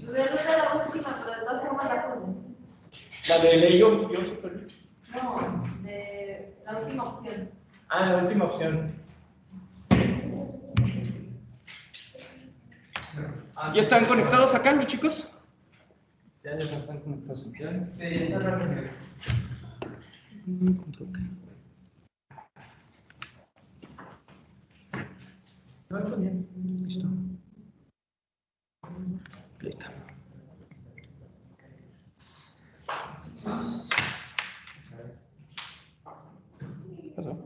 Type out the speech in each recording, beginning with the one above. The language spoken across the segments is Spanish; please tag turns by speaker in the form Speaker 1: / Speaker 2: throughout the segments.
Speaker 1: No era la última, pero de todas formas la puse.
Speaker 2: ¿La de ley yo super?
Speaker 1: No, de la última opción.
Speaker 2: Ah, la última opción. ¿Ya están conectados acá, mis chicos?
Speaker 3: Ya están conectados.
Speaker 2: Sí, ya está. No, está bien.
Speaker 3: Listo.
Speaker 2: Listo. ¿Pasó?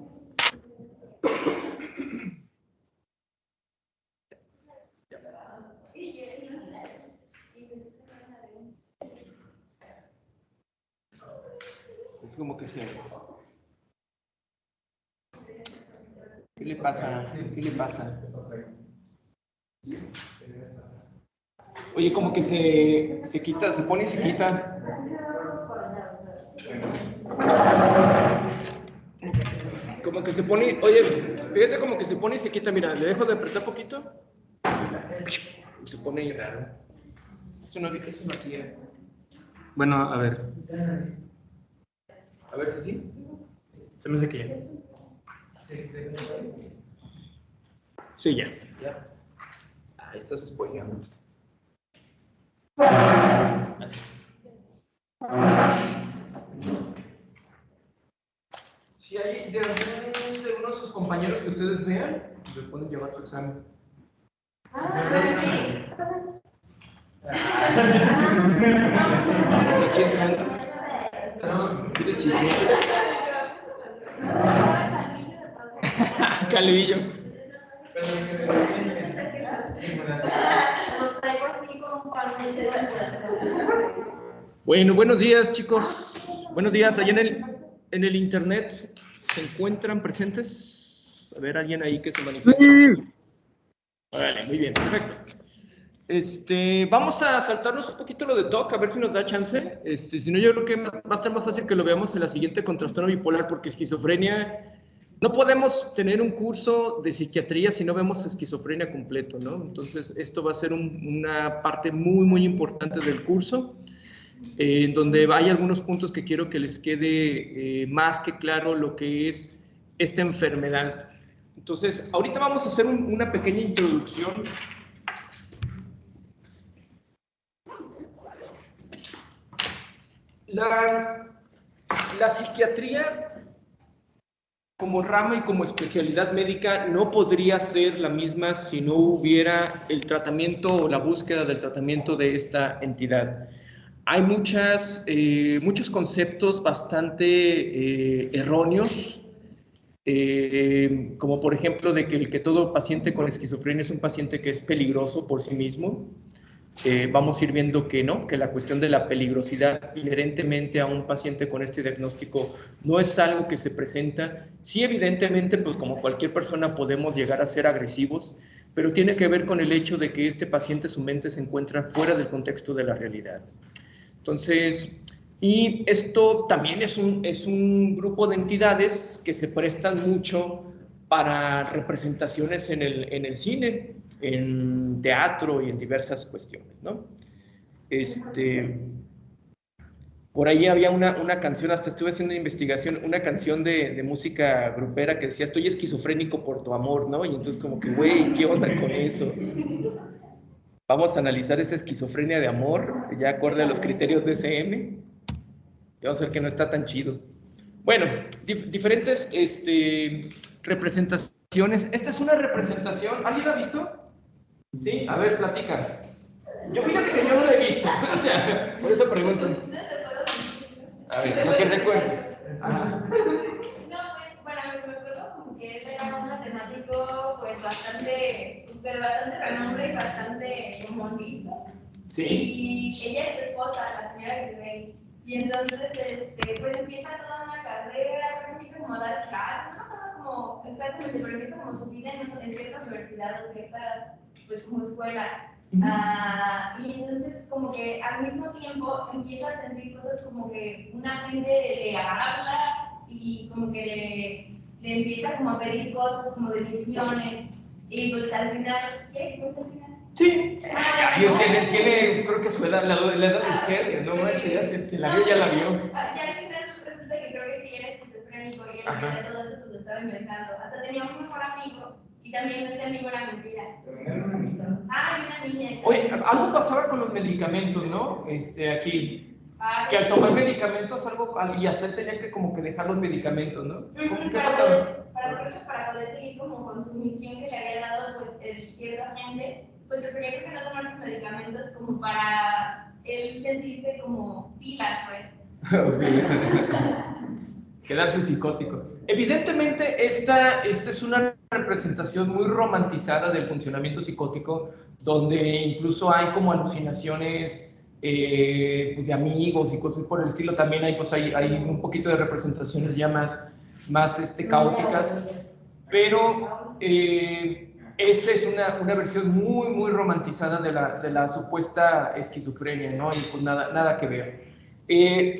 Speaker 2: Es como que se... ¿Qué le pasa? ¿Qué le pasa? Oye, como que se quita, se pone y se quita. Como que se pone, oye, fíjate como que se pone y se quita, mira, le dejo de apretar poquito. Y se pone ahí raro. Eso no hacía.
Speaker 3: Bueno, a ver.
Speaker 2: A ver si sí.
Speaker 3: Se me hace que ya.
Speaker 2: Sí, ya. Ahí estás spoileando. Gracias. Si hay de uno de sus compañeros que ustedes vean, les pueden llevar su examen. Qué chisme. Qué chisme. Calvillo. Bueno, buenos días, chicos. Buenos días. Allá en el internet se encuentran presentes. A ver, alguien ahí que se manifieste. Vale, muy bien, perfecto. Vamos a saltarnos un poquito lo de TOC, a ver si nos da chance. Si no, yo creo que va a estar más fácil que lo veamos en la siguiente con trastorno bipolar, porque esquizofrenia, no podemos tener un curso de psiquiatría si no vemos esquizofrenia completo, ¿no? Entonces, esto va a ser una parte muy, muy importante del curso, en donde hay algunos puntos que quiero que les quede más que claro lo que es esta enfermedad. Entonces, ahorita vamos a hacer una pequeña introducción. La psiquiatría como rama y como especialidad médica no podría ser la misma si no hubiera el tratamiento o la búsqueda del tratamiento de esta entidad. Hay muchos conceptos bastante erróneos, como por ejemplo de que todo paciente con esquizofrenia es un paciente que es peligroso por sí mismo. Vamos a ir viendo que no, que la cuestión de la peligrosidad inherentemente a un paciente con este diagnóstico no es algo que se presenta. Sí, evidentemente, pues como cualquier persona podemos llegar a ser agresivos, pero tiene que ver con el hecho de que este paciente, su mente se encuentra fuera del contexto de la realidad. Entonces, y esto también es un grupo de entidades que se prestan mucho para representaciones en el cine, en teatro y en diversas cuestiones, ¿no? Por ahí había una canción, hasta estuve haciendo una investigación, una canción de música grupera que decía, estoy esquizofrénico por tu amor, ¿no? Y entonces como que, güey, ¿qué onda con eso? Vamos a analizar esa esquizofrenia de amor, ya acorde a los criterios de SM. Y vamos a ver que no está tan chido. Bueno, diferentes representaciones. Esta es una representación. ¿Alguien la ha visto? Sí, a ver, platica. Yo fíjate que yo no la he visto. O sea, por eso pregunto. A ver, lo que recuerdes. Ajá.
Speaker 1: No, pues, bueno, me acuerdo como que él era un matemático, pues, de bastante renombre y bastante como listo.
Speaker 2: Sí.
Speaker 1: Y ella es su esposa, la señora Grey. Y entonces, pues empieza toda una carrera, pues empieza como a dar clases, no me acuerdo como exactamente, pero empieza como su vida en cierta universidad o cierta, pues como escuela. Y entonces como que al mismo tiempo empieza a sentir cosas como que una gente le habla y como que le empieza como a pedir cosas como de misiones. Y pues al final, ¿qué? Pues al final.
Speaker 2: Sí, tiene, creo que su edad, la edad de usted, no manches, ya se, quien la vio ya la vio.
Speaker 1: Ya al final resulta que creo que sí era esquizofrénico y él de todo eso pues lo estaba inventando. Hasta tenía un mejor amigo y también ese amigo era mentira. Ah, y una niña.
Speaker 2: Oye, algo pasaba con los medicamentos, ¿no? Aquí. Que al tomar medicamentos algo, y hasta él tenía que como que dejar los medicamentos, ¿no? ¿Qué pasaba?
Speaker 1: Para poder seguir como con su misión que le había dado pues el cierto agente, pues prefería creo que no tomar sus medicamentos como para él sentirse como pilas, pues.
Speaker 2: Quedarse psicótico. Evidentemente, esta es una representación muy romantizada del funcionamiento psicótico, donde incluso hay como alucinaciones de amigos y cosas por el estilo. También hay, pues, hay un poquito de representaciones ya más caóticas, pero esta es una versión muy romantizada de la supuesta esquizofrenia, ¿no? Y pues nada que ver.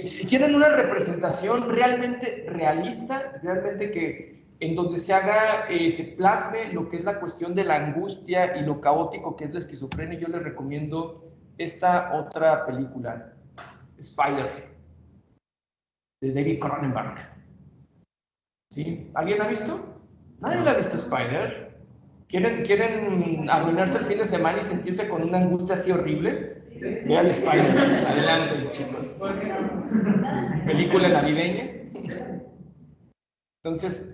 Speaker 2: Si quieren una representación realmente realista, realmente que en donde se haga, se plasme lo que es la cuestión de la angustia y lo caótico que es la esquizofrenia, yo les recomiendo esta otra película, Spider, de David Cronenberg. ¿Sí? ¿Alguien la ha visto? ¿Nadie la ha visto, Spider? ¿Quieren arruinarse el fin de semana y sentirse con una angustia así horrible? Vean Spider, adelante, chicos. Película navideña. Entonces,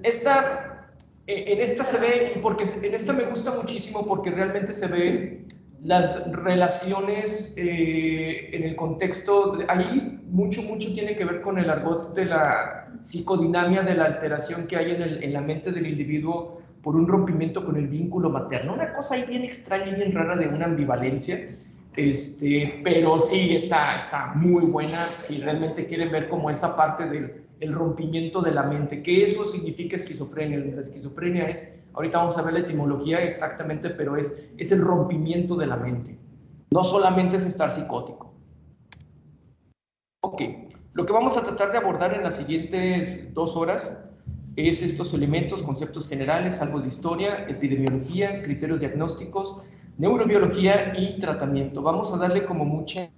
Speaker 2: en esta se ve, porque en esta me gusta muchísimo porque realmente se ve las relaciones en el contexto, ahí mucho tiene que ver con el argot de la psicodinamia, de la alteración que hay en la mente del individuo por un rompimiento con el vínculo materno, una cosa ahí bien extraña y bien rara de una ambivalencia, pero sí está muy buena si realmente quieren ver como esa parte del rompimiento de la mente, que eso significa esquizofrenia. La esquizofrenia es, ahorita vamos a ver la etimología exactamente, pero es el rompimiento de la mente, no solamente es estar psicótico. Ok, lo que vamos a tratar de abordar en las siguientes 2 horas es estos elementos, conceptos generales, algo de historia, epidemiología, criterios diagnósticos, neurobiología y tratamiento. Vamos a darle como mucha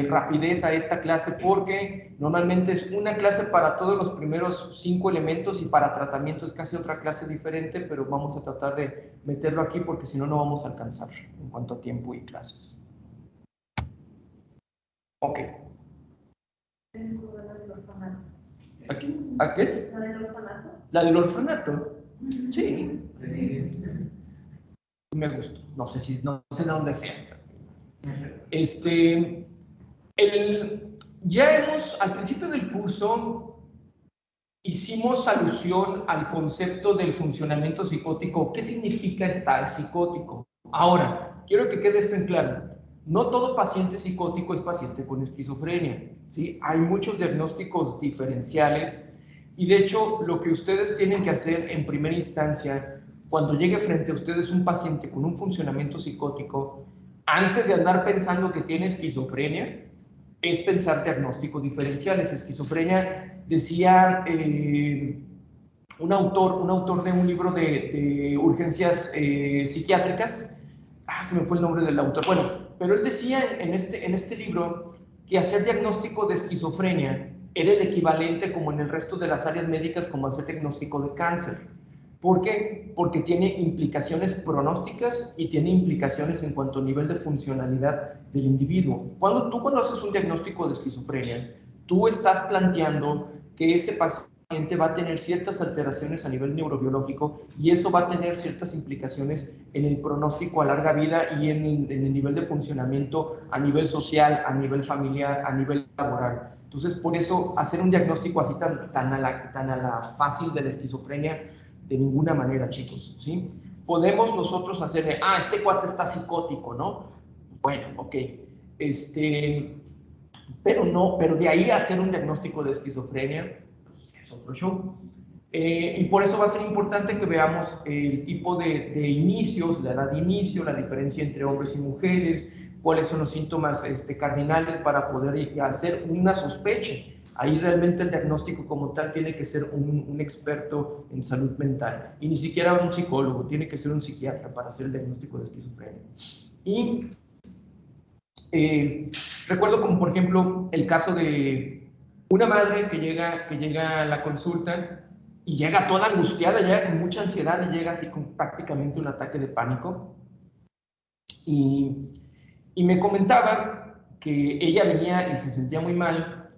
Speaker 2: rapidez a esta clase porque normalmente es una clase para todos los primeros 5 elementos y para tratamiento es casi otra clase diferente, pero vamos a tratar de meterlo aquí porque si no, no vamos a alcanzar en cuanto a tiempo y clases. Ok. ¿A qué?
Speaker 1: ¿La del orfanato?
Speaker 2: ¿La del orfanato? Sí. Me gustó. No sé de dónde sea esa. Al principio del curso, hicimos alusión al concepto del funcionamiento psicótico. ¿Qué significa estar psicótico? Ahora, quiero que quede esto en claro. No todo paciente psicótico es paciente con esquizofrenia, ¿sí? Hay muchos diagnósticos diferenciales y de hecho lo que ustedes tienen que hacer en primera instancia cuando llegue frente a ustedes un paciente con un funcionamiento psicótico, antes de andar pensando que tiene esquizofrenia, es pensar diagnósticos diferenciales. Esquizofrenia, decía un autor de un libro de urgencias psiquiátricas, se me fue el nombre del autor, bueno, pero él decía en este libro que hacer diagnóstico de esquizofrenia era el equivalente como en el resto de las áreas médicas como hacer diagnóstico de cáncer. ¿Por qué? Porque tiene implicaciones pronósticas y tiene implicaciones en cuanto a nivel de funcionalidad del individuo. Cuando haces un diagnóstico de esquizofrenia, tú estás planteando que ese paciente va a tener ciertas alteraciones a nivel neurobiológico y eso va a tener ciertas implicaciones en el pronóstico a larga vida y en el nivel de funcionamiento a nivel social, a nivel familiar, a nivel laboral. Entonces, por eso, hacer un diagnóstico así tan a la fácil de la esquizofrenia, de ninguna manera, chicos, ¿sí? Podemos nosotros hacerle, este cuate está psicótico, ¿no? Bueno, ok, pero de ahí a hacer un diagnóstico de esquizofrenia, es otro show. Y por eso va a ser importante que veamos el tipo de inicios, la edad de inicio, la diferencia entre hombres y mujeres, cuáles son los síntomas cardinales para poder hacer una sospecha Ahí realmente el diagnóstico como tal tiene que ser un experto en salud mental, y ni siquiera un psicólogo, tiene que ser un psiquiatra para hacer el diagnóstico de esquizofrenia. Y recuerdo como por ejemplo el caso de una madre que llega a la consulta y llega toda angustiada, llega con mucha ansiedad y llega así con prácticamente un ataque de pánico. Y me comentaba que ella venía y se sentía muy mal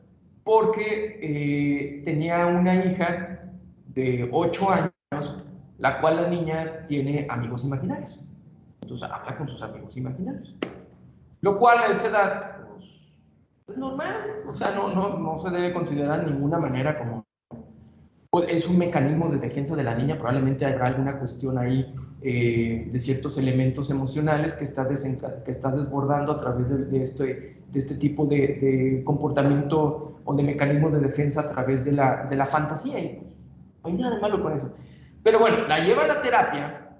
Speaker 2: porque tenía una hija de 8 años, la cual la niña tiene amigos imaginarios. Entonces habla con sus amigos imaginarios. Lo cual a esa edad, pues, es normal, o sea, no se debe considerar de ninguna manera como... Pues, es un mecanismo de defensa de la niña, probablemente habrá alguna cuestión ahí de ciertos elementos emocionales que está desbordando a través de este tipo de comportamiento o de mecanismo de defensa a través de la fantasía, y pues, no hay nada de malo con eso. Pero bueno, la lleva a la terapia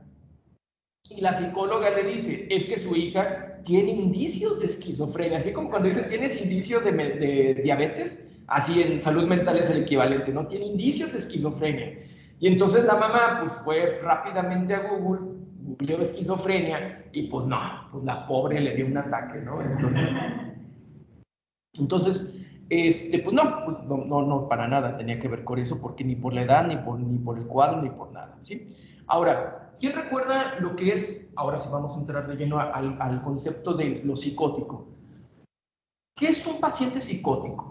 Speaker 2: y la psicóloga le dice, es que su hija tiene indicios de esquizofrenia, así como cuando dicen, ¿tienes indicios de diabetes? Así en salud mental es el equivalente, ¿no? Tiene indicios de esquizofrenia. Y entonces la mamá pues fue rápidamente a Google, googleó esquizofrenia y pues no, pues la pobre le dio un ataque, ¿no? Entonces pues no, para nada tenía que ver con eso, porque ni por la edad, ni por el cuadro, ni por nada, ¿sí? Ahora, ¿quién recuerda lo que es, ahora sí vamos a entrar de lleno al concepto de lo psicótico? ¿Qué es un paciente psicótico?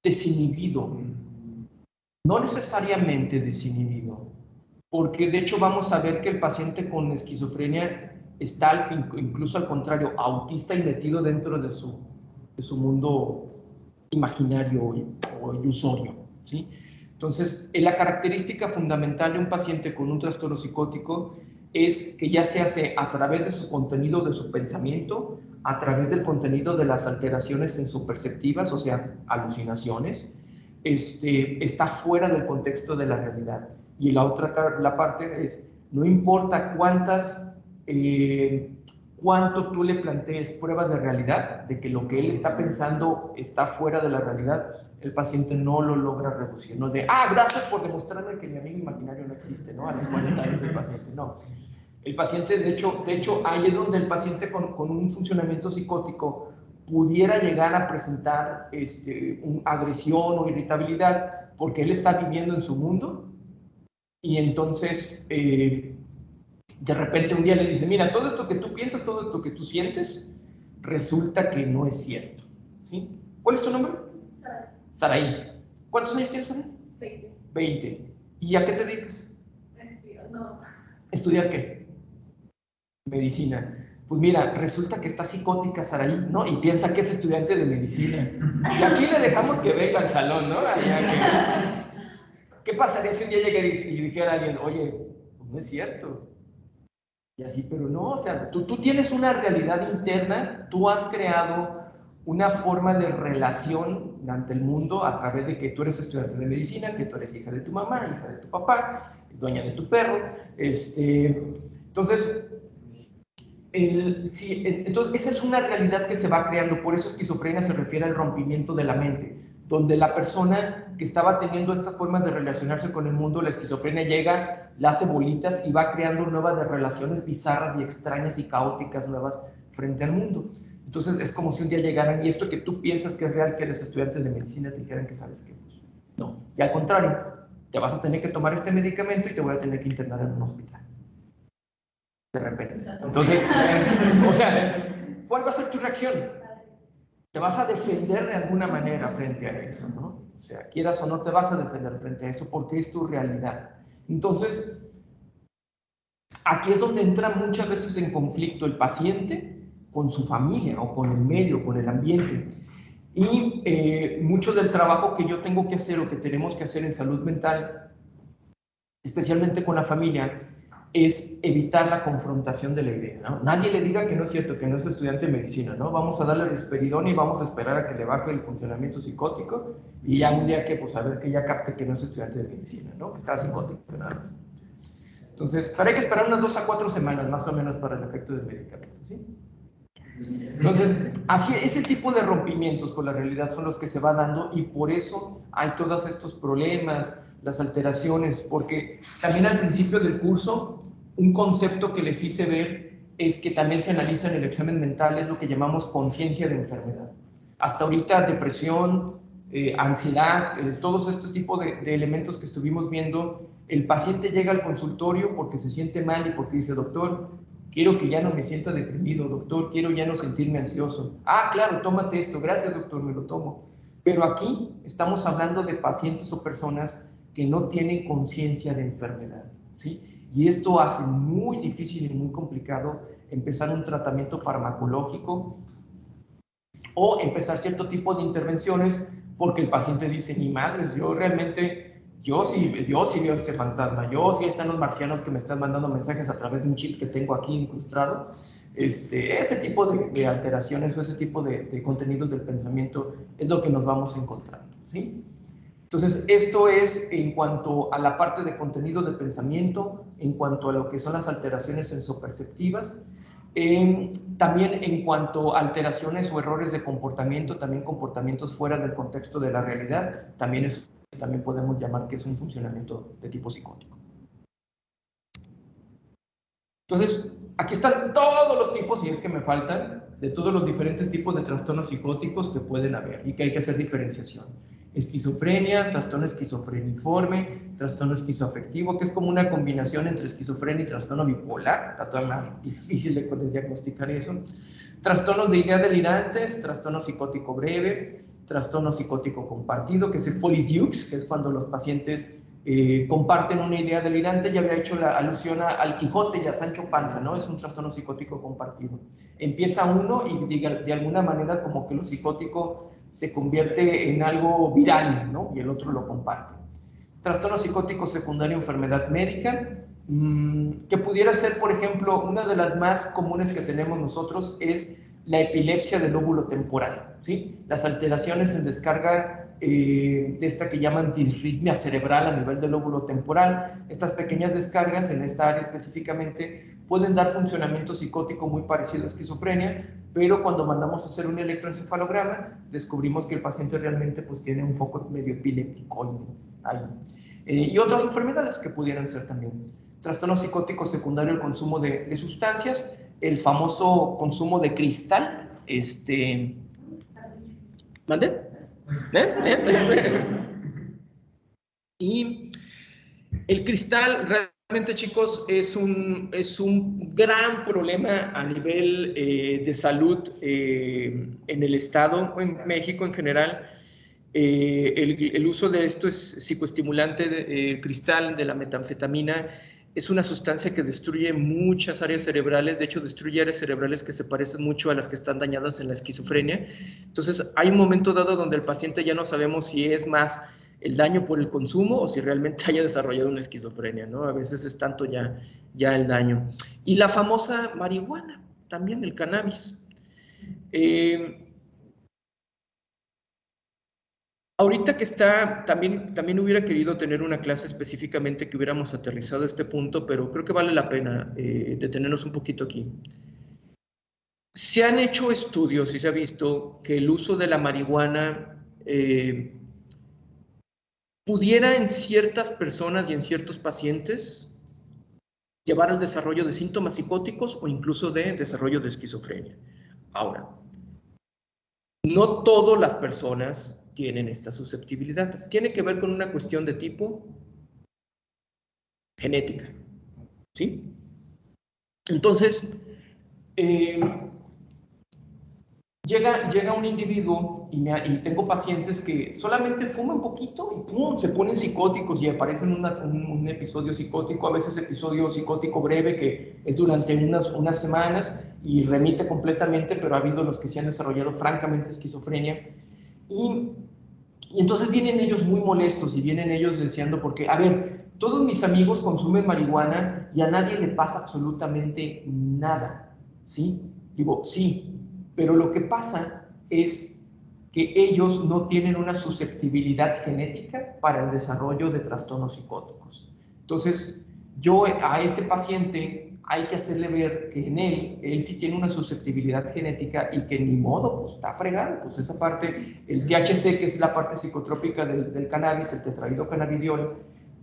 Speaker 2: Desinhibido. No necesariamente desinhibido, porque de hecho vamos a ver que el paciente con esquizofrenia está incluso al contrario, autista y metido dentro de su mundo imaginario o ilusorio, ¿sí? Entonces, la característica fundamental de un paciente con un trastorno psicótico es que ya se hace a través de su contenido, de su pensamiento, a través del contenido de las alteraciones sensoperceptivas, o sea, alucinaciones, está fuera del contexto de la realidad. Y la parte es, no importa cuánto tú le plantees pruebas de realidad, de que lo que él está pensando está fuera de la realidad, el paciente no lo logra reducir, no de, gracias por demostrarme que mi amigo imaginario no existe, ¿no? A los 40 años del paciente, no. El paciente, de hecho, ahí es donde el paciente con un funcionamiento psicótico pudiera llegar a presentar agresión o irritabilidad, porque él está viviendo en su mundo, y entonces de repente un día le dice, mira, todo esto que tú piensas, todo esto que tú sientes, resulta que no es cierto, ¿sí? ¿Cuál es tu nombre? Saraí. ¿Cuántos años tienes, Saraí?
Speaker 1: 20.
Speaker 2: 20. ¿Y a qué te dedicas?
Speaker 1: No.
Speaker 2: ¿Estudiar qué? Medicina. Pues mira, resulta que está psicótica Saraí, ¿no? Y piensa que es estudiante de medicina. Y aquí le dejamos que venga al salón, ¿no? ¿Qué pasaría si un día llega y dijera a alguien, oye, pues no es cierto? Y así, pero no, o sea, tú tienes una realidad interna, tú has creado una forma de relación ante el mundo a través de que tú eres estudiante de medicina, que tú eres hija de tu mamá, hija de tu papá, dueña de tu perro. Entonces, entonces, esa es una realidad que se va creando. Por eso esquizofrenia se refiere al rompimiento de la mente, donde la persona que estaba teniendo estas formas de relacionarse con el mundo, la esquizofrenia llega, la hace bolitas y va creando nuevas de relaciones bizarras y extrañas y caóticas nuevas frente al mundo. Entonces es como si un día llegaran y esto que tú piensas que es real, que eres estudiante de medicina, te dijeran que sabes que no. Y al contrario, te vas a tener que tomar este medicamento y te voy a tener que internar en un hospital. De repente. Entonces, o sea, ¿cuál va a ser tu reacción? Te vas a defender de alguna manera frente a eso, ¿no? O sea, quieras o no, te vas a defender frente a eso porque es tu realidad. Entonces, aquí es donde entra muchas veces en conflicto el paciente con su familia o con el medio, con el ambiente. Y mucho del trabajo que yo tengo que hacer o que tenemos que hacer en salud mental, especialmente con la familia, es evitar la confrontación de la idea, ¿no? Nadie le diga que no es cierto, que no es estudiante de medicina, ¿no? Vamos a darle risperidón y vamos a esperar a que le baje el funcionamiento psicótico y ya un día que, pues, a ver que ya capte que no es estudiante de medicina, ¿no? Que está psicótico, nada más. Entonces, pero hay que esperar unas 2 a 4 semanas más o menos para el efecto del medicamento, ¿sí? Entonces, así, ese tipo de rompimientos con la realidad son los que se va dando y por eso hay todos estos problemas, las alteraciones, porque también al principio del curso, un concepto que les hice ver es que también se analiza en el examen mental, es lo que llamamos conciencia de enfermedad. Hasta ahorita depresión, ansiedad, todos estos tipos de elementos que estuvimos viendo, el paciente llega al consultorio porque se siente mal y porque dice, doctor, quiero que ya no me sienta deprimido, doctor, quiero ya no sentirme ansioso. Ah, claro, tómate esto, gracias doctor, me lo tomo. Pero aquí estamos hablando de pacientes o personas que no tienen conciencia de enfermedad, ¿sí? Y esto hace muy difícil y muy complicado empezar un tratamiento farmacológico o empezar cierto tipo de intervenciones porque el paciente dice, ni madres, yo realmente, yo sí veo este fantasma, yo sí están los marcianos que me están mandando mensajes a través de un chip que tengo aquí incrustado. Ese tipo de alteraciones o ese tipo de contenidos del pensamiento es lo que nos vamos encontrando, ¿sí? Entonces, esto es en cuanto a la parte de contenido de pensamiento, en cuanto a lo que son las alteraciones sensoperceptivas, también en cuanto a alteraciones o errores de comportamiento, también comportamientos fuera del contexto de la realidad, también podemos llamar que es un funcionamiento de tipo psicótico. Entonces, aquí están todos los tipos, y es que me faltan, de todos los diferentes tipos de trastornos psicóticos que pueden haber y que hay que hacer diferenciación. Esquizofrenia, trastorno esquizofreniforme, trastorno esquizoafectivo, que es como una combinación entre esquizofrenia y trastorno bipolar, está todavía más difícil de diagnosticar eso. Trastornos de ideas delirantes, trastorno psicótico breve, trastorno psicótico compartido, que es el Foley-Dukes, que es cuando los pacientes comparten una idea delirante. Ya había hecho la alusión al Quijote y a Sancho Panza, ¿no? Es un trastorno psicótico compartido. Empieza uno y de alguna manera como que lo psicótico se convierte en algo viral, ¿no? Y el otro lo comparte. Trastorno psicótico secundario, enfermedad médica, que pudiera ser, por ejemplo, una de las más comunes que tenemos nosotros es la epilepsia del lóbulo temporal, ¿sí? Las alteraciones en descarga de esta que llaman disritmia cerebral a nivel del lóbulo temporal. Estas pequeñas descargas en esta área específicamente pueden dar funcionamiento psicótico muy parecido a esquizofrenia, pero cuando mandamos a hacer un electroencefalograma descubrimos que el paciente realmente pues tiene un foco medio epiléptico ahí. Y otras enfermedades que pudieran ser también. Trastorno psicótico secundario, el consumo de sustancias, el famoso consumo de cristal, ¿mande? Y el cristal realmente, chicos, es un gran problema a nivel de salud en el estado, en México en general. El uso de esto es psicoestimulante, el cristal, de la metanfetamina, es una sustancia que destruye muchas áreas cerebrales. De hecho destruye áreas cerebrales que se parecen mucho a las que están dañadas en la esquizofrenia. Entonces hay un momento dado donde el paciente ya no sabemos si es más el daño por el consumo o si realmente haya desarrollado una esquizofrenia, ¿no? A veces es tanto ya el daño. Y la famosa marihuana, también el cannabis. Ahorita que está, también hubiera querido tener una clase específicamente que hubiéramos aterrizado este punto, pero creo que vale la pena detenernos un poquito aquí. Se han hecho estudios y se ha visto que el uso de la marihuana pudiera en ciertas personas y en ciertos pacientes llevar al desarrollo de síntomas psicóticos o incluso de desarrollo de esquizofrenia. Ahora, no todas las personas tienen esta susceptibilidad. Tiene que ver con una cuestión de tipo genética, ¿sí? Entonces, llega un individuo y tengo pacientes que solamente fuman poquito y ¡pum!, se ponen psicóticos y aparecen un episodio psicótico, a veces episodio psicótico breve que es durante unas semanas y remite completamente, pero ha habido los que se han desarrollado francamente esquizofrenia. Y entonces vienen ellos muy molestos y vienen ellos deseando porque, a ver, todos mis amigos consumen marihuana y a nadie le pasa absolutamente nada, ¿sí? Digo, sí, pero lo que pasa es que ellos no tienen una susceptibilidad genética para el desarrollo de trastornos psicóticos. Entonces, yo a ese paciente hay que hacerle ver que en él sí tiene una susceptibilidad genética y que ni modo, pues está fregado, pues esa parte, el THC, que es la parte psicotrópica del cannabis, el tetrahidrocannabidiol,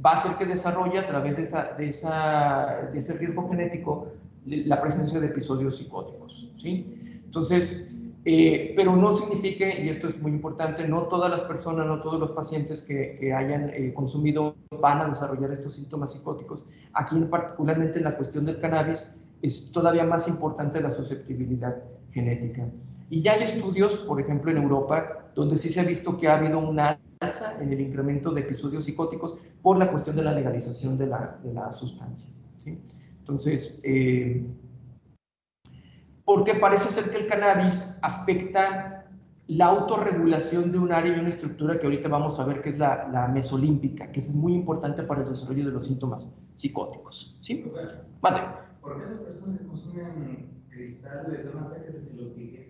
Speaker 2: va a hacer que desarrolle a través de ese riesgo genético la presencia de episodios psicóticos, ¿sí? Entonces, pero no significa, y esto es muy importante, no todas las personas, no todos los pacientes que hayan consumido van a desarrollar estos síntomas psicóticos. Aquí, particularmente en la cuestión del cannabis, es todavía más importante la susceptibilidad genética. Y ya hay estudios, por ejemplo, en Europa, donde sí se ha visto que ha habido una alza en el incremento de episodios psicóticos por la cuestión de la legalización de la sustancia, ¿sí? Entonces, porque parece ser que el cannabis afecta la autorregulación de un área y una estructura que ahorita vamos a ver, que es la mesolímpica, que es muy importante para el desarrollo de los síntomas psicóticos, ¿sí? Vale.
Speaker 3: ¿Por qué las personas que consumen cristal les dan ataques de celotipia?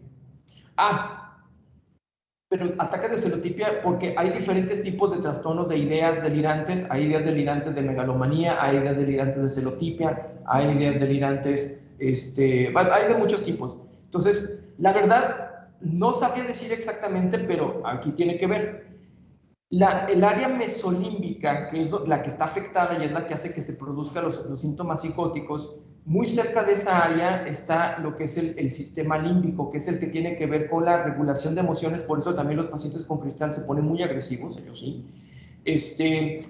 Speaker 2: Pero ataques de celotipia porque hay diferentes tipos de trastornos de ideas delirantes. Hay ideas delirantes de megalomanía, hay ideas delirantes de celotipia, hay ideas delirantes, hay de muchos tipos. Entonces, la verdad, no sabría decir exactamente, pero aquí tiene que ver. El área mesolímbica, que es la que está afectada y es la que hace que se produzcan los síntomas psicóticos, muy cerca de esa área está lo que es el sistema límbico, que es el que tiene que ver con la regulación de emociones. Por eso también los pacientes con cristal se ponen muy agresivos, ellos sí.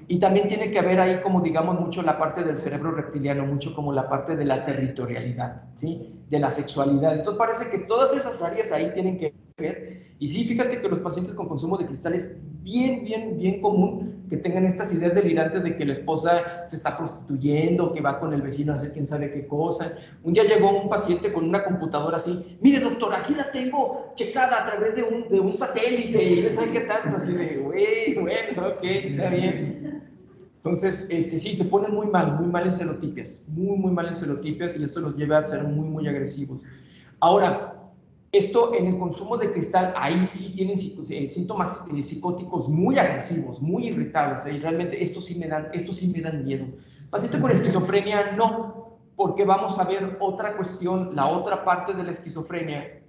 Speaker 2: Y también tiene que haber ahí, como digamos, mucho la parte del cerebro reptiliano, mucho como la parte de la territorialidad, ¿sí? De la sexualidad. Entonces parece que todas esas áreas ahí tienen que ver. Y sí, fíjate que los pacientes con consumo de cristal es bien común que tengan estas ideas delirantes de que la esposa se está prostituyendo, que va con el vecino a hacer quién sabe qué cosa. Un día llegó un paciente con una computadora así: mire doctor, aquí la tengo checada a través de un satélite, y no sabe qué tanto, así de, güey, bueno, ok, está bien. Entonces, sí, se ponen muy mal en celotipias, muy mal en celotipias, y esto los lleva a ser muy agresivos. Ahora, esto en el consumo de cristal, ahí sí tienen síntomas psicóticos muy agresivos, muy irritables, y realmente estos sí me dan miedo. Paciente con esquizofrenia, no, porque vamos a ver otra cuestión, la otra parte de la esquizofrenia,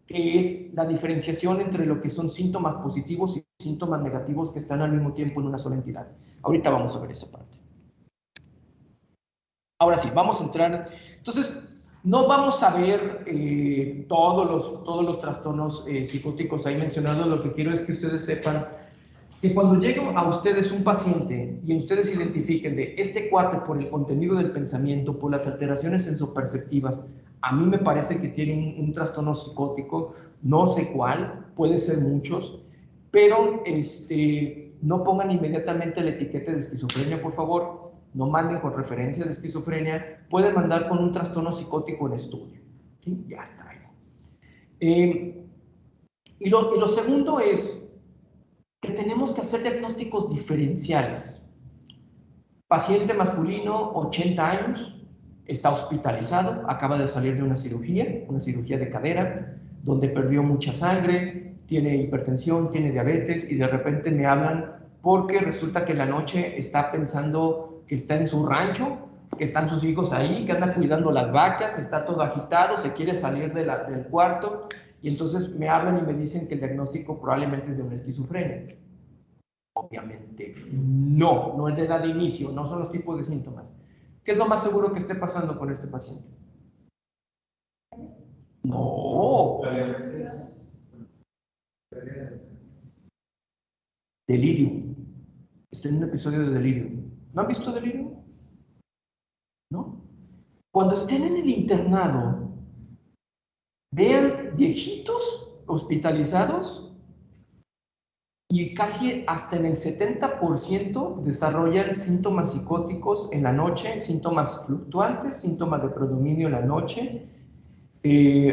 Speaker 2: que es la diferenciación entre lo que son síntomas positivos y síntomas negativos que están al mismo tiempo en una sola entidad. Ahorita vamos a ver esa parte. Ahora sí, vamos a entrar. Entonces, no vamos a ver todos los trastornos psicóticos ahí mencionados. Lo que quiero es que ustedes sepan que cuando llegue a ustedes un paciente y ustedes identifiquen de este cuate por el contenido del pensamiento, por las alteraciones sensoperceptivas, a mí me parece que tiene un trastorno psicótico, no sé cuál, puede ser muchos, pero no pongan inmediatamente la etiqueta de esquizofrenia, por favor. No manden con referencia de esquizofrenia, pueden mandar con un trastorno psicótico en estudio. ¿Sí? Ya está ahí. Y lo segundo es que tenemos que hacer diagnósticos diferenciales. Paciente masculino, 80 años, está hospitalizado, acaba de salir de una cirugía de cadera, donde perdió mucha sangre, tiene hipertensión, tiene diabetes, y de repente me hablan porque resulta que en la noche está pensando que está en su rancho, que están sus hijos ahí, que anda cuidando las vacas, está todo agitado, se quiere salir del cuarto, y entonces me hablan y me dicen que el diagnóstico probablemente es de una esquizofrenia. Obviamente no es de edad de inicio, no son los tipos de síntomas. ¿Qué es lo más seguro que esté pasando con este paciente? No. Delirio. Está en un episodio de delirio. ¿No han visto delirio? ¿No? Cuando estén en el internado, vean viejitos hospitalizados y casi hasta en el 70% desarrollan síntomas psicóticos en la noche, síntomas fluctuantes, síntomas de predominio en la noche,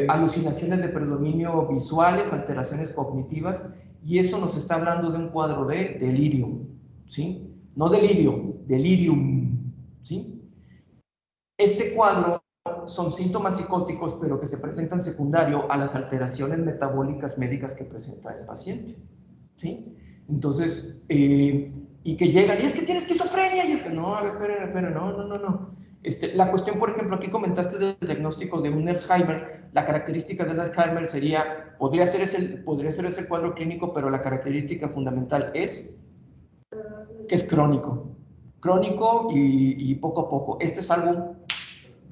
Speaker 2: alucinaciones de predominio visuales, alteraciones cognitivas, y eso nos está hablando de un cuadro de delirio, ¿sí? No delirio, delirium, ¿sí? Este cuadro son síntomas psicóticos, pero que se presentan secundario a las alteraciones metabólicas médicas que presenta el paciente, ¿sí? Entonces, y que llegan, y es que tiene esquizofrenia, y es que no, a ver, espera, no. La cuestión, por ejemplo, aquí comentaste del diagnóstico de un Alzheimer. La característica del Alzheimer sería, podría ser ese cuadro clínico, pero la característica fundamental es que es crónico y poco a poco. Este es algo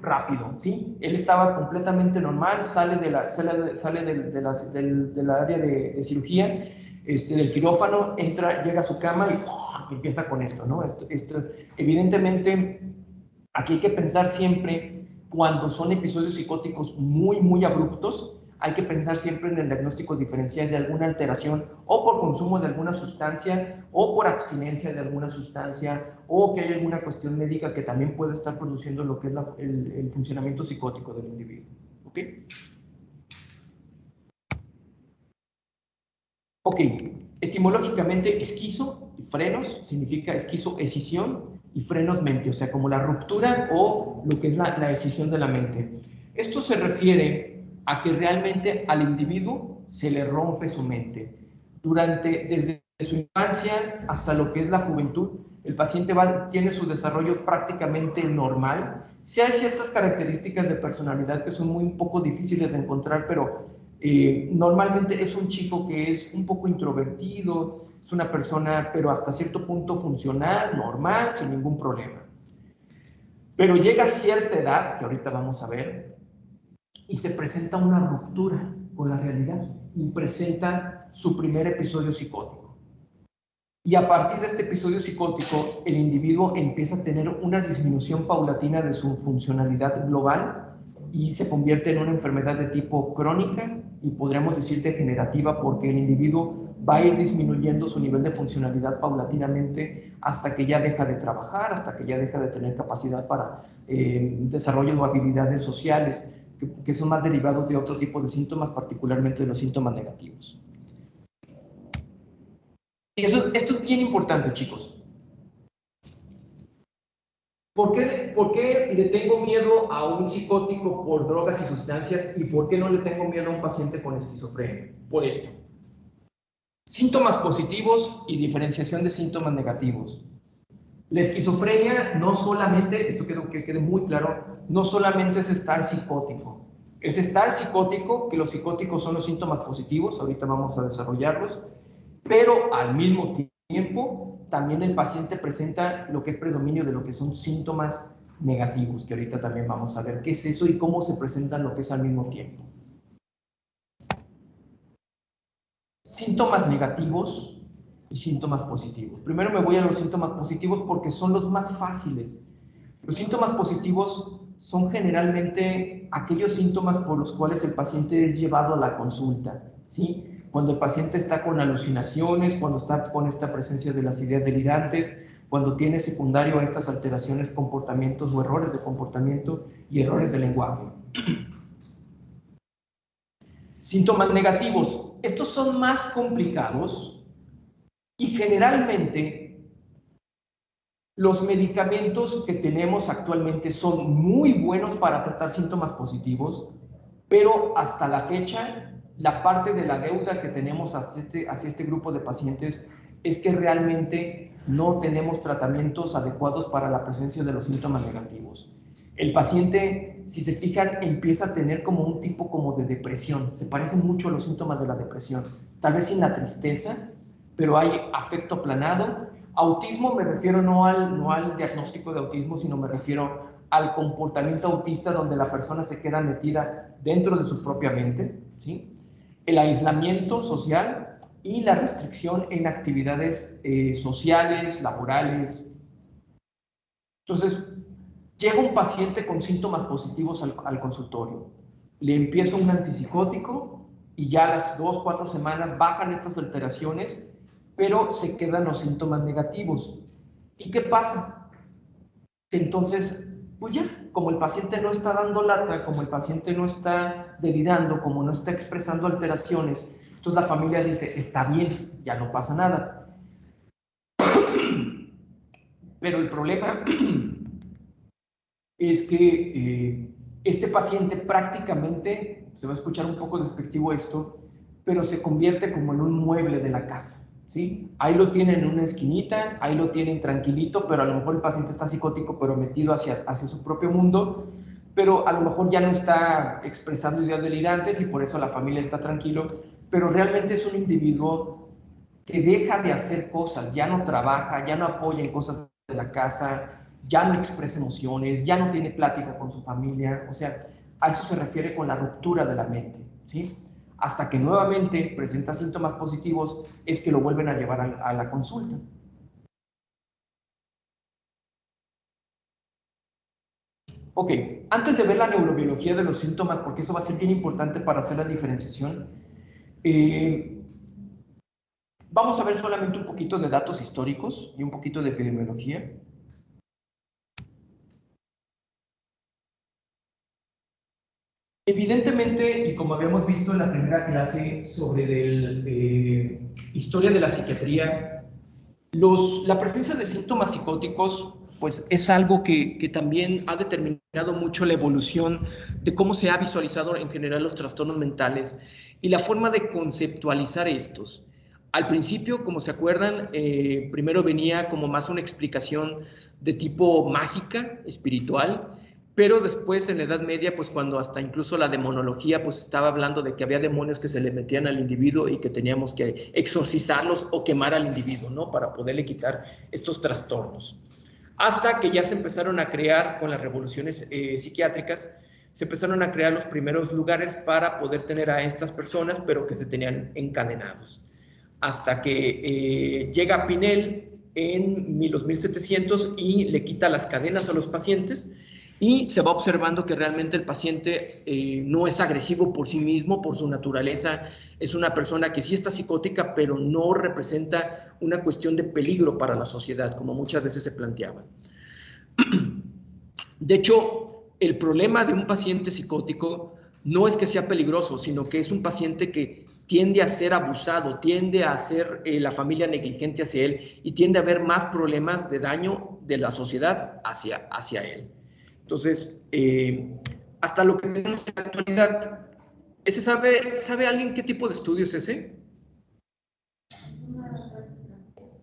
Speaker 2: rápido, ¿sí? Él estaba completamente normal, sale del área de cirugía, del quirófano, llega a su cama y empieza con esto, ¿no? Evidentemente, aquí hay que pensar siempre, cuando son episodios psicóticos muy abruptos, hay que pensar siempre en el diagnóstico diferencial de alguna alteración o por consumo de alguna sustancia o por abstinencia de alguna sustancia o que hay alguna cuestión médica que también puede estar produciendo lo que es el funcionamiento psicótico del individuo. ¿Ok? Ok, etimológicamente esquizo y frenos significa esquizo, escisión, y frenos mente, o sea, como la ruptura o lo que es la escisión de la mente. Esto se refiere a que realmente al individuo se le rompe su mente. Desde su infancia hasta lo que es la juventud, el paciente tiene su desarrollo prácticamente normal. Sí hay ciertas características de personalidad que son muy un poco difíciles de encontrar, pero normalmente es un chico que es un poco introvertido, es una persona, pero hasta cierto punto funcional, normal, sin ningún problema. Pero llega a cierta edad, que ahorita vamos a ver, y se presenta una ruptura con la realidad y presenta su primer episodio psicótico. Y a partir de este episodio psicótico, el individuo empieza a tener una disminución paulatina de su funcionalidad global y se convierte en una enfermedad de tipo crónica y podríamos decir degenerativa, porque el individuo va a ir disminuyendo su nivel de funcionalidad paulatinamente hasta que ya deja de trabajar, hasta que ya deja de tener capacidad para desarrollo de habilidades sociales, que son más derivados de otro tipo de síntomas, particularmente de los síntomas negativos. Esto es bien importante, chicos. ¿Por qué le tengo miedo a un psicótico por drogas y sustancias y por qué no le tengo miedo a un paciente con esquizofrenia? Por esto. Síntomas positivos y diferenciación de síntomas negativos. La esquizofrenia no solamente, esto quiero que quede muy claro, no solamente es estar psicótico. Es estar psicótico, que los psicóticos son los síntomas positivos, ahorita vamos a desarrollarlos, pero al mismo tiempo también el paciente presenta lo que es predominio de lo que son síntomas negativos, que ahorita también vamos a ver qué es eso y cómo se presentan lo que es al mismo tiempo. Síntomas negativos y síntomas positivos. Primero me voy a los síntomas positivos porque son los más fáciles. Los síntomas positivos son generalmente aquellos síntomas por los cuales el paciente es llevado a la consulta, ¿sí? Cuando el paciente está con alucinaciones, cuando está con esta presencia de las ideas delirantes, cuando tiene secundario a estas alteraciones, comportamientos o errores de comportamiento y errores de lenguaje. Síntomas negativos. Estos son más complicados y generalmente los medicamentos que tenemos actualmente son muy buenos para tratar síntomas positivos, pero hasta la fecha, la parte de la deuda que tenemos hacia este grupo de pacientes es que realmente no tenemos tratamientos adecuados para la presencia de los síntomas negativos. El paciente, si se fijan, empieza a tener como un tipo como de depresión. Se parecen mucho a los síntomas de la depresión. Tal vez sin la tristeza, pero hay afecto aplanado. Autismo me refiero no al diagnóstico de autismo, sino me refiero al comportamiento autista donde la persona se queda metida dentro de su propia mente, ¿sí? El aislamiento social y la restricción en actividades sociales, laborales. Entonces, llega un paciente con síntomas positivos al consultorio, le empiezo un antipsicótico y ya a las 2 o 4 semanas bajan estas alteraciones, pero se quedan los síntomas negativos. ¿Y qué pasa? Entonces, pues ya, como el paciente no está dando lata, como el paciente no está delirando, como no está expresando alteraciones, entonces la familia dice, está bien, ya no pasa nada. Pero el problema es que este paciente prácticamente, se va a escuchar un poco despectivo esto, pero se convierte como en un mueble de la casa. ¿sí? Ahí lo tienen en una esquinita, ahí lo tienen tranquilito, pero a lo mejor el paciente está psicótico, pero metido hacia su propio mundo, pero a lo mejor ya no está expresando ideas delirantes y por eso la familia está tranquilo, pero realmente es un individuo que deja de hacer cosas, ya no trabaja, ya no apoya en cosas de la casa, ya no expresa emociones, ya no tiene plática con su familia, o sea, a eso se refiere con la ruptura de la mente, ¿sí? Hasta que nuevamente presenta síntomas positivos, es que lo vuelven a llevar a la consulta. Ok, antes de ver la neurobiología de los síntomas, porque esto va a ser bien importante para hacer la diferenciación, vamos a ver solamente un poquito de datos históricos y un poquito de epidemiología. Evidentemente, y como habíamos visto en la primera clase sobre historia de la psiquiatría, la presencia de síntomas psicóticos pues es algo que también ha determinado mucho la evolución de cómo se ha visualizado en general los trastornos mentales y la forma de conceptualizar estos. Al principio, como se acuerdan, primero venía como más una explicación de tipo mágica, espiritual, pero después en la Edad Media, pues cuando hasta incluso la demonología pues estaba hablando de que había demonios que se le metían al individuo y que teníamos que exorcizarlos o quemar al individuo, ¿no? Para poderle quitar estos trastornos. Hasta que ya se empezaron a crear con las revoluciones psiquiátricas, se empezaron a crear los primeros lugares para poder tener a estas personas, pero que se tenían encadenados. Hasta que llega Pinel en los 1700 y le quita las cadenas a los pacientes y se va observando que realmente el paciente no es agresivo por sí mismo, por su naturaleza, es una persona que sí está psicótica, pero no representa una cuestión de peligro para la sociedad, como muchas veces se planteaba. De hecho, el problema de un paciente psicótico no es que sea peligroso, sino que es un paciente que tiende a ser abusado, tiende a ser la familia negligente hacia él y tiende a haber más problemas de daño de la sociedad hacia él. Entonces, hasta lo que tenemos en la actualidad, ¿sabe alguien qué tipo de estudio es ese?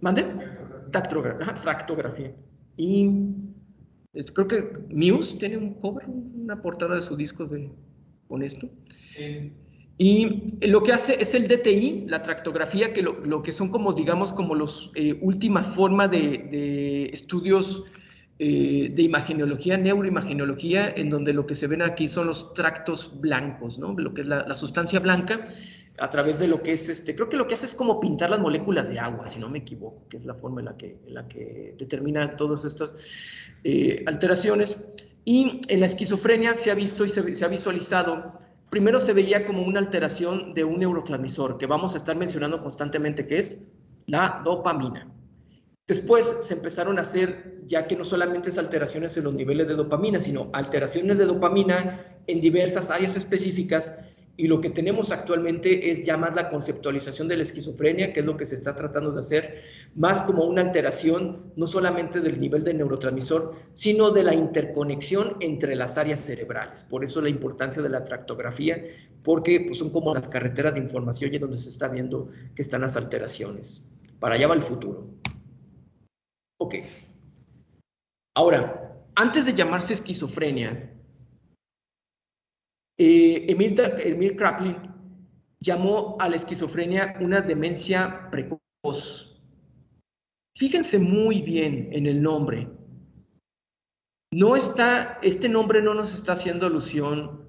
Speaker 2: ¿Mande? Tractografía. Y creo que Muse tiene un cover, una portada de su disco con esto. Sí. Y lo que hace es el DTI, la tractografía, que lo que son como, digamos, como los última forma de estudios de imagenología, neuroimagenología, en donde lo que se ven aquí son los tractos blancos, ¿no? Lo que es la sustancia blanca, a través de lo que es, creo que lo que hace es como pintar las moléculas de agua, si no me equivoco, que es la forma en la que determina todas estas alteraciones. Y en la esquizofrenia se ha visto y se ha visualizado. Primero se veía como una alteración de un neurotransmisor que vamos a estar mencionando constantemente, que es la dopamina. Después se empezaron a hacer, ya que no solamente es alteraciones en los niveles de dopamina, sino alteraciones de dopamina en diversas áreas específicas, y lo que tenemos actualmente es ya más la conceptualización de la esquizofrenia, que es lo que se está tratando de hacer, más como una alteración no solamente del nivel de neurotransmisor, sino de la interconexión entre las áreas cerebrales. Por eso la importancia de la tractografía, porque pues, son como las carreteras de información y donde se está viendo que están las alteraciones. Para allá va el futuro. Ok. Ahora, antes de llamarse esquizofrenia, Emil Kraepelin llamó a la esquizofrenia una demencia precoz. Fíjense muy bien en el nombre. Este nombre no nos está haciendo alusión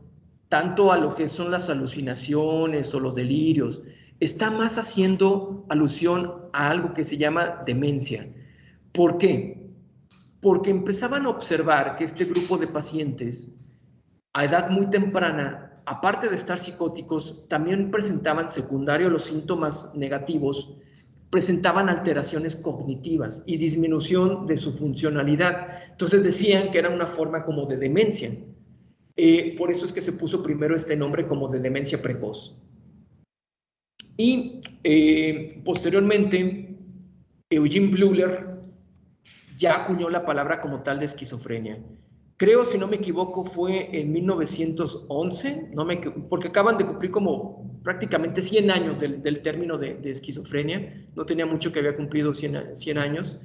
Speaker 2: tanto a lo que son las alucinaciones o los delirios. Está más haciendo alusión a algo que se llama demencia. ¿Por qué? Porque empezaban a observar que este grupo de pacientes a edad muy temprana, aparte de estar psicóticos, también presentaban, secundario a los síntomas negativos, presentaban alteraciones cognitivas y disminución de su funcionalidad. Entonces decían que era una forma como de demencia. Por eso es que se puso primero este nombre como de demencia precoz. Y posteriormente, Eugene Bleuler ya acuñó la palabra como tal de esquizofrenia. creo, si no me equivoco, fue en 1911, porque acaban de cumplir como prácticamente 100 años del término de esquizofrenia, no tenía mucho que había cumplido 100 años,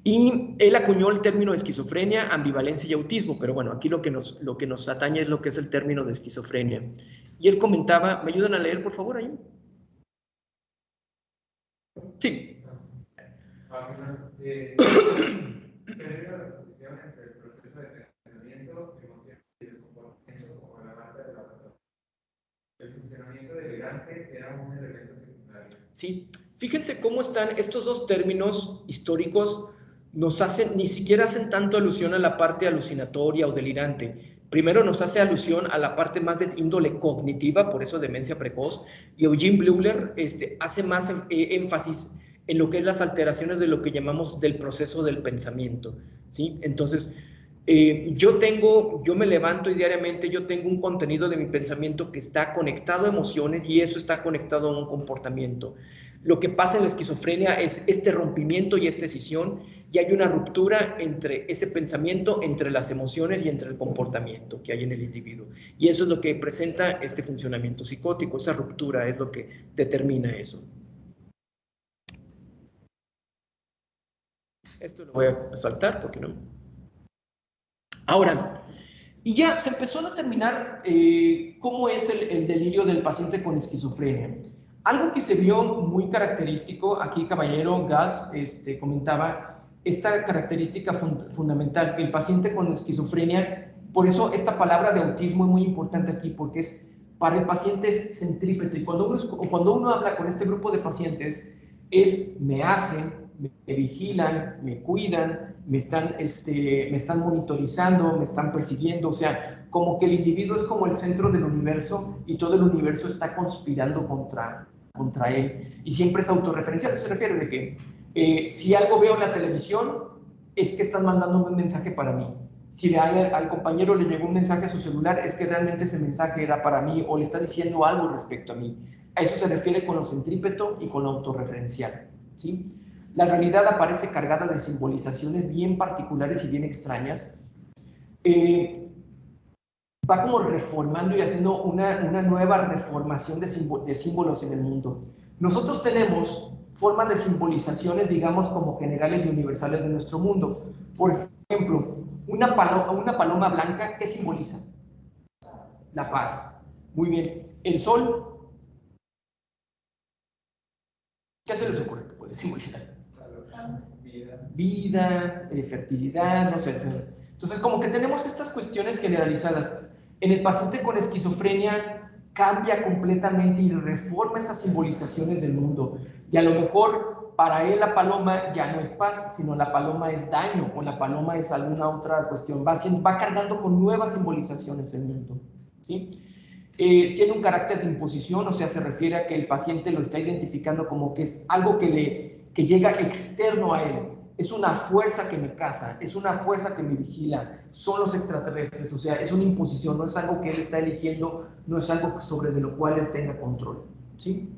Speaker 2: y él acuñó el término de esquizofrenia, ambivalencia y autismo, pero bueno, aquí lo que nos atañe es lo que es el término de esquizofrenia. Y él comentaba, ¿me ayudan a leer, por favor, ahí? Sí.
Speaker 4: Debido a la asociación entre el proceso de pensamiento, emoción y el comportamiento como la marca de la patología. El funcionamiento delirante era un elemento secundario.
Speaker 2: Sí, fíjense cómo están estos dos términos históricos, ni siquiera hacen tanto alusión a la parte alucinatoria o delirante. Primero nos hace alusión a la parte más de índole cognitiva, por eso demencia precoz, y Eugene Bleuler hace más énfasis en lo que es las alteraciones de lo que llamamos del proceso del pensamiento, ¿sí? Entonces, yo me levanto y diariamente yo tengo un contenido de mi pensamiento que está conectado a emociones y eso está conectado a un comportamiento. Lo que pasa en la esquizofrenia es este rompimiento y esta escisión, y hay una ruptura entre ese pensamiento, entre las emociones y entre el comportamiento que hay en el individuo. Y eso es lo que presenta este funcionamiento psicótico, esa ruptura es lo que determina eso. Esto lo voy a saltar porque no. Ahora, y ya se empezó a determinar cómo es el delirio del paciente con esquizofrenia. Algo que se vio muy característico, aquí Caballero Gas comentaba, esta característica fundamental, que el paciente con esquizofrenia, por eso esta palabra de autismo es muy importante aquí, porque para el paciente es centrípeto, y cuando uno habla con este grupo de pacientes, me hacen, me vigilan, me cuidan, me están monitorizando, me están persiguiendo, o sea, como que el individuo es como el centro del universo y todo el universo está conspirando contra él. Y siempre es autorreferencial, eso se refiere de que si algo veo en la televisión, es que están mandando un mensaje para mí. Si al compañero le llegó un mensaje a su celular, es que realmente ese mensaje era para mí o le está diciendo algo respecto a mí. A eso se refiere con lo centrípeto y con lo autorreferencial, ¿sí? La realidad aparece cargada de simbolizaciones bien particulares y bien extrañas. Va como reformando y haciendo una nueva reformación de símbolos en el mundo. Nosotros tenemos formas de simbolizaciones, digamos, como generales y universales de nuestro mundo. Por ejemplo, una paloma blanca, ¿qué simboliza? La paz. Muy bien. El sol, ¿qué se les ocurre que puede simbolizar? Vida, fertilidad, no sé. Entonces, como que tenemos estas cuestiones generalizadas. En el paciente con esquizofrenia cambia completamente y reforma esas simbolizaciones del mundo. Y a lo mejor para él la paloma ya no es paz, sino la paloma es daño o la paloma es alguna otra cuestión. Va cargando con nuevas simbolizaciones el mundo, ¿sí? Tiene un carácter de imposición, o sea, se refiere a que el paciente lo está identificando como que es algo que llega externo a él. Es una fuerza que me caza, es una fuerza que me vigila, son los extraterrestres, o sea, es una imposición, no es algo que él está eligiendo, no es algo sobre de lo cual él tenga control, ¿sí?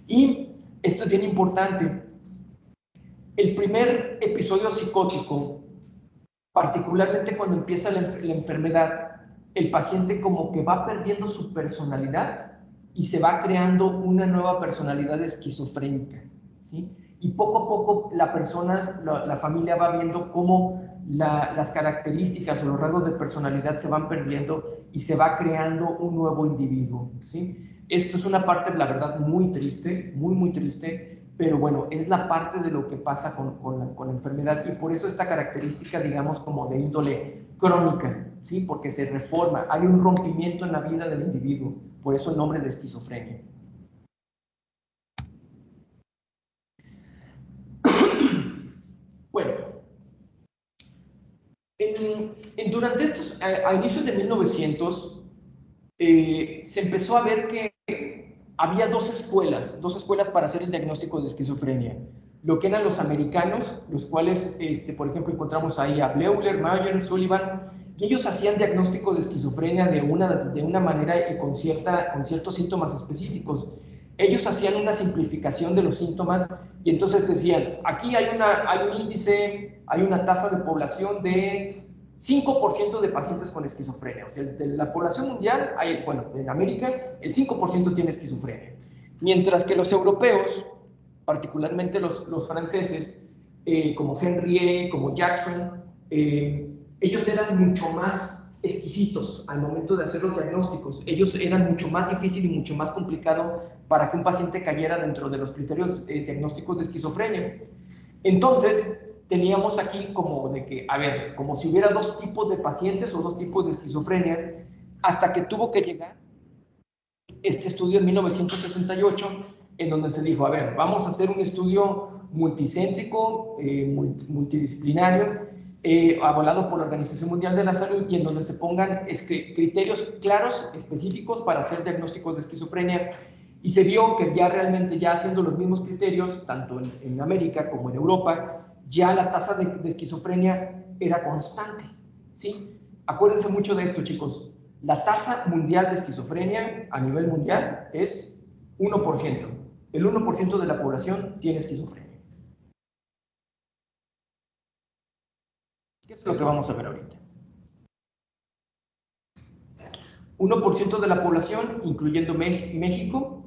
Speaker 2: Y esto es bien importante. El primer episodio psicótico, particularmente cuando empieza la enfermedad, el paciente como que va perdiendo su personalidad y se va creando una nueva personalidad esquizofrénica, ¿sí? Y poco a poco la familia va viendo cómo las características o los rasgos de personalidad se van perdiendo y se va creando un nuevo individuo, ¿sí? Esto es una parte, la verdad, muy triste, muy, muy triste, pero bueno, es la parte de lo que pasa con la enfermedad y por eso esta característica, digamos, como de índole crónica, ¿sí? Porque se reforma, hay un rompimiento en la vida del individuo, por eso el nombre de esquizofrenia. Bueno, durante estos, a inicios de 1900, se empezó a ver que había dos escuelas para hacer el diagnóstico de esquizofrenia. Lo que eran los americanos, los cuales, por ejemplo, encontramos ahí a Bleuler, Mayer, Sullivan, y ellos hacían diagnóstico de esquizofrenia de una manera y con ciertos síntomas específicos. Ellos hacían una simplificación de los síntomas y entonces decían, aquí hay un índice, hay una tasa de población de 5% de pacientes con esquizofrenia. O sea, de la población mundial, bueno, en América, el 5% tiene esquizofrenia. Mientras que los europeos, particularmente los franceses, como Henriet, como Jackson, ellos eran mucho más exquisitos al momento de hacer los diagnósticos. Ellos eran mucho más difícil y mucho más complicado para que un paciente cayera dentro de los criterios diagnósticos de esquizofrenia. Entonces, teníamos aquí como de que, a ver, como si hubiera dos tipos de pacientes o dos tipos de esquizofrenia, hasta que tuvo que llegar este estudio en 1968, en donde se dijo, a ver, vamos a hacer un estudio multicéntrico, multidisciplinario, avalado por la Organización Mundial de la Salud, y en donde se pongan criterios claros, específicos para hacer diagnósticos de esquizofrenia. Y se vio que ya realmente, ya haciendo los mismos criterios, tanto en América como en Europa, ya la tasa de esquizofrenia era constante, ¿sí? Acuérdense mucho de esto, chicos. La tasa mundial de esquizofrenia a nivel mundial es 1%. El 1% de la población tiene esquizofrenia. ¿Qué es lo que vamos a ver ahorita? 1% de la población, incluyendo México,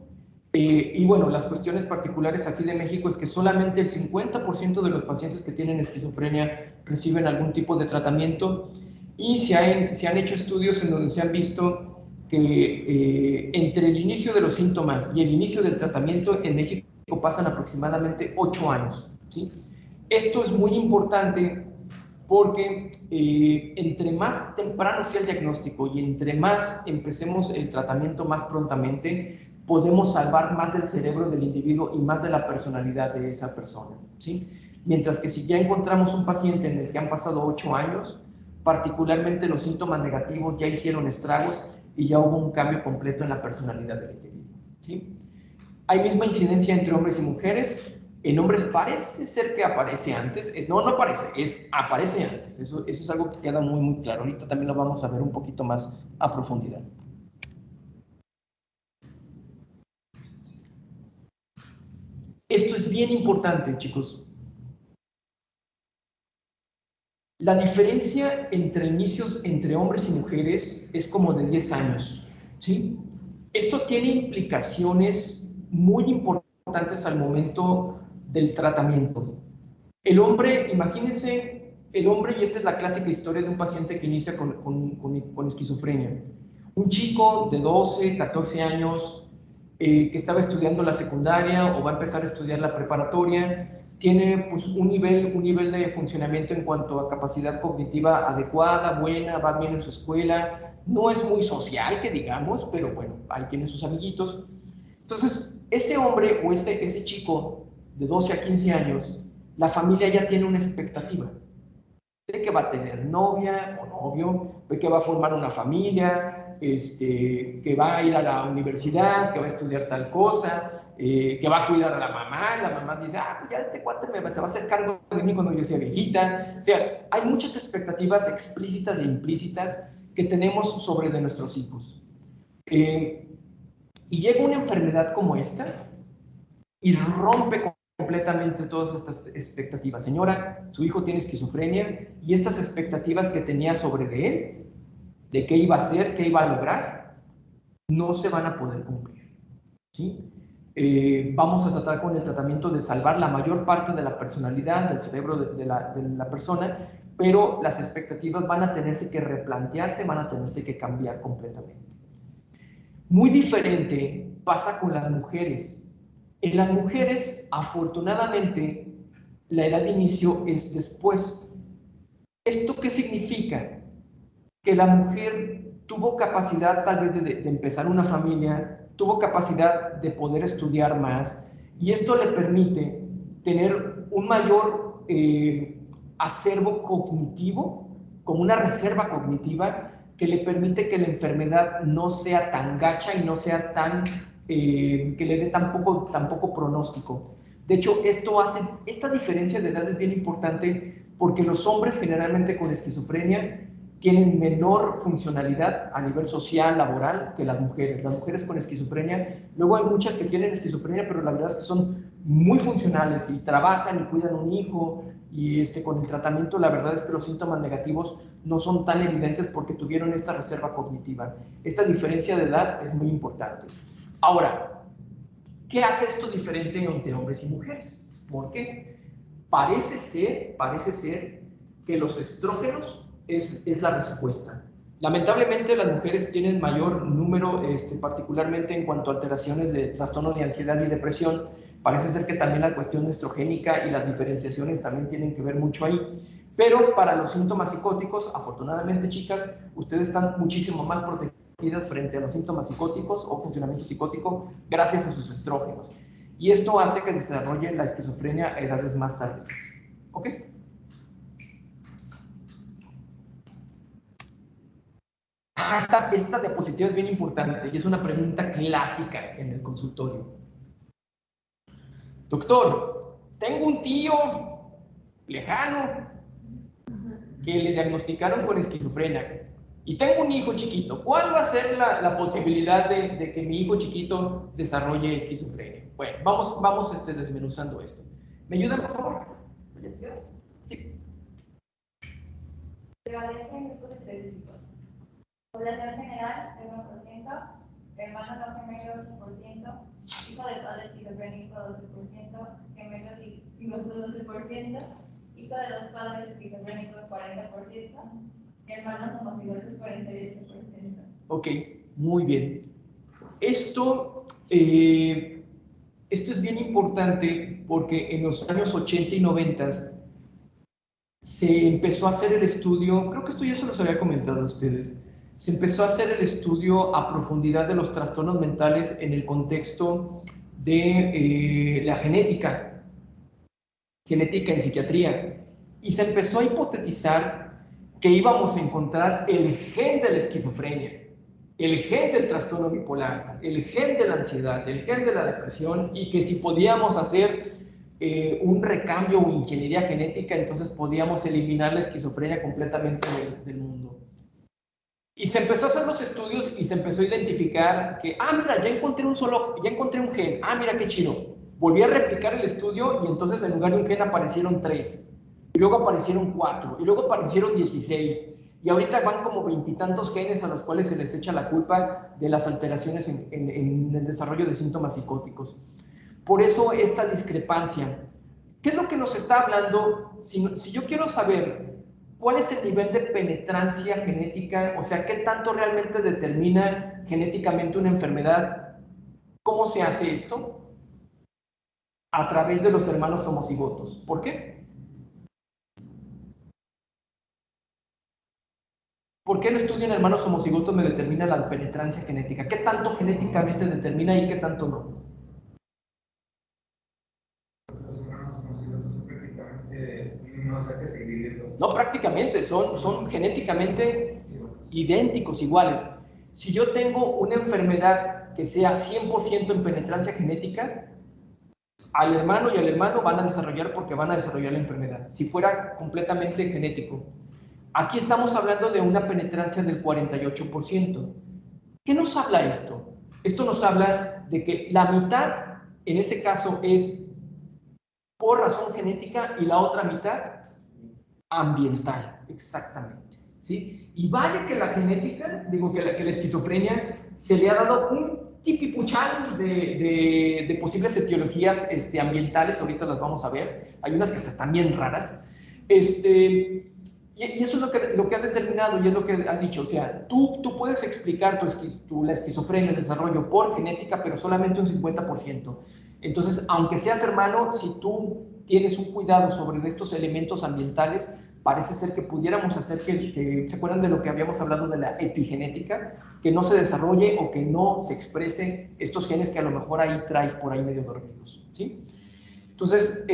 Speaker 2: y bueno, las cuestiones particulares aquí de México es que solamente el 50% de los pacientes que tienen esquizofrenia reciben algún tipo de tratamiento, y se han hecho estudios en donde se han visto que entre el inicio de los síntomas y el inicio del tratamiento en México pasan aproximadamente 8 años, ¿sí? Esto es muy importante porque entre más temprano sea el diagnóstico y entre más empecemos el tratamiento más prontamente, podemos salvar más del cerebro del individuo y más de la personalidad de esa persona, ¿sí? Mientras que si ya encontramos un paciente en el que han pasado 8 años, particularmente los síntomas negativos ya hicieron estragos y ya hubo un cambio completo en la personalidad del individuo, ¿sí? Hay misma incidencia entre hombres y mujeres. En hombres parece ser que aparece antes. No aparece, aparece antes. Eso es algo que queda muy, muy claro. Ahorita también lo vamos a ver un poquito más a profundidad. Esto es bien importante, chicos. La diferencia entre inicios entre hombres y mujeres es como de 10 años, ¿sí? Esto tiene implicaciones muy importantes al momento del tratamiento. El hombre, imagínense, el hombre, y esta es la clásica historia de un paciente que inicia con esquizofrenia. Un chico de 12, 14 años que estaba estudiando la secundaria o va a empezar a estudiar la preparatoria, tiene pues, un nivel de funcionamiento en cuanto a capacidad cognitiva adecuada, buena, va bien en su escuela, no es muy social, que digamos, pero bueno, ahí tiene sus amiguitos. Entonces, ese hombre o ese chico de 12 a 15 años, la familia ya tiene una expectativa de que va a tener novia o novio, de que va a formar una familia, que va a ir a la universidad, que va a estudiar tal cosa, que va a cuidar a la mamá dice, pues ya este cuate se va a hacer cargo de mí cuando yo sea viejita. O sea, hay muchas expectativas explícitas e implícitas que tenemos sobre de nuestros hijos. Y llega una enfermedad como esta y rompe completamente todas estas expectativas. Señora, su hijo tiene esquizofrenia y estas expectativas que tenía sobre de él, de qué iba a hacer, qué iba a lograr, no se van a poder cumplir, ¿sí? Vamos a tratar con el tratamiento de salvar la mayor parte de la personalidad, del cerebro de la persona, pero las expectativas van a tenerse que replantearse, van a tenerse que cambiar completamente. Muy diferente pasa con las mujeres. En las mujeres, afortunadamente, la edad de inicio es después. ¿Esto qué significa? Que la mujer tuvo capacidad tal vez de empezar una familia, tuvo capacidad de poder estudiar más, y esto le permite tener un mayor acervo cognitivo, como una reserva cognitiva, que le permite que la enfermedad no sea tan gacha y no sea tan, que le dé tan poco pronóstico. De hecho, esta diferencia de edad es bien importante porque los hombres generalmente con esquizofrenia tienen menor funcionalidad a nivel social, laboral, que las mujeres. Las mujeres con esquizofrenia, luego hay muchas que tienen esquizofrenia, pero la verdad es que son muy funcionales y trabajan y cuidan un hijo y con el tratamiento la verdad es que los síntomas negativos no son tan evidentes porque tuvieron esta reserva cognitiva. Esta diferencia de edad es muy importante. Ahora, ¿qué hace esto diferente entre hombres y mujeres? ¿Por qué? Parece ser que los estrógenos es la respuesta. Lamentablemente las mujeres tienen mayor número, particularmente en cuanto a alteraciones de trastorno de ansiedad y depresión. Parece ser que también la cuestión estrogénica y las diferenciaciones también tienen que ver mucho ahí. Pero para los síntomas psicóticos, afortunadamente, chicas, ustedes están muchísimo más protegidas frente a los síntomas psicóticos o funcionamiento psicótico gracias a sus estrógenos. Y esto hace que desarrolle la esquizofrenia a edades más tardías. ¿Ok? Esta diapositiva es bien importante y es una pregunta clásica en el consultorio. Doctor, tengo un tío lejano que le diagnosticaron con esquizofrenia y tengo un hijo chiquito. ¿Cuál va a ser la posibilidad de que mi hijo chiquito desarrolle esquizofrenia? Bueno, vamos desmenuzando esto. ¿Me ayudan, por favor? Sí.
Speaker 1: Prevalencia en grupos específicos. Población general, 1%, hermanos no gemelos, 1%, hijo de padre esquizofrénico, 12%, gemelos y hijos, 12%, hijo de dos padres esquizofrénicos, 40%, hermanos homocigotos, 48%.
Speaker 2: Ok, muy bien. Esto es bien importante porque en los años 80 y 90 se empezó a hacer el estudio, creo que esto ya se los había comentado a ustedes, se empezó a hacer el estudio a profundidad de los trastornos mentales en el contexto de la genética en psiquiatría, y se empezó a hipotetizar que íbamos a encontrar el gen de la esquizofrenia, el gen del trastorno bipolar, el gen de la ansiedad, el gen de la depresión, y que si podíamos hacer un recambio o ingeniería genética, entonces podíamos eliminar la esquizofrenia completamente del mundo. Y se empezó a hacer los estudios y se empezó a identificar que, mira, ya encontré un gen, mira qué chido. Volví a replicar el estudio y entonces en lugar de un gen aparecieron 3, y luego aparecieron 4, y luego aparecieron 16. Y ahorita van como 20 y tantos genes a los cuales se les echa la culpa de las alteraciones en el desarrollo de síntomas psicóticos. Por eso esta discrepancia. ¿Qué es lo que nos está hablando? Si yo quiero saber cuál es el nivel de penetrancia genética, o sea, qué tanto realmente determina genéticamente una enfermedad, ¿cómo se hace esto? A través de los hermanos homocigotos. ¿Por qué? ¿Por qué el estudio en hermanos homocigotos me determina la penetrancia genética? ¿Qué tanto genéticamente determina y qué tanto no? No, prácticamente, son genéticamente idénticos, iguales. Si yo tengo una enfermedad que sea 100% en penetrancia genética, al hermano y al hermano van a desarrollar porque van a desarrollar la enfermedad. Si fuera completamente genético. Aquí estamos hablando de una penetrancia del 48%. ¿Qué nos habla esto? Esto nos habla de que la mitad, en ese caso, es por razón genética y la otra mitad ambiental, exactamente, ¿sí? Y vaya que la genética, que la esquizofrenia se le ha dado un tipipuchal de posibles etiologías ambientales, ahorita las vamos a ver, hay unas que están bien raras, y eso es lo que ha determinado y es lo que ha dicho, o sea, tú puedes explicar la esquizofrenia, el desarrollo por genética, pero solamente un 50%. Entonces, aunque seas hermano, si tú tienes un cuidado sobre estos elementos ambientales, parece ser que pudiéramos hacer que ¿se acuerdan de lo que habíamos hablado de la epigenética? Que no se desarrolle o que no se exprese estos genes que a lo mejor ahí traes por ahí medio dormidos, ¿sí? Entonces,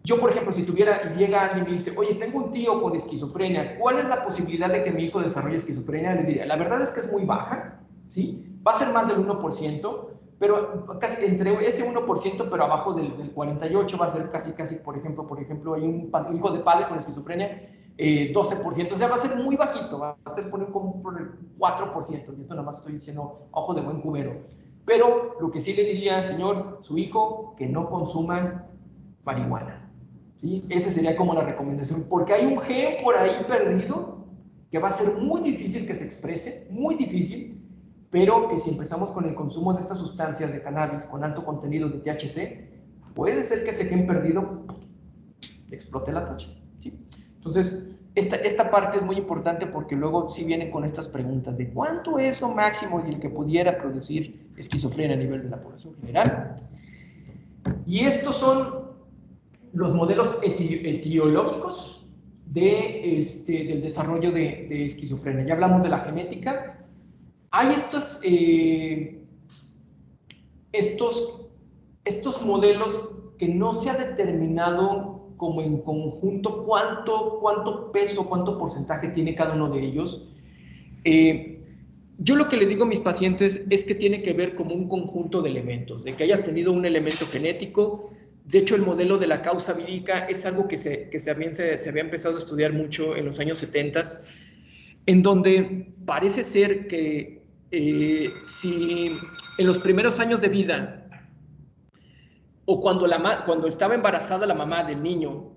Speaker 2: yo, por ejemplo, si llega alguien y me dice, oye, tengo un tío con esquizofrenia, ¿cuál es la posibilidad de que mi hijo desarrolle esquizofrenia? Le diría, la verdad es que es muy baja, ¿sí? Va a ser más del 1%, pero casi entre ese 1%, pero abajo del 48%, va a ser casi, por ejemplo, hay un hijo de padre con esquizofrenia, 12%, o sea, va a ser muy bajito, va a ser poner como por el 4%, y esto nada más estoy diciendo ojo de buen cubero. Pero lo que sí le diría al señor, su hijo, que no consuma marihuana. ¿sí? Esa sería como la recomendación, porque hay un gen por ahí perdido que va a ser muy difícil que se exprese, muy difícil, pero que si empezamos con el consumo de estas sustancias de cannabis con alto contenido de THC, puede ser que ese gen perdido explote la tacha, ¿sí? Entonces, esta parte es muy importante porque luego sí vienen con estas preguntas de cuánto es lo máximo y el que pudiera producir esquizofrenia a nivel de la población general. Y estos son los modelos etiológicos del desarrollo de esquizofrenia. Ya hablamos de la genética. Hay estos modelos que no se ha determinado como en conjunto cuánto peso, cuánto porcentaje tiene cada uno de ellos. Yo lo que le digo a mis pacientes es que tiene que ver como un conjunto de elementos, de que hayas tenido un elemento genético. De hecho, el modelo de la causa vírica es algo que se había empezado a estudiar mucho en los años 70, en donde parece ser que si en los primeros años de vida o cuando estaba embarazada la mamá del niño,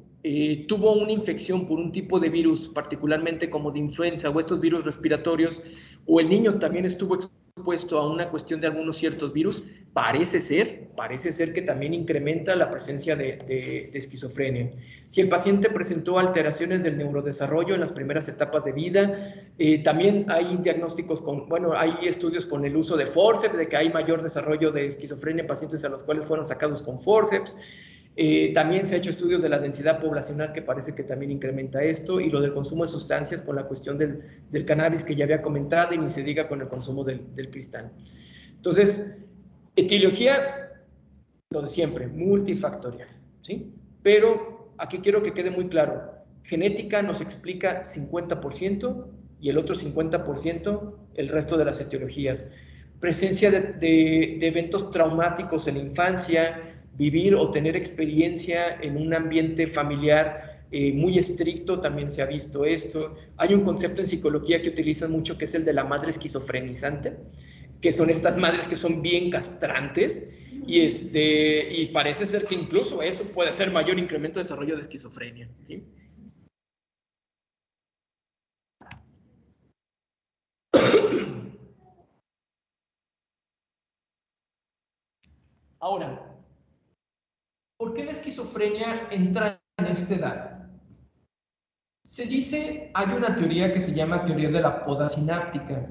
Speaker 2: tuvo una infección por un tipo de virus, particularmente como de influenza o estos virus respiratorios, o el niño también estuvo expuesto a una cuestión de algunos ciertos virus, parece ser que también incrementa la presencia de esquizofrenia. Si el paciente presentó alteraciones del neurodesarrollo en las primeras etapas de vida, también hay diagnósticos hay estudios con el uso de forceps, de que hay mayor desarrollo de esquizofrenia en pacientes a los cuales fueron sacados con forceps. También se ha hecho estudios de la densidad poblacional que parece que también incrementa esto, y lo del consumo de sustancias con la cuestión del cannabis que ya había comentado, y ni se diga con el consumo del cristal. Entonces, etiología, lo de siempre, multifactorial, ¿sí? Pero aquí quiero que quede muy claro, genética nos explica 50% y el otro 50% el resto de las etiologías. Presencia de eventos traumáticos en la infancia, vivir o tener experiencia en un ambiente familiar muy estricto, también se ha visto esto. Hay un concepto en psicología que utilizan mucho que es el de la madre esquizofrenizante, que son estas madres que son bien castrantes, y parece ser que incluso eso puede ser mayor incremento de desarrollo de esquizofrenia, ¿sí? Ahora, ¿por qué la esquizofrenia entra en esta edad? Se dice, hay una teoría que se llama teoría de la poda sináptica.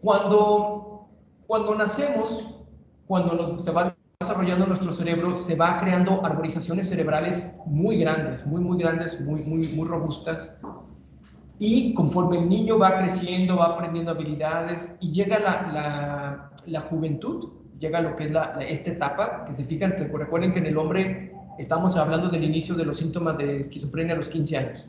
Speaker 2: Cuando nacemos, cuando se va desarrollando nuestro cerebro, se va creando arborizaciones cerebrales muy grandes, muy grandes, muy robustas. Y conforme el niño va creciendo, va aprendiendo habilidades y llega la juventud, llega lo que es esta etapa, que se fijan, que recuerden que en el hombre estamos hablando del inicio de los síntomas de esquizofrenia a los 15 años.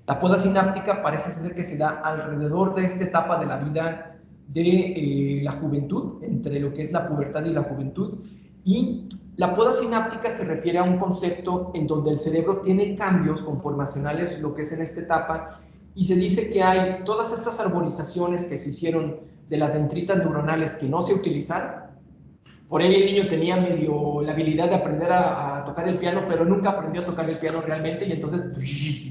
Speaker 2: La poda sináptica parece ser que se da alrededor de esta etapa de la vida de la juventud, entre lo que es la pubertad y la juventud, y la poda sináptica se refiere a un concepto en donde el cerebro tiene cambios conformacionales, lo que es en esta etapa, y se dice que hay todas estas arborizaciones que se hicieron de las dendritas neuronales que no se utilizaron. Por ahí el niño tenía medio la habilidad de aprender a tocar el piano, pero nunca aprendió a tocar el piano realmente, y entonces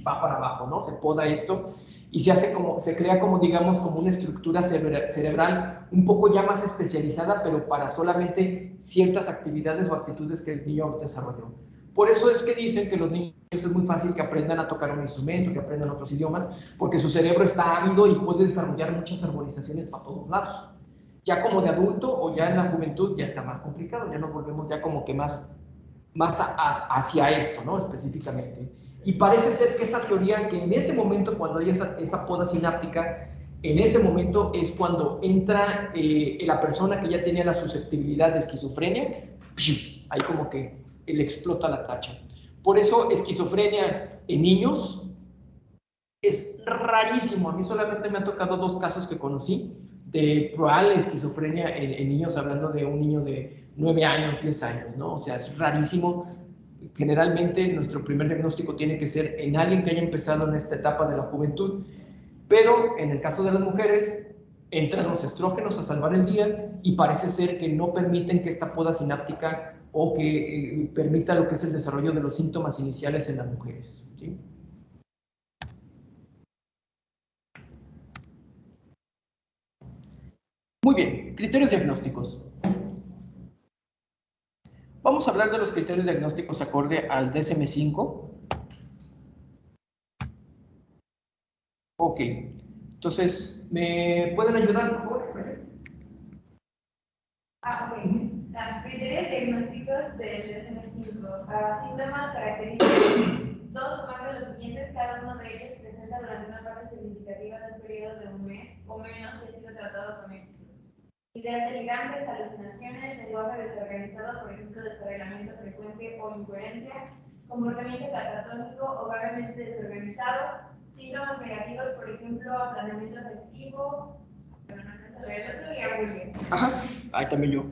Speaker 2: va para abajo, ¿no? Se poda esto y se crea como, digamos, como una estructura cerebral un poco ya más especializada, pero para solamente ciertas actividades o actitudes que el niño desarrolló. Por eso es que dicen que los niños es muy fácil que aprendan a tocar un instrumento, que aprendan otros idiomas, porque su cerebro está ávido y puede desarrollar muchas arborizaciones para todos lados. Ya como de adulto o ya en la juventud ya está más complicado, ya nos volvemos ya como que más hacia esto, ¿no? Específicamente. Y parece ser que esa teoría, que en ese momento cuando hay esa poda sináptica, en ese momento es cuando entra la persona que ya tenía la susceptibilidad de esquizofrenia, ahí como que le explota la tacha. Por eso esquizofrenia en niños es rarísimo. A mí solamente me han tocado 2 casos que conocí de probable esquizofrenia en niños, hablando de un niño de 9 años, 10 años, ¿no? O sea, es rarísimo. Generalmente nuestro primer diagnóstico tiene que ser en alguien que haya empezado en esta etapa de la juventud, pero en el caso de las mujeres entran los estrógenos a salvar el día y parece ser que no permiten que esta poda sináptica o que permita lo que es el desarrollo de los síntomas iniciales en las mujeres, ¿sí? Muy bien, criterios diagnósticos. Vamos a hablar de los criterios diagnósticos acorde al DSM-5. Ok, entonces, ¿me pueden ayudar, por favor?
Speaker 1: Ok. Criterios diagnósticos del DSM-5. Síntomas característicos. 2 o más de los siguientes, cada uno de ellos presenta durante una parte significativa del periodo de un mes o menos si ha sido tratado con éxito. Ideas delirantes, alucinaciones, lenguaje desorganizado, por ejemplo, descarrilamiento frecuente o incoherencia, comportamiento catatónico o gravemente desorganizado, síntomas negativos, por ejemplo, aplanamiento afectivo, el otro y abulia.
Speaker 2: Ajá, ahí también yo.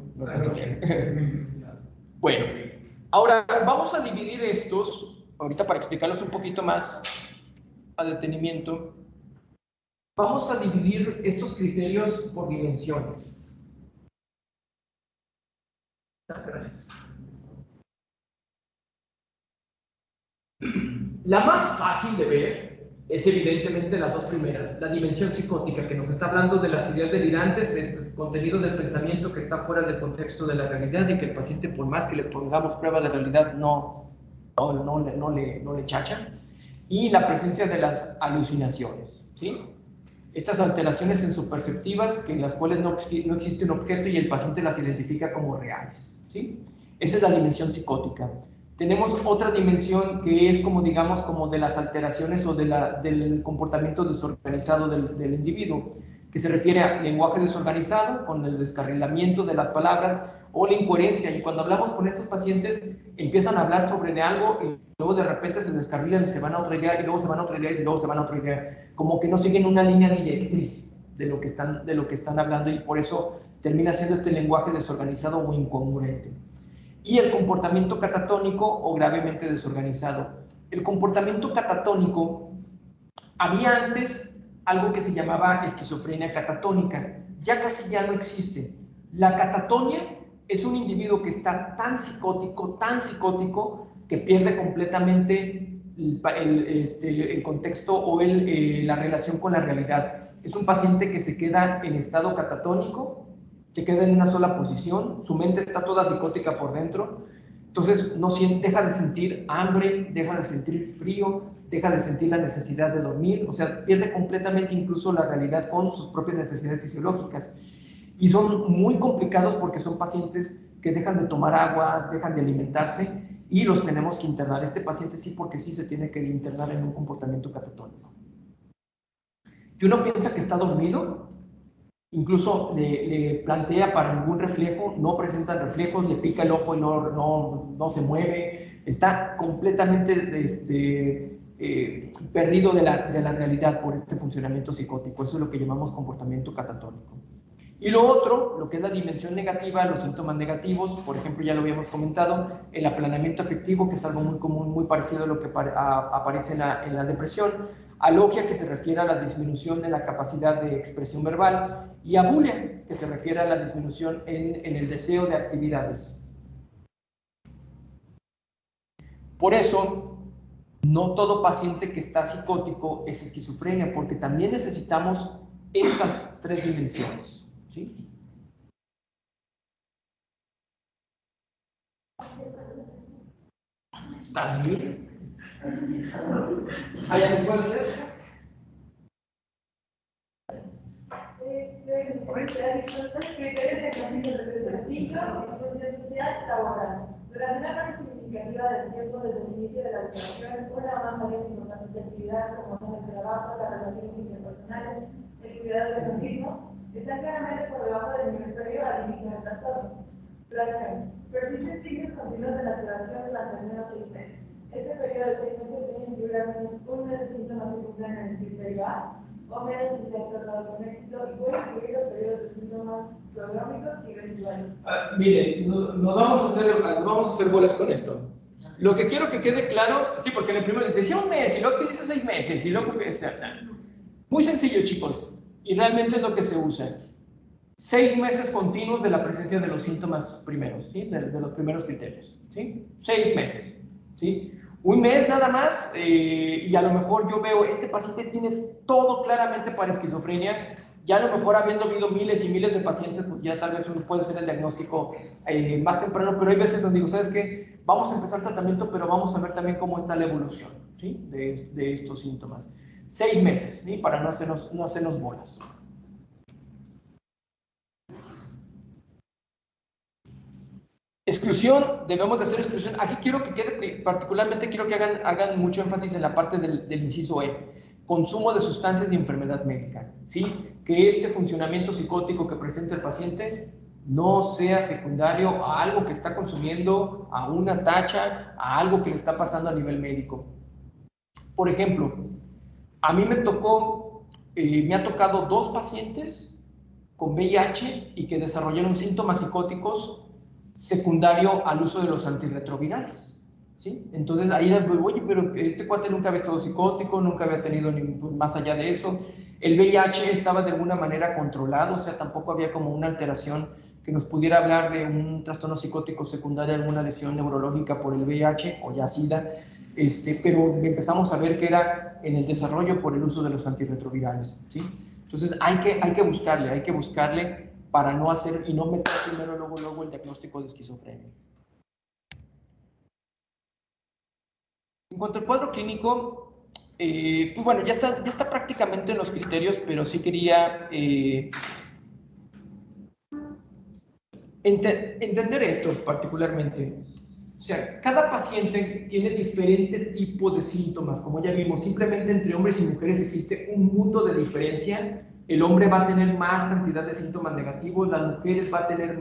Speaker 2: Bueno, ahora vamos a dividir estos, ahorita para explicarlos un poquito más a detenimiento, vamos a dividir estos criterios por dimensiones. Gracias. La más fácil de ver es evidentemente las dos primeras, la dimensión psicótica, que nos está hablando de las ideas delirantes, este contenido del pensamiento que está fuera del contexto de la realidad y que el paciente, por más que le pongamos prueba de realidad, no le chacha. Y la presencia de las alucinaciones, ¿sí? Estas alteraciones sensoperceptivas en las cuales no existe un objeto y el paciente las identifica como reales, ¿sí? Esa es la dimensión psicótica. Tenemos otra dimensión que es como, digamos, como de las alteraciones o del comportamiento desorganizado del individuo, que se refiere a lenguaje desorganizado, con el descarrilamiento de las palabras o la incoherencia. Y cuando hablamos con estos pacientes, empiezan a hablar sobre algo y luego de repente se descarrilan y se van a otra idea, y luego se van a otra idea, y luego se van a otra idea. Como que no siguen una línea directriz de lo que están hablando, y por eso termina siendo este lenguaje desorganizado o incongruente. Y el comportamiento catatónico o gravemente desorganizado. El comportamiento catatónico, había antes algo que se llamaba esquizofrenia catatónica, ya casi ya no existe. La catatonia es un individuo que está tan psicótico, que pierde completamente el contexto o la relación con la realidad. Es un paciente que se queda en estado catatónico, se queda en una sola posición, su mente está toda psicótica por dentro, entonces deja de sentir hambre, deja de sentir frío, deja de sentir la necesidad de dormir, o sea, pierde completamente incluso la realidad con sus propias necesidades fisiológicas. Y son muy complicados porque son pacientes que dejan de tomar agua, dejan de alimentarse y los tenemos que internar. Este paciente sí, porque sí se tiene que internar en un comportamiento catatónico. Y uno piensa que está dormido, incluso le plantea para algún reflejo, no presenta reflejos, le pica el ojo y no se mueve, está completamente perdido de la realidad por este funcionamiento psicótico. Eso es lo que llamamos comportamiento catatónico. Y lo otro, lo que es la dimensión negativa, los síntomas negativos, por ejemplo, ya lo habíamos comentado, el aplanamiento afectivo, que es algo muy común, muy parecido a lo que aparece en la depresión, alogia, que se refiere a la disminución de la capacidad de expresión verbal, y abulia, que se refiere a la disminución en el deseo de actividades. Por eso, no todo paciente que está psicótico es esquizofrenia, porque también necesitamos estas tres dimensiones, ¿sí? ¿Estás bien? ¿Hay algo que leer?
Speaker 1: Criterios diagnósticos del desarrollo, función social, laboral. Durante una parte significativa del tiempo desde el inicio de la educación, una o más áreas importantes de actividad, como son el trabajo, las relaciones interpersonales, el cuidado del organismo, están claramente por debajo del nivel previo al inicio del trastorno. Duración. Persisten signos continuos de la duración durante al menos 6 meses. Este periodo de 6 meses debe incluir al menos un mes de síntomas que cumplan en el criterio A, o menos si se ha tratado con éxito, y puede incluir los periodos de síntomas prodrómicos y residuales.
Speaker 2: Miren, no vamos a hacer bolas con esto. Lo que quiero que quede claro, sí, porque en el primero dice, sí, un mes, y luego que dice 6 meses, y luego que sea, muy sencillo, chicos. Y realmente es lo que se usa. 6 meses continuos de la presencia de los síntomas primeros, ¿sí? De los primeros criterios, ¿sí? 6 meses, ¿sí? Un mes nada más, y a lo mejor yo veo, este paciente tiene todo claramente para esquizofrenia, ya a lo mejor habiendo habido miles y miles de pacientes, pues ya tal vez uno puede ser el diagnóstico más temprano, pero hay veces donde digo, ¿sabes qué? Vamos a empezar tratamiento, pero vamos a ver también cómo está la evolución, ¿sí? De estos síntomas. 6 meses, ¿sí? Para no hacernos bolas. Exclusión, debemos de hacer exclusión. Aquí quiero que quede, particularmente quiero que hagan mucho énfasis en la parte del inciso E. Consumo de sustancias y enfermedad médica. ¿Sí? Que este funcionamiento psicótico que presenta el paciente no sea secundario a algo que está consumiendo, a una tacha, a algo que le está pasando a nivel médico. Por ejemplo, a mí me ha tocado 2 pacientes con VIH y que desarrollaron síntomas psicóticos secundario al uso de los antirretrovirales, ¿sí? Entonces ahí era, oye, pero este cuate nunca había estado psicótico, nunca había tenido ni más allá de eso. El VIH estaba de alguna manera controlado, o sea, tampoco había como una alteración que nos pudiera hablar de un trastorno psicótico secundario, alguna lesión neurológica por el VIH o ya SIDA, pero empezamos a ver que era en el desarrollo por el uso de los antirretrovirales, ¿sí? Entonces hay que buscarle para no hacer y no meter primero luego el diagnóstico de esquizofrenia. En cuanto al cuadro clínico, pues bueno, ya está prácticamente en los criterios, pero sí quería entender esto particularmente. O sea, cada paciente tiene diferente tipo de síntomas, como ya vimos, simplemente entre hombres y mujeres existe un mundo de diferencia. El hombre va a tener más cantidad de síntomas negativos, las mujeres va a tener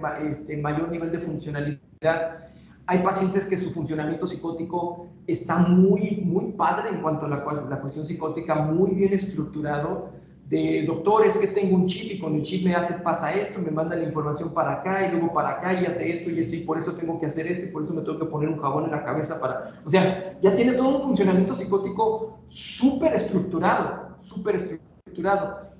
Speaker 2: mayor nivel de funcionalidad. Hay pacientes que su funcionamiento psicótico está muy padre en cuanto a la cuestión psicótica, muy bien estructurado. De doctores que tengo un chip y con el chip pasa esto, me manda la información para acá y luego para acá y hace esto y por eso tengo que hacer esto y por eso me tengo que poner un jabón en la cabeza para... O sea, ya tiene todo un funcionamiento psicótico súper estructurado.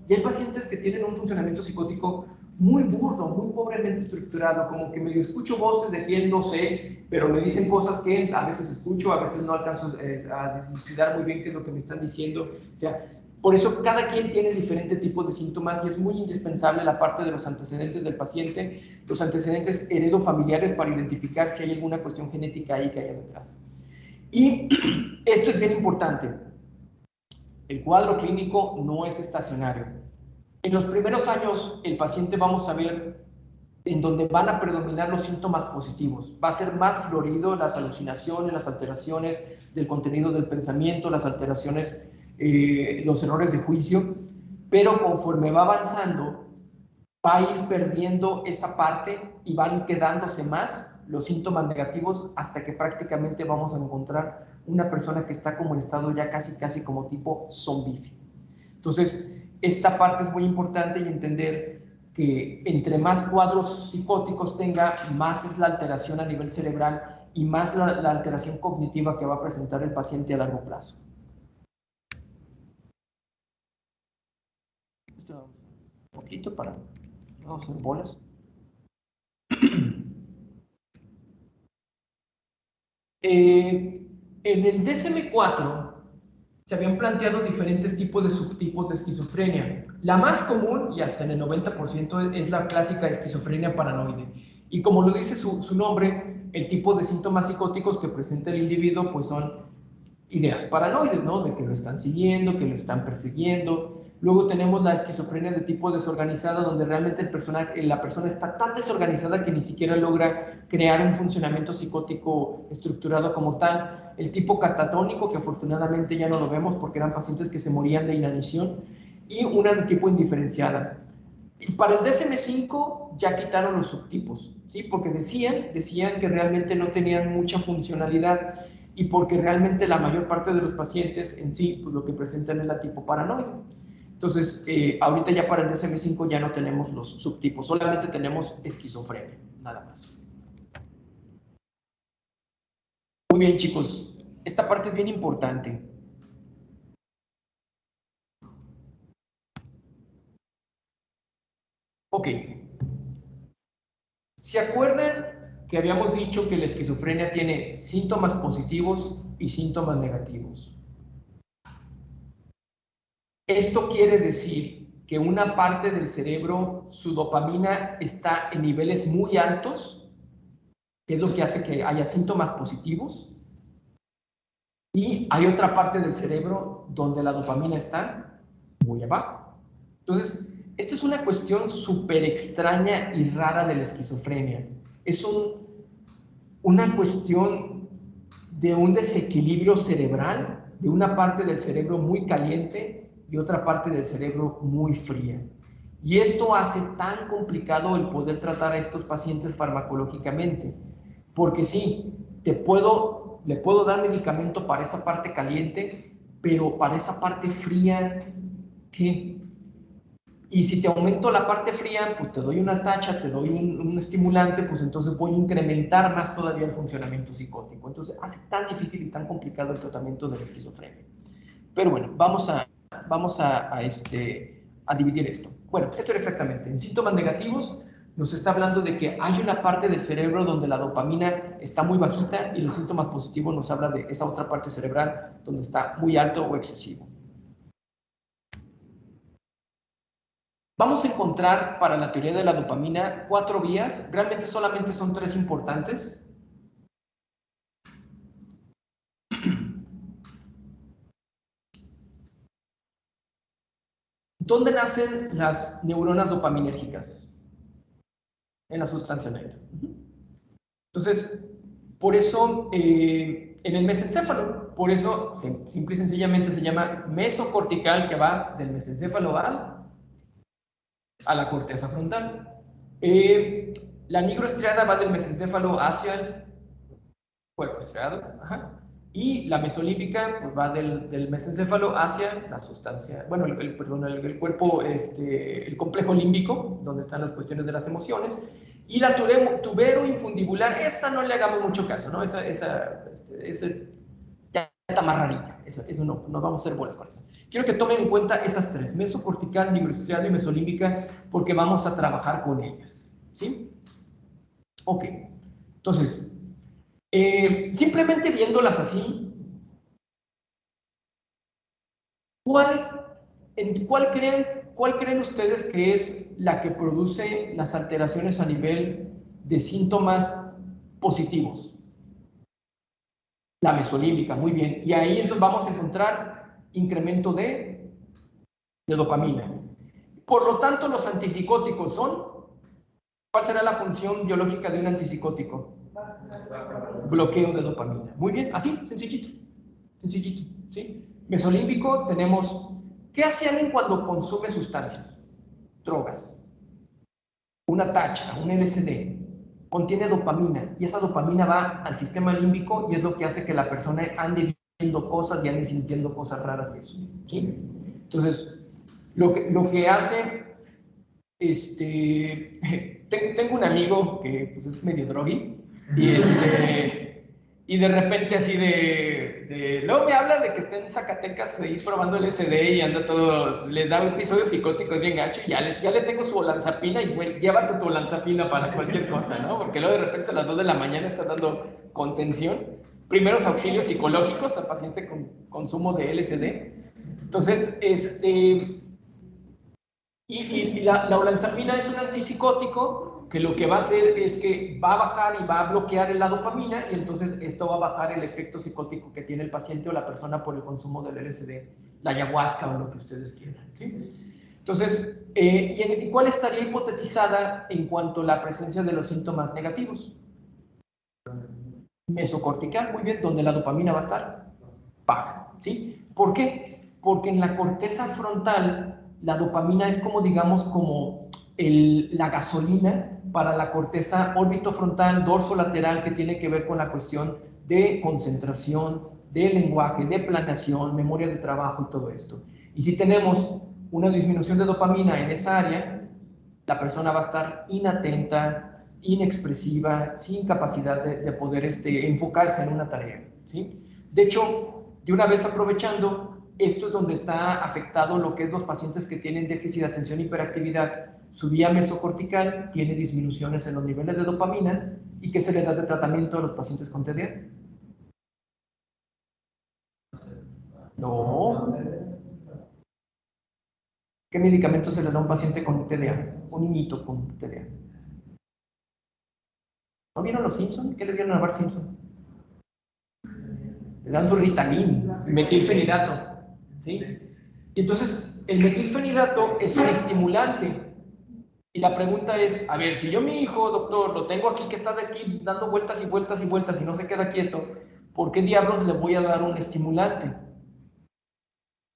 Speaker 2: Y hay pacientes que tienen un funcionamiento psicótico muy burdo, muy pobremente estructurado, como que medio escucho voces de quien no sé, pero me dicen cosas que a veces escucho, a veces no alcanzo a dilucidar muy bien qué es lo que me están diciendo. O sea, por eso cada quien tiene diferente tipo de síntomas y es muy indispensable la parte de los antecedentes del paciente, los antecedentes heredofamiliares para identificar si hay alguna cuestión genética ahí que haya detrás. Y esto es bien importante. El cuadro clínico no es estacionario. En los primeros años, el paciente vamos a ver en donde van a predominar los síntomas positivos. Va a ser más florido las alucinaciones, las alteraciones del contenido del pensamiento, las alteraciones, los errores de juicio, pero conforme va avanzando, va a ir perdiendo esa parte y van quedándose más los síntomas negativos hasta que prácticamente vamos a encontrar una persona que está como en estado ya casi como tipo zombífico. Entonces, esta parte es muy importante y entender que entre más cuadros psicóticos tenga, más es la alteración a nivel cerebral y más la alteración cognitiva que va a presentar el paciente a largo plazo. Esto un poquito para no hacer bolas. En el DSM-4 se habían planteado diferentes tipos de subtipos de esquizofrenia. La más común, y hasta en el 90%, es la clásica esquizofrenia paranoide. Y como lo dice su nombre, el tipo de síntomas psicóticos que presenta el individuo pues son ideas paranoides, ¿no? De que lo están siguiendo, que lo están persiguiendo. Luego tenemos la esquizofrenia de tipo desorganizada, donde realmente la persona está tan desorganizada que ni siquiera logra crear un funcionamiento psicótico estructurado como tal. El tipo catatónico, que afortunadamente ya no lo vemos porque eran pacientes que se morían de inanición. Y una de tipo indiferenciada. Y para el DSM-5 ya quitaron los subtipos, ¿sí? Porque decían que realmente no tenían mucha funcionalidad y porque realmente la mayor parte de los pacientes en sí, pues lo que presentan es la tipo paranoide. Entonces, ahorita ya para el DSM-5 ya no tenemos los subtipos, solamente tenemos esquizofrenia, nada más. Muy bien, chicos, esta parte es bien importante. Ok. ¿Se acuerdan que habíamos dicho que la esquizofrenia tiene síntomas positivos y síntomas negativos? Esto quiere decir que una parte del cerebro, su dopamina está en niveles muy altos, que es lo que hace que haya síntomas positivos, y hay otra parte del cerebro donde la dopamina está muy abajo. Entonces, esta es una cuestión súper extraña y rara de la esquizofrenia. Es una cuestión de un desequilibrio cerebral, de una parte del cerebro muy caliente y otra parte del cerebro muy fría. Y esto hace tan complicado el poder tratar a estos pacientes farmacológicamente, porque sí, le puedo dar medicamento para esa parte caliente, pero para esa parte fría, ¿qué? Y si te aumento la parte fría, pues te doy una tacha, te doy un estimulante, pues entonces voy a incrementar más todavía el funcionamiento psicótico. Entonces hace tan difícil y tan complicado el tratamiento de la esquizofrenia. Pero bueno, vamos a dividir esto. Bueno, esto era exactamente. En síntomas negativos nos está hablando de que hay una parte del cerebro donde la dopamina está muy bajita, y los síntomas positivos nos habla de esa otra parte cerebral donde está muy alto o excesivo. Vamos a encontrar para la teoría de la dopamina 4 vías, realmente solamente son 3 importantes. ¿Dónde nacen las neuronas dopaminérgicas? En la sustancia negra. Entonces, por eso en el mesencéfalo, por eso simple y sencillamente se llama mesocortical, que va del mesencéfalo a la corteza frontal. La nigroestriada va del mesencéfalo hacia el cuerpo estriado, y la mesolímbica pues va del mesencéfalo hacia la sustancia, bueno, el cuerpo, el complejo límbico, donde están las cuestiones de las emociones, y la tuberoinfundibular, esa no le hagamos mucho caso, ¿no? Esa ya está más rarilla, eso no vamos a hacer bolas con eso. Quiero que tomen en cuenta esas 3, mesocortical, nigroestriado y mesolímbica, porque vamos a trabajar con ellas, ¿sí? Ok, entonces, simplemente viéndolas así, ¿cuál creen ustedes que es la que produce las alteraciones a nivel de síntomas positivos? La mesolímbica, muy bien. Y ahí entonces vamos a encontrar incremento de dopamina. Por lo tanto, los antipsicóticos son, ¿cuál será la función biológica de un antipsicótico? Bloqueo de dopamina. Muy bien, así, sencillito, ¿sí? Mesolímbico tenemos, ¿qué hace alguien cuando consume sustancias? Drogas. Una tacha, un LSD, contiene dopamina, y esa dopamina va al sistema límbico y es lo que hace que la persona ande viendo cosas y ande sintiendo cosas raras y eso, ¿sí? Entonces, lo que hace, tengo un amigo que pues, es medio drogui, y de repente así luego me habla de que está en Zacatecas ahí probando LSD y anda todo, les da episodios psicóticos bien gacho, y ya le tengo su olanzapina, y güey, llévate tu olanzapina para cualquier cosa, ¿no? Porque luego de repente a las 2 de la mañana está dando contención, primeros auxilios psicológicos a paciente con consumo de LSD. Entonces, y la olanzapina es un antipsicótico que lo que va a hacer es que va a bajar y va a bloquear la dopamina, y entonces esto va a bajar el efecto psicótico que tiene el paciente o la persona por el consumo del LSD, la ayahuasca o lo que ustedes quieran, ¿sí? Entonces, ¿y cuál estaría hipotetizada en cuanto a la presencia de los síntomas negativos? Mesocortical, muy bien, donde la dopamina va a estar baja, ¿sí? ¿Por qué? Porque en la corteza frontal la dopamina es como, digamos, como la gasolina para la corteza órbitofrontal, dorsolateral, que tiene que ver con la cuestión de concentración, de lenguaje, de planeación, memoria de trabajo y todo esto. Y si tenemos una disminución de dopamina en esa área, la persona va a estar inatenta, inexpresiva, sin capacidad de poder enfocarse en una tarea, ¿sí? De hecho, de una vez aprovechando, esto es donde está afectado lo que es los pacientes que tienen déficit de atención e hiperactividad, su vía mesocortical tiene disminuciones en los niveles de dopamina y que se le da de tratamiento a los pacientes con TDA. No. ¿Qué medicamento se le da a un paciente con TDA? Un niñito con TDA. ¿No vieron los Simpson? ¿Qué le dieron a Bart Simpson? Le dan su Ritalin, metilfenidato. ¿Sí? Y entonces, el metilfenidato es un estimulante. Y la pregunta es, a ver, si yo mi hijo, doctor, lo tengo aquí, que está de aquí dando vueltas y vueltas y vueltas y no se queda quieto, ¿por qué diablos le voy a dar un estimulante?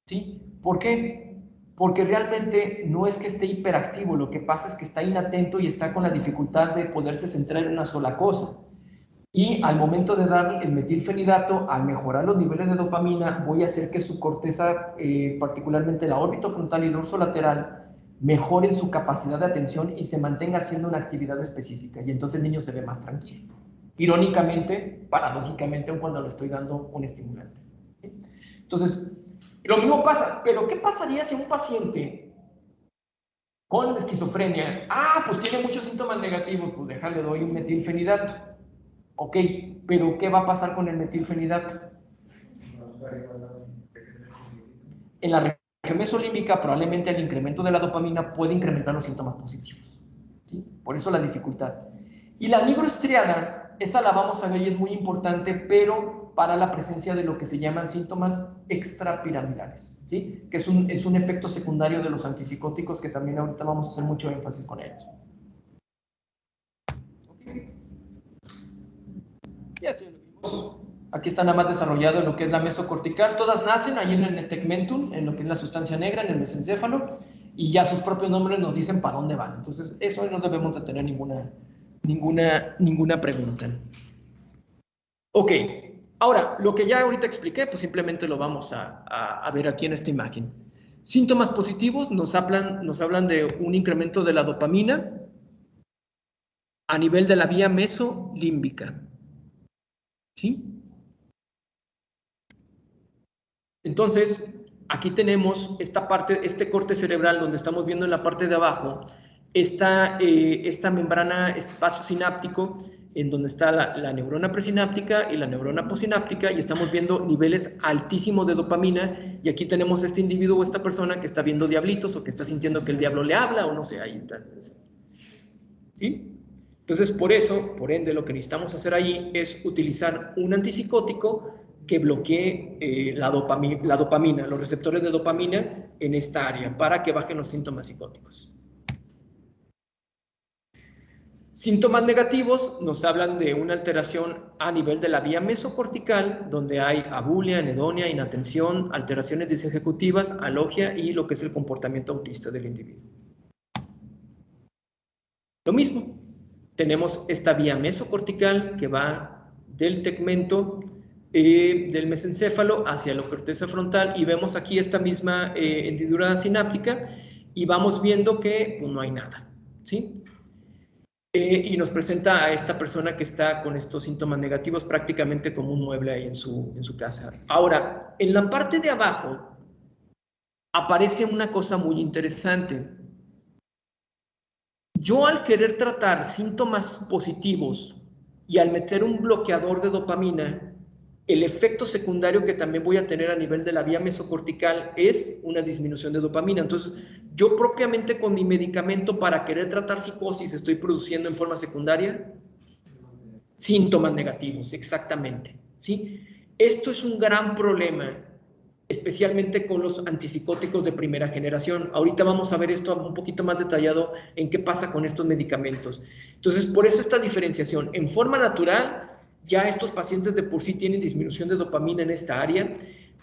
Speaker 2: ¿Sí? ¿Por qué? Porque realmente no es que esté hiperactivo, lo que pasa es que está inatento y está con la dificultad de poderse centrar en una sola cosa. Y al momento de darle el metilfenidato, al mejorar los niveles de dopamina, voy a hacer que su corteza, particularmente la órbita frontal y dorso lateral, mejoren su capacidad de atención y se mantenga haciendo una actividad específica. Y entonces el niño se ve más tranquilo. Irónicamente, paradójicamente, aun cuando le estoy dando un estimulante. ¿Sí? Entonces, lo mismo pasa, pero ¿qué pasaría si un paciente con esquizofrenia, pues tiene muchos síntomas negativos, pues déjale, doy un metilfenidato? Ok, pero ¿qué va a pasar con el metilfenidato? En la región mesolímbica, probablemente el incremento de la dopamina puede incrementar los síntomas positivos. ¿Sí? Por eso la dificultad. Y la nigroestriada, esa la vamos a ver y es muy importante, pero para la presencia de lo que se llaman síntomas extrapiramidales, ¿sí? Que es un efecto secundario de los antipsicóticos que también ahorita vamos a hacer mucho énfasis con ellos. Ya esto ya lo vimos. Aquí está nada más desarrollado lo que es la mesocortical. Todas nacen ahí en el tegmentum, en lo que es la sustancia negra, en el mesencéfalo, y ya sus propios nombres nos dicen para dónde van. Entonces, eso no debemos de tener ninguna pregunta. Ok, ahora, lo que ya ahorita expliqué, pues simplemente lo vamos a ver aquí en esta imagen. Síntomas positivos nos hablan de un incremento de la dopamina a nivel de la vía mesolímbica. ¿Sí? Entonces, aquí tenemos esta parte, este corte cerebral donde estamos viendo en la parte de abajo esta membrana espacio sináptico en donde está la neurona presináptica y la neurona posináptica y estamos viendo niveles altísimos de dopamina y aquí tenemos este individuo o esta persona que está viendo diablitos o que está sintiendo que el diablo le habla o no sé, ahí está. ¿Sí? Entonces, por eso, por ende, lo que necesitamos hacer ahí es utilizar un antipsicótico que bloquee la dopamina, los receptores de dopamina en esta área para que bajen los síntomas psicóticos. Síntomas negativos nos hablan de una alteración a nivel de la vía mesocortical, donde hay abulia, anedonia, inatención, alteraciones disejecutivas, alogia y lo que es el comportamiento autista del individuo. Lo mismo, tenemos esta vía mesocortical que va del tegmento del mesencéfalo hacia la corteza frontal y vemos aquí esta misma hendidura sináptica y vamos viendo que pues, no hay nada, ¿sí? Y nos presenta a esta persona que está con estos síntomas negativos prácticamente como un mueble ahí en su casa. Ahora, en la parte de abajo aparece una cosa muy interesante. Yo al querer tratar síntomas positivos y al meter un bloqueador de dopamina, el efecto secundario que también voy a tener a nivel de la vía mesocortical es una disminución de dopamina. Entonces, yo propiamente con mi medicamento para querer tratar psicosis estoy produciendo en forma secundaria síntomas negativos, exactamente, ¿sí? Esto es un gran problema, especialmente con los antipsicóticos de primera generación. Ahorita vamos a ver esto un poquito más detallado en qué pasa con estos medicamentos. Entonces, por eso esta diferenciación. En forma natural, ya estos pacientes de por sí tienen disminución de dopamina en esta área,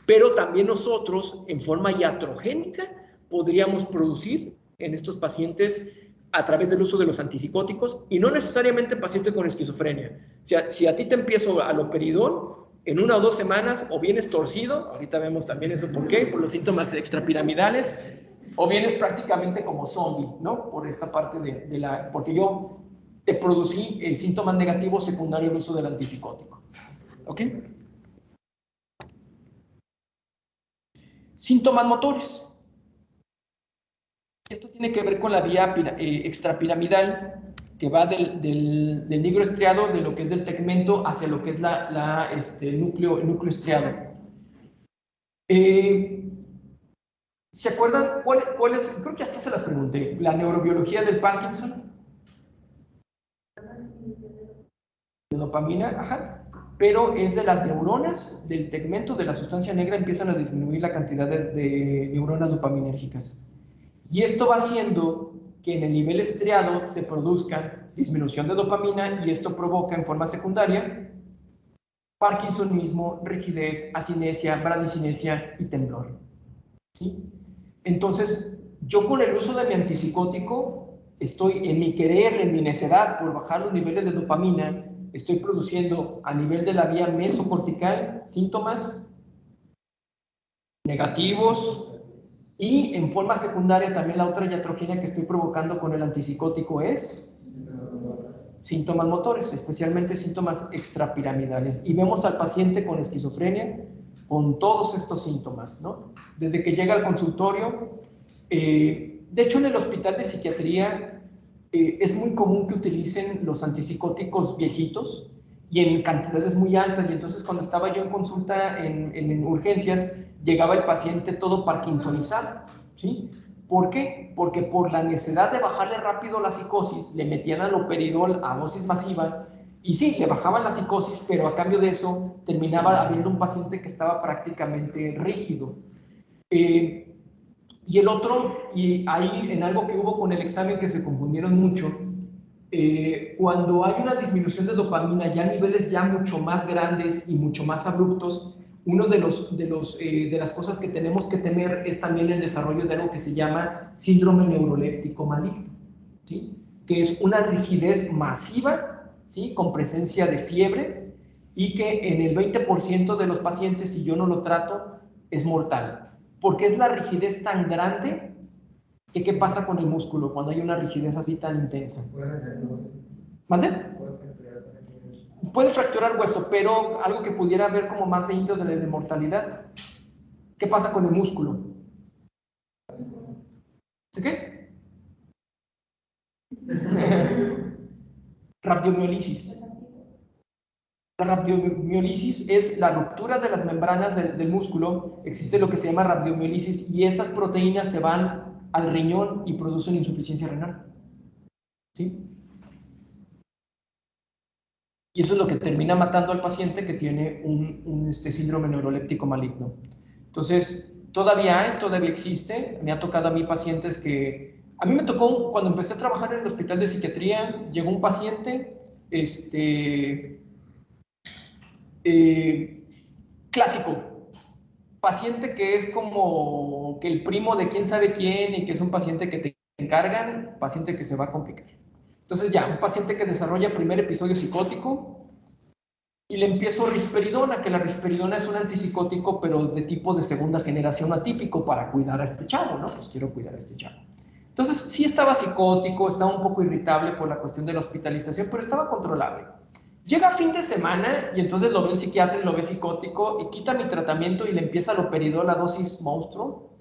Speaker 2: pero también nosotros, en forma iatrogénica, podríamos producir en estos pacientes a través del uso de los antipsicóticos y no necesariamente pacientes con esquizofrenia. Si a ti te empiezo aloperidol, en 1 o 2 semanas o vienes torcido, ahorita vemos también eso por qué, por los síntomas extrapiramidales, o vienes prácticamente como zombie, ¿no? Por esta parte porque yo te producí síntomas negativos secundarios al uso del antipsicótico. ¿Ok? Síntomas motores. Esto tiene tiene que ver con la vía extrapiramidal, que va del negro estriado, de lo que es del tegmento, hacia lo que es el núcleo estriado. ¿Se acuerdan cuál es? Creo que hasta se la pregunté. La neurobiología del Parkinson. De dopamina, ajá. Pero es de las neuronas, del tegmento, de la sustancia negra, empiezan a disminuir la cantidad de neuronas dopaminérgicas. Y esto va haciendo que en el nivel estriado se produzca disminución de dopamina y esto provoca en forma secundaria parkinsonismo, rigidez, asinesia, bradicinesia y temblor. ¿Sí? Entonces, yo con el uso de mi antipsicótico estoy en mi querer, en mi necedad por bajar los niveles de dopamina, estoy produciendo a nivel de la vía mesocortical síntomas negativos. Y en forma secundaria también la otra iatrogenia que estoy provocando con el antipsicótico es síntomas motores, especialmente síntomas extrapiramidales. Y vemos al paciente con esquizofrenia con todos estos síntomas, ¿no? Desde que llega al consultorio, de hecho en el hospital de psiquiatría es muy común que utilicen los antipsicóticos viejitos y en cantidades muy altas, y entonces cuando estaba yo en consulta en urgencias, llegaba el paciente todo parkinsonizado, ¿sí? ¿Por qué? Porque por la necesidad de bajarle rápido la psicosis, le metían aloperidol a dosis masiva, y sí, le bajaban la psicosis, pero a cambio de eso terminaba habiendo un paciente que estaba prácticamente rígido. Y el otro, y ahí en algo que hubo con el examen que se confundieron mucho, cuando hay una disminución de dopamina ya a niveles ya mucho más grandes y mucho más abruptos, uno de las cosas que tenemos que temer es también el desarrollo de algo que se llama síndrome neuroléptico maligno, ¿sí? Que es una rigidez masiva, ¿sí? Con presencia de fiebre, y que en el 20% de los pacientes, si yo no lo trato, es mortal, porque es la rigidez tan grande que ¿qué pasa con el músculo cuando hay una rigidez así tan intensa? ¿Mande? Puede fracturar hueso, pero algo que pudiera haber como más de índice de mortalidad. ¿Qué pasa con el músculo? ¿Sí qué? Rabdomiolisis. La rabdomiolisis es la ruptura de las membranas del músculo. Existe lo que se llama rabdomiolisis y esas proteínas se van al riñón y producen insuficiencia renal. ¿Sí? Y eso es lo que termina matando al paciente que tiene un síndrome neuroléptico maligno. Entonces, todavía existe. Me ha tocado a mí pacientes que... A mí me tocó, cuando empecé a trabajar en el hospital de psiquiatría, llegó un paciente, clásico, paciente que es como que el primo de quién sabe quién y que es un paciente que te encargan, paciente que se va a complicar. Entonces ya, un paciente que desarrolla primer episodio psicótico y le empiezo risperidona, que la risperidona es un antipsicótico pero de tipo de segunda generación atípico para cuidar a este chavo, ¿no? Pues quiero cuidar a este chavo. Entonces sí estaba psicótico, estaba un poco irritable por la cuestión de la hospitalización, pero estaba controlable. Llega fin de semana y entonces lo ve el psiquiatra y lo ve psicótico y quita mi tratamiento y le empieza aloperidol a dosis monstruo.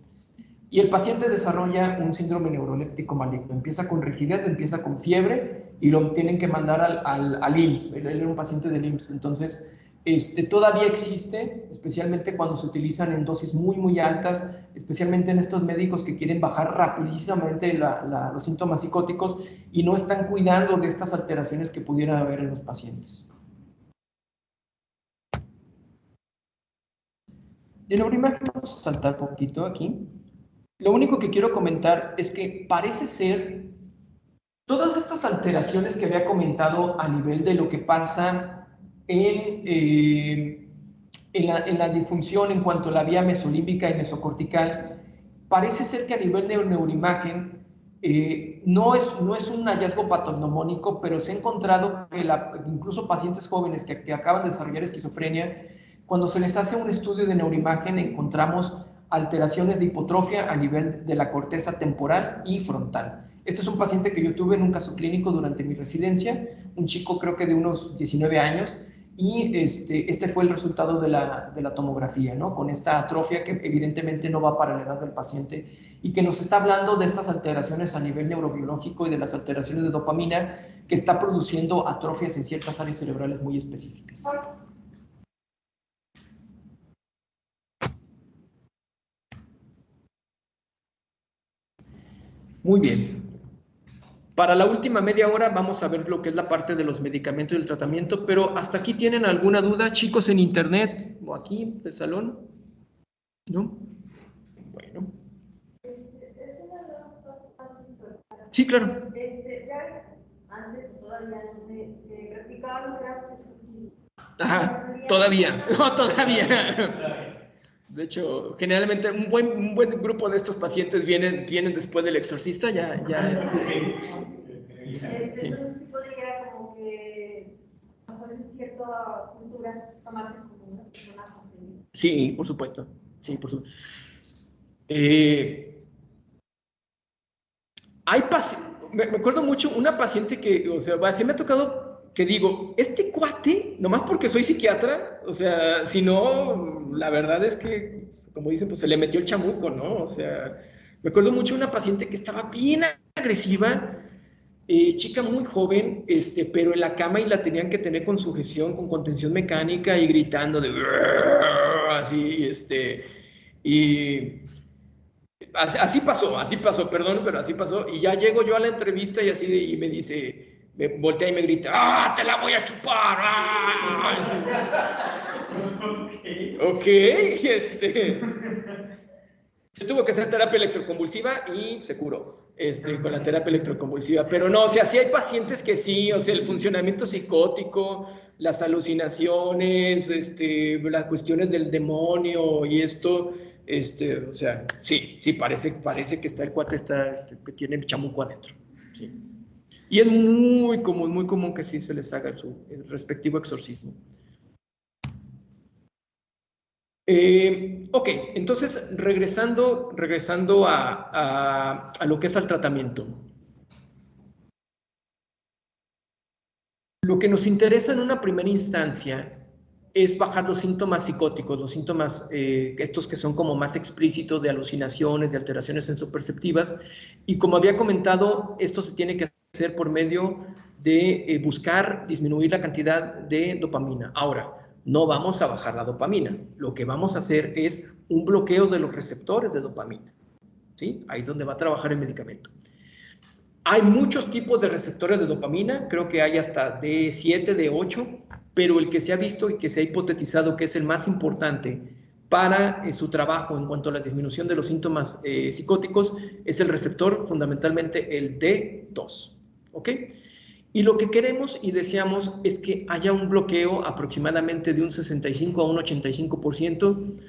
Speaker 2: Y el paciente desarrolla un síndrome neuroléptico maligno. Empieza con rigidez, empieza con fiebre y lo tienen que mandar al IMSS. Él era un paciente del IMSS. Entonces, todavía existe, especialmente cuando se utilizan en dosis muy, muy altas, especialmente en estos médicos que quieren bajar rapidísimamente los síntomas psicóticos y no están cuidando de estas alteraciones que pudieran haber en los pacientes. De neuroimagen vamos a saltar un poquito aquí. Lo único que quiero comentar es que parece ser todas estas alteraciones que había comentado a nivel de lo que pasa en la disfunción en cuanto a la vía mesolímbica y mesocortical, parece ser que a nivel de neuroimagen no es un hallazgo patognomónico, pero se ha encontrado que incluso pacientes jóvenes que acaban de desarrollar esquizofrenia, cuando se les hace un estudio de neuroimagen encontramos alteraciones de hipotrofia a nivel de la corteza temporal y frontal. Este es un paciente que yo tuve en un caso clínico durante mi residencia, un chico creo que de unos 19 años, y este fue el resultado de la tomografía, ¿no? Con esta atrofia que evidentemente no va para la edad del paciente y que nos está hablando de estas alteraciones a nivel neurobiológico y de las alteraciones de dopamina que está produciendo atrofias en ciertas áreas cerebrales muy específicas. Muy bien. Para la última media hora vamos a ver lo que es la parte de los medicamentos y el tratamiento, pero ¿hasta aquí tienen alguna duda, chicos, en internet o aquí del salón? ¿No? Bueno. Sí, claro.
Speaker 1: Ya antes todavía no se practicaban los grados.
Speaker 2: Ajá, todavía, no, todavía. De hecho, generalmente un buen grupo de estos pacientes vienen después del exorcista, sí.
Speaker 1: Entonces sí podría como que bajo cierta cultura tomarse como una persona consciente.
Speaker 2: Sí, por supuesto. Sí, por supuesto. Me acuerdo mucho una paciente que, o sea, sí me ha tocado que digo, este cuate, nomás porque soy psiquiatra, o sea, si no, la verdad es que, como dicen, pues se le metió el chamuco, ¿no? O sea, me acuerdo mucho de una paciente que estaba bien agresiva, chica muy joven, pero en la cama y la tenían que tener con sujeción, con contención mecánica y gritando de así, y así pasó, perdón, pero así pasó. Y ya llego yo a la entrevista y y me dice, me voltea y me grita, ¡ah, te la voy a chupar! ¡Ah! Ok, se tuvo que hacer terapia electroconvulsiva y se curó, con la terapia electroconvulsiva. Pero no, o sea, sí hay pacientes que sí, o sea, el funcionamiento psicótico, las alucinaciones, las cuestiones del demonio y esto, o sea, sí, parece que el cuate que tiene el chamuco adentro, sí. Y es muy común que sí se les haga el respectivo exorcismo. Ok, entonces regresando a lo que es al tratamiento. Lo que nos interesa en una primera instancia es bajar los síntomas psicóticos, los síntomas estos que son como más explícitos de alucinaciones, de alteraciones sensoperceptivas, y como había comentado, esto se tiene que hacer por medio de buscar disminuir la cantidad de dopamina. Ahora, no vamos a bajar la dopamina, lo que vamos a hacer es un bloqueo de los receptores de dopamina, ¿sí? Ahí es donde va a trabajar el medicamento. Hay muchos tipos de receptores de dopamina, creo que hay hasta de 7, de 8, pero el que se ha visto y que se ha hipotetizado que es el más importante para su trabajo en cuanto a la disminución de los síntomas psicóticos es el receptor, fundamentalmente el D2, ¿ok? Y lo que queremos y deseamos es que haya un bloqueo aproximadamente de un 65 a un 85%.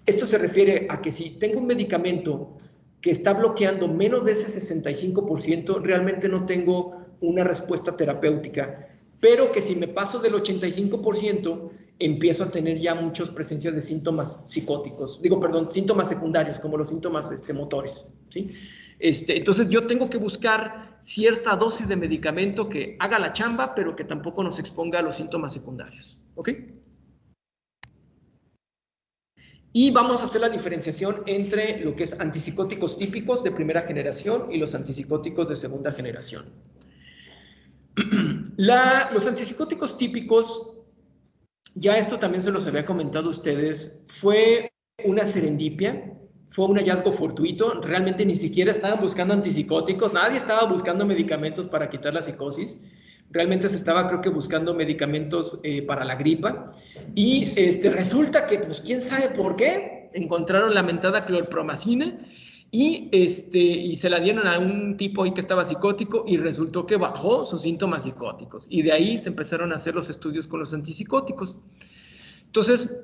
Speaker 2: Esto se refiere a que si tengo un medicamento que está bloqueando menos de ese 65%, realmente no tengo una respuesta terapéutica, pero que si me paso del 85%, empiezo a tener ya muchas presencias de síntomas psicóticos, síntomas secundarios, como los síntomas motores, ¿sí? Entonces yo tengo que buscar cierta dosis de medicamento que haga la chamba, pero que tampoco nos exponga a los síntomas secundarios, ¿ok? Y vamos a hacer la diferenciación entre lo que es antipsicóticos típicos de primera generación y los antipsicóticos de segunda generación. Los antipsicóticos típicos, ya esto también se los había comentado a ustedes, fue una serendipia, fue un hallazgo fortuito, realmente ni siquiera estaban buscando antipsicóticos, nadie estaba buscando medicamentos para quitar la psicosis, realmente se estaba, creo que, buscando medicamentos para la gripa, y resulta que, pues, quién sabe por qué, encontraron la mentada clorpromacina, y se la dieron a un tipo ahí que estaba psicótico, y resultó que bajó sus síntomas psicóticos, y de ahí se empezaron a hacer los estudios con los antipsicóticos. Entonces,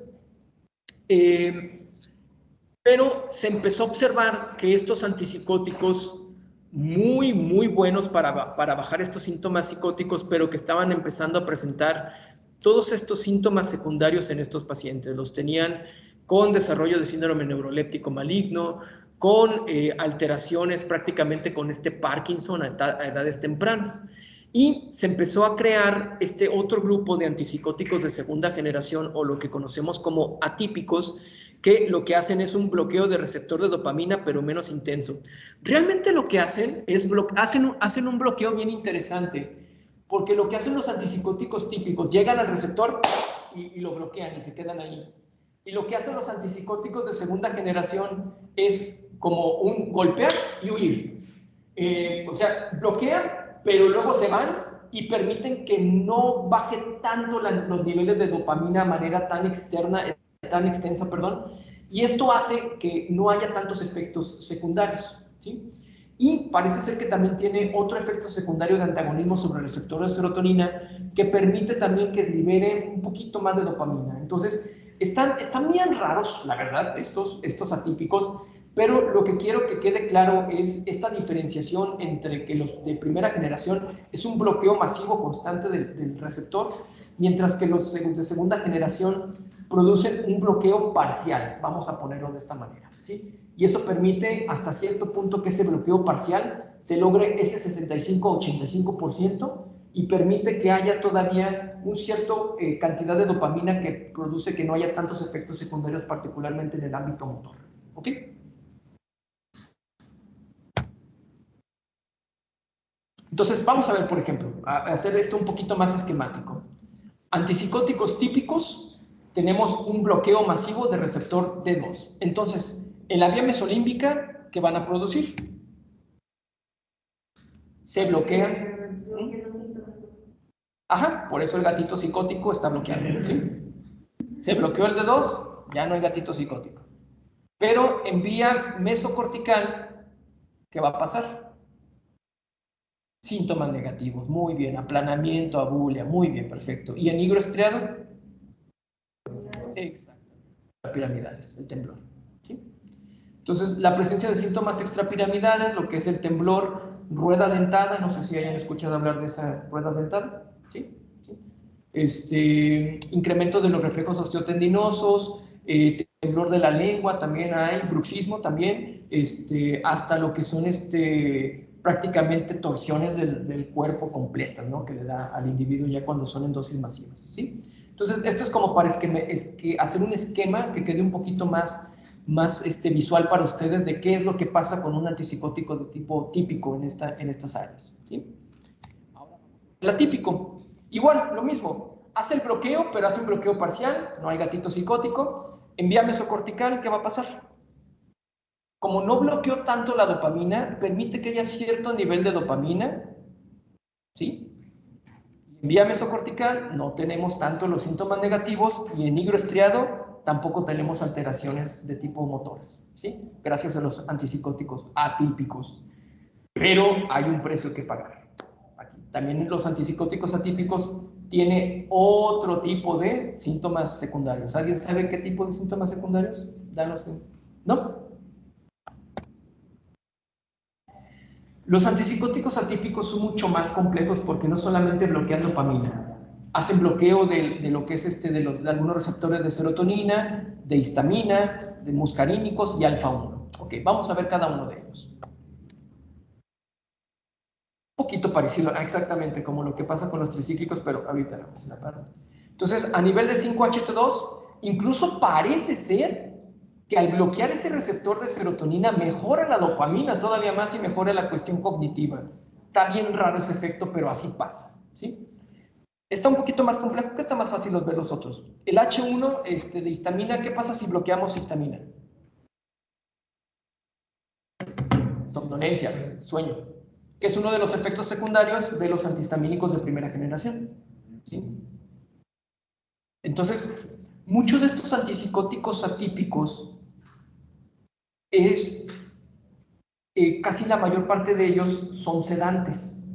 Speaker 2: pero se empezó a observar que estos antipsicóticos muy buenos para bajar estos síntomas psicóticos, pero que estaban empezando a presentar todos estos síntomas secundarios en estos pacientes. Los tenían con desarrollo de síndrome neuroléptico maligno, con alteraciones prácticamente con Parkinson a edades tempranas. Y se empezó a crear este otro grupo de antipsicóticos de segunda generación, o lo que conocemos como atípicos, que lo que hacen es un bloqueo de receptor de dopamina, pero menos intenso. Realmente lo que hacen es hacen un bloqueo bien interesante, porque lo que hacen los antipsicóticos típicos, llegan al receptor y lo bloquean y se quedan ahí. Y lo que hacen los antipsicóticos de segunda generación es como un golpear y huir. O sea, bloquean, pero luego se van y permiten que no baje tanto los niveles de dopamina de manera tan extensa, y esto hace que no haya tantos efectos secundarios, ¿sí? Y parece ser que también tiene otro efecto secundario de antagonismo sobre el receptor de serotonina que permite también que libere un poquito más de dopamina. Entonces, están bien raros, la verdad, estos atípicos, pero lo que quiero que quede claro es esta diferenciación entre que los de primera generación es un bloqueo masivo constante del receptor, mientras que los de segunda generación producen un bloqueo parcial, vamos a ponerlo de esta manera, ¿sí? Y eso permite hasta cierto punto que ese bloqueo parcial se logre ese 65-85% y permite que haya todavía una cierta cantidad de dopamina que produce que no haya tantos efectos secundarios, particularmente en el ámbito motor, ¿ok? Entonces, vamos a ver, por ejemplo, a hacer esto un poquito más esquemático. Antipsicóticos típicos, tenemos un bloqueo masivo de receptor D2. Entonces, en la vía mesolímbica, ¿qué van a producir? Se bloquean. Ajá, por eso el gatito psicótico está bloqueado, ¿sí? Se bloqueó el D2, ya no hay gatito psicótico. Pero en vía mesocortical, ¿qué va a pasar? Síntomas negativos, muy bien, aplanamiento, abulia, muy bien, perfecto. ¿Y en higro estriado? Exacto, piramidales, el temblor, ¿sí? Entonces, la presencia de síntomas extrapiramidales, lo que es el temblor, rueda dentada, no sé si hayan escuchado hablar de esa rueda dentada, ¿sí? Incremento de los reflejos osteotendinosos, temblor de la lengua, también hay bruxismo también, hasta lo que son prácticamente torsiones del cuerpo completas, ¿no? Que le da al individuo ya cuando son en dosis masivas, ¿sí? Entonces, esto es como para hacer un esquema que quede un poquito más visual para ustedes de qué es lo que pasa con un antipsicótico de tipo típico en estas áreas, ¿sí? Ahora, el atípico. Igual, lo mismo, hace el bloqueo, pero hace un bloqueo parcial, no hay gatito psicótico. En vía mesocortical, ¿qué va a pasar? Como no bloqueó tanto la dopamina, permite que haya cierto nivel de dopamina, ¿sí? En vía mesocortical no tenemos tanto los síntomas negativos y en higro estriado tampoco tenemos alteraciones de tipo motores, ¿sí? Gracias a los antipsicóticos atípicos. Pero hay un precio que pagar. También los antipsicóticos atípicos tienen otro tipo de síntomas secundarios. ¿Alguien sabe qué tipo de síntomas secundarios? Danos, ¿no? Los antipsicóticos atípicos son mucho más complejos porque no solamente bloquean dopamina, hacen bloqueo de lo que es de algunos receptores de serotonina, de histamina, de muscarínicos y alfa-1. Ok, vamos a ver cada uno de ellos. Un poquito parecido exactamente como lo que pasa con los tricíclicos, pero ahorita vamos a la parte. Entonces, a nivel de 5-HT2, incluso parece ser que al bloquear ese receptor de serotonina mejora la dopamina todavía más y mejora la cuestión cognitiva. Está bien raro ese efecto, pero así pasa, ¿sí? Está un poquito más complejo, que está más fácil ver los otros. El H1 de histamina, ¿qué pasa si bloqueamos histamina? Somnolencia, sueño, que es uno de los efectos secundarios de los antihistamínicos de primera generación, ¿sí? Entonces, muchos de estos antipsicóticos atípicos casi la mayor parte de ellos son sedantes.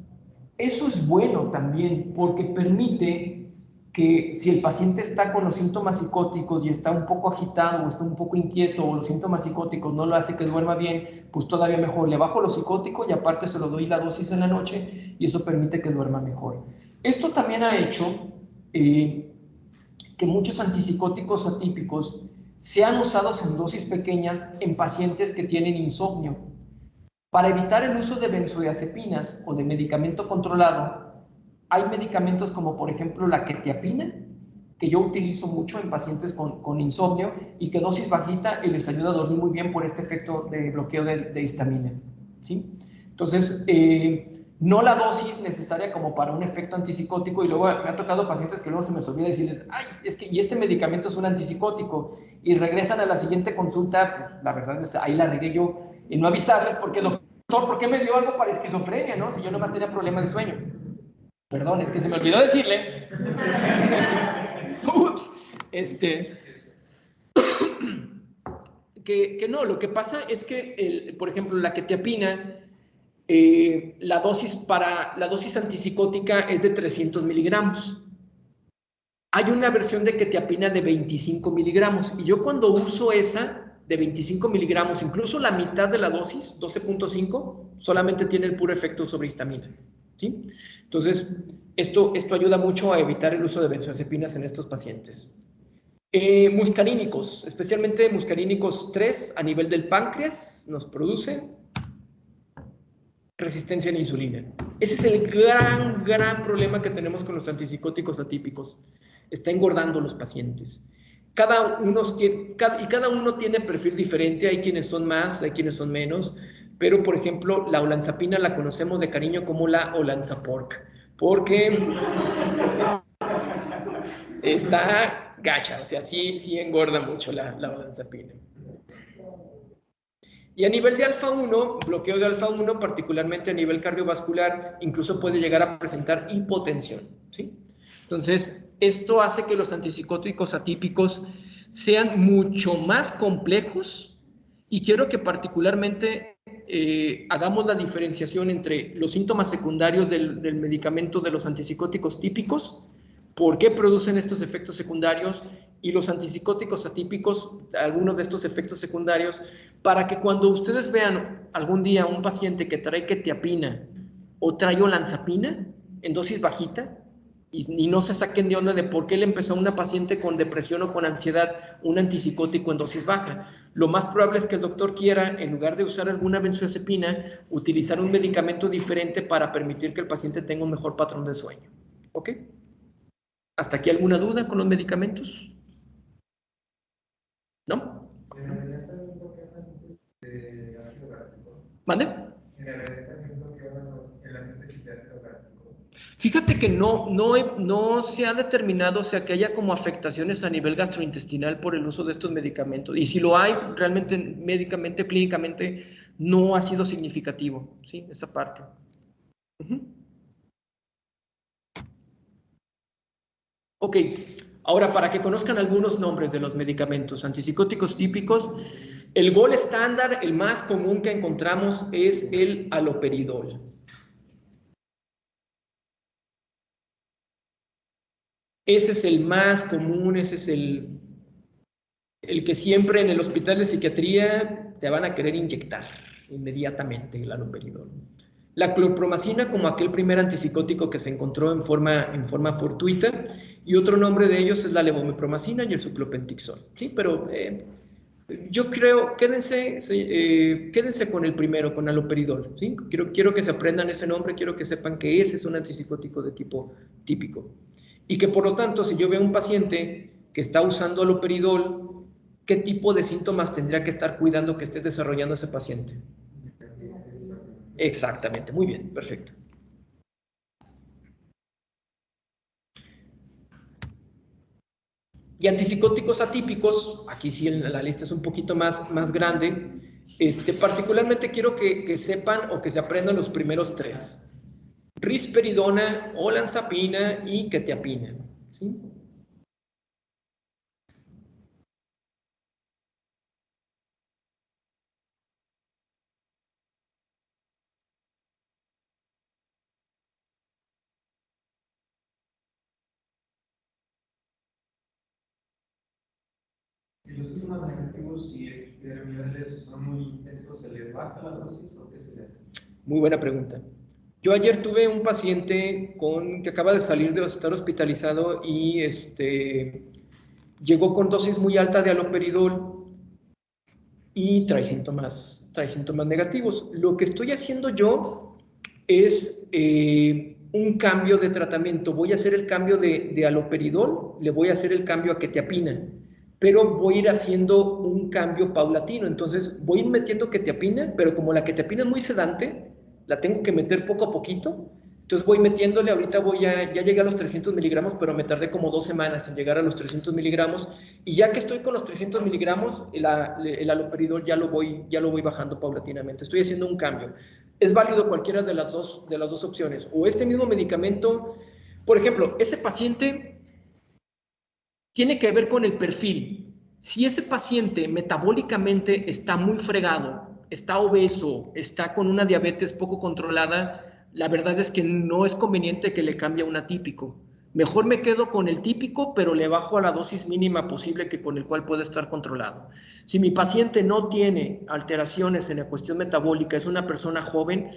Speaker 2: Eso es bueno también porque permite que si el paciente está con los síntomas psicóticos y está un poco agitado o está un poco inquieto o los síntomas psicóticos no lo hace que duerma bien, pues todavía mejor, le bajo lo psicótico y aparte se lo doy la dosis en la noche y eso permite que duerma mejor. Esto también ha hecho que muchos antipsicóticos atípicos sean usados en dosis pequeñas en pacientes que tienen insomnio. Para evitar el uso de benzodiazepinas o de medicamento controlado, Hay medicamentos como por ejemplo la quetiapina, que yo utilizo mucho en pacientes con insomnio y que dosis bajita y les ayuda a dormir muy bien por este efecto de bloqueo de histamina, ¿sí? Entonces, no la dosis necesaria como para un efecto antipsicótico, y luego me ha tocado pacientes que luego se me olvida decirles, ay, es que y este medicamento es un antipsicótico, y regresan a la siguiente consulta, pues, la verdad es ahí la regué yo en no avisarles porque, doctor, ¿por qué me dio algo para esquizofrenia, no? Si yo nomás tenía problema de sueño. Perdón, es que se me olvidó decirle. Ups, que no, lo que pasa es que, por ejemplo, la quetiapina, la dosis antipsicótica es de 300 miligramos. Hay una versión de quetiapina de 25 miligramos, y yo cuando uso esa de 25 miligramos, incluso la mitad de la dosis, 12.5, solamente tiene el puro efecto sobre histamina, ¿sí? Entonces, esto ayuda mucho a evitar el uso de benzodiazepinas en estos pacientes. Muscarínicos, especialmente muscarínicos 3 a nivel del páncreas, nos produce resistencia a la insulina. Ese es el gran problema que tenemos con los antipsicóticos atípicos. Está engordando los pacientes. Cada uno tiene perfil diferente, hay quienes son más, hay quienes son menos, pero por ejemplo la olanzapina la conocemos de cariño como la olanzapork, porque está gacha, o sea, sí engorda mucho la olanzapina. Y a nivel de alfa-1, bloqueo de alfa-1, particularmente a nivel cardiovascular, incluso puede llegar a presentar hipotensión, ¿sí? Entonces, esto hace que los antipsicóticos atípicos sean mucho más complejos, y quiero que particularmente hagamos la diferenciación entre los síntomas secundarios del medicamento de los antipsicóticos típicos, por qué producen estos efectos secundarios, y los antipsicóticos atípicos, algunos de estos efectos secundarios, para que cuando ustedes vean algún día un paciente que trae quetiapina o trae olanzapina en dosis bajita, y no se saquen de onda de por qué le empezó a una paciente con depresión o con ansiedad un antipsicótico en dosis baja. Lo más probable es que el doctor quiera, en lugar de usar alguna benzodiazepina, utilizar un medicamento diferente para permitir que el paciente tenga un mejor patrón de sueño. ¿Ok? ¿Hasta aquí alguna duda con los medicamentos? ¿No? ¿Mande? Fíjate que no se ha determinado, o sea, que haya como afectaciones a nivel gastrointestinal por el uso de estos medicamentos. Y si lo hay, realmente médicamente, clínicamente, no ha sido significativo, ¿sí? Esa parte. Ok, ahora para que conozcan algunos nombres de los medicamentos antipsicóticos típicos, el gold estándar, el más común que encontramos es el haloperidol. Ese es el más común, ese es el que siempre en el hospital de psiquiatría te van a querer inyectar inmediatamente, el haloperidol. La clorpromacina como aquel primer antipsicótico que se encontró en forma fortuita, y otro nombre de ellos es la levomepromacina y el suclopentixol, ¿sí? Pero yo creo, quédense con el primero, con haloperidol, ¿sí? Quiero que se aprendan ese nombre, quiero que sepan que ese es un antipsicótico de tipo típico. Y que por lo tanto, si yo veo un paciente que está usando haloperidol, ¿qué tipo de síntomas tendría que estar cuidando que esté desarrollando ese paciente? Exactamente, muy bien, perfecto. Y antipsicóticos atípicos, aquí sí la lista es un poquito más grande, particularmente quiero que sepan o que se aprendan los primeros tres: risperidona, olanzapina y quetiapina, ¿sí?
Speaker 3: Si los síntomas negativos y epidemiológicos son muy intensos, ¿se les baja la dosis o qué se les hace?
Speaker 2: Muy buena pregunta. Yo ayer tuve un paciente que acaba de salir de estar hospitalizado y llegó con dosis muy alta de haloperidol y trae síntomas negativos. Lo que estoy haciendo yo es un cambio de tratamiento. Voy a hacer el cambio de haloperidol, le voy a hacer el cambio a quetiapina, pero voy a ir haciendo un cambio paulatino. Entonces voy a ir metiendo quetiapina, pero como la quetiapina es muy sedante, la tengo que meter poco a poquito. Entonces voy metiéndole, ahorita ya llegué a los 300 miligramos, pero me tardé como 2 semanas en llegar a los 300 miligramos, y ya que estoy con los 300 miligramos, el haloperidol ya lo voy bajando paulatinamente. Estoy haciendo un cambio. Es válido cualquiera de las dos opciones. O este mismo medicamento, por ejemplo, ese paciente tiene que ver con el perfil. Si ese paciente metabólicamente está muy fregado, está obeso, está con una diabetes poco controlada, la verdad es que no es conveniente que le cambie a un atípico. Mejor me quedo con el típico, pero le bajo a la dosis mínima posible que con el cual puede estar controlado. Si mi paciente no tiene alteraciones en la cuestión metabólica, es una persona joven,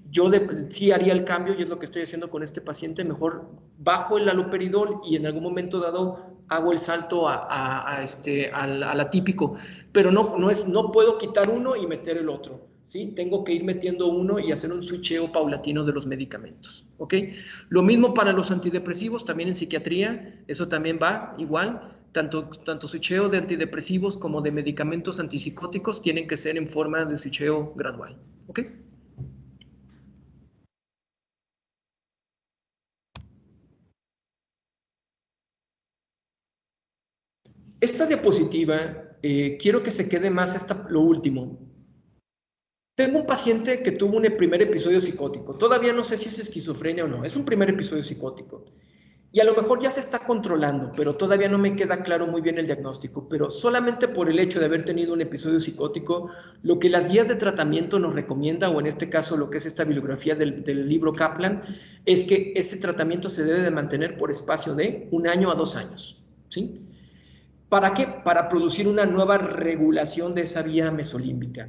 Speaker 2: yo sí haría el cambio, y es lo que estoy haciendo con este paciente. Mejor bajo el haloperidol y en algún momento dado hago el salto al atípico, pero no puedo quitar uno y meter el otro, ¿sí? Tengo que ir metiendo uno y hacer un switcheo paulatino de los medicamentos, ¿ok? Lo mismo para los antidepresivos, también en psiquiatría, eso también va igual. Tanto switcheo de antidepresivos como de medicamentos antipsicóticos tienen que ser en forma de switcheo gradual, ¿ok? Esta diapositiva, quiero que se quede más lo último. Tengo un paciente que tuvo un primer episodio psicótico. Todavía no sé si es esquizofrenia o no. Es un primer episodio psicótico. Y a lo mejor ya se está controlando, pero todavía no me queda claro muy bien el diagnóstico. Pero solamente por el hecho de haber tenido un episodio psicótico, lo que las guías de tratamiento nos recomienda, o en este caso lo que es esta bibliografía del libro Kaplan, es que ese tratamiento se debe de mantener por espacio de 1 año a 2 años, ¿sí? ¿Para qué? Para producir una nueva regulación de esa vía mesolímbica.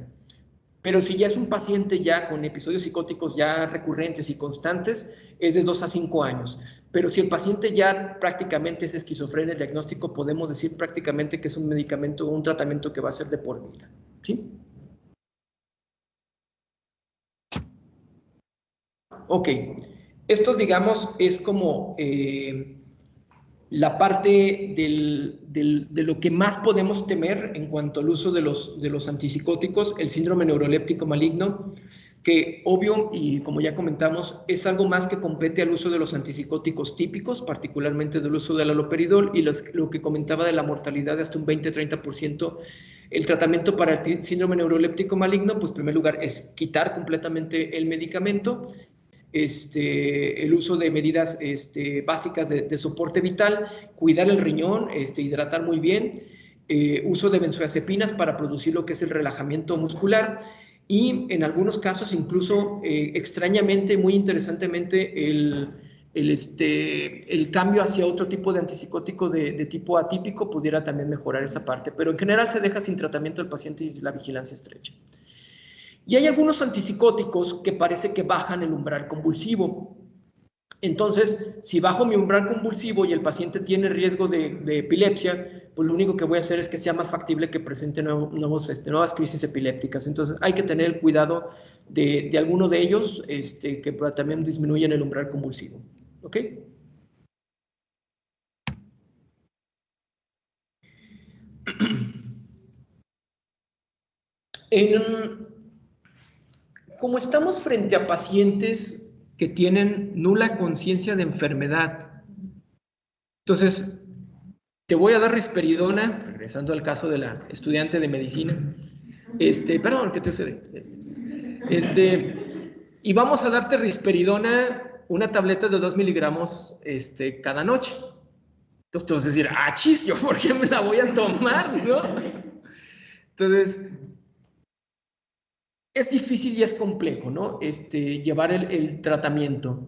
Speaker 2: Pero si ya es un paciente ya con episodios psicóticos ya recurrentes y constantes, es de 2 a 5 años. Pero si el paciente ya prácticamente es esquizofrenia, el diagnóstico podemos decir prácticamente que es un medicamento o un tratamiento que va a ser de por vida, ¿sí? Ok, estos digamos es como la parte de lo que más podemos temer en cuanto al uso de los antipsicóticos, el síndrome neuroléptico maligno, que obvio, y como ya comentamos, es algo más que compete al uso de los antipsicóticos típicos, particularmente del uso del haloperidol, y lo que comentaba de la mortalidad de hasta un 20-30%. El tratamiento para el síndrome neuroléptico maligno, pues en primer lugar es quitar completamente el medicamento, el uso de medidas básicas de soporte vital, cuidar el riñón, hidratar muy bien, uso de benzodiazepinas para producir lo que es el relajamiento muscular, y en algunos casos incluso extrañamente, muy interesantemente, el cambio hacia otro tipo de antipsicótico de tipo atípico pudiera también mejorar esa parte, pero en general se deja sin tratamiento al paciente y la vigilancia estrecha. Y hay algunos antipsicóticos que parece que bajan el umbral convulsivo. Entonces, si bajo mi umbral convulsivo y el paciente tiene riesgo de epilepsia, pues lo único que voy a hacer es que sea más factible que presente nuevas crisis epilépticas. Entonces, hay que tener cuidado de alguno de ellos que también disminuyen el umbral convulsivo. ¿Ok? Como estamos frente a pacientes que tienen nula conciencia de enfermedad, entonces te voy a dar risperidona, regresando al caso de la estudiante de medicina, perdón, ¿qué te sucede? Y vamos a darte risperidona, una tableta de 2 miligramos cada noche. Entonces tú vas a decir, chis, ¿yo por qué me la voy a tomar? ¿No? Entonces, es difícil y es complejo, ¿no? Llevar el tratamiento,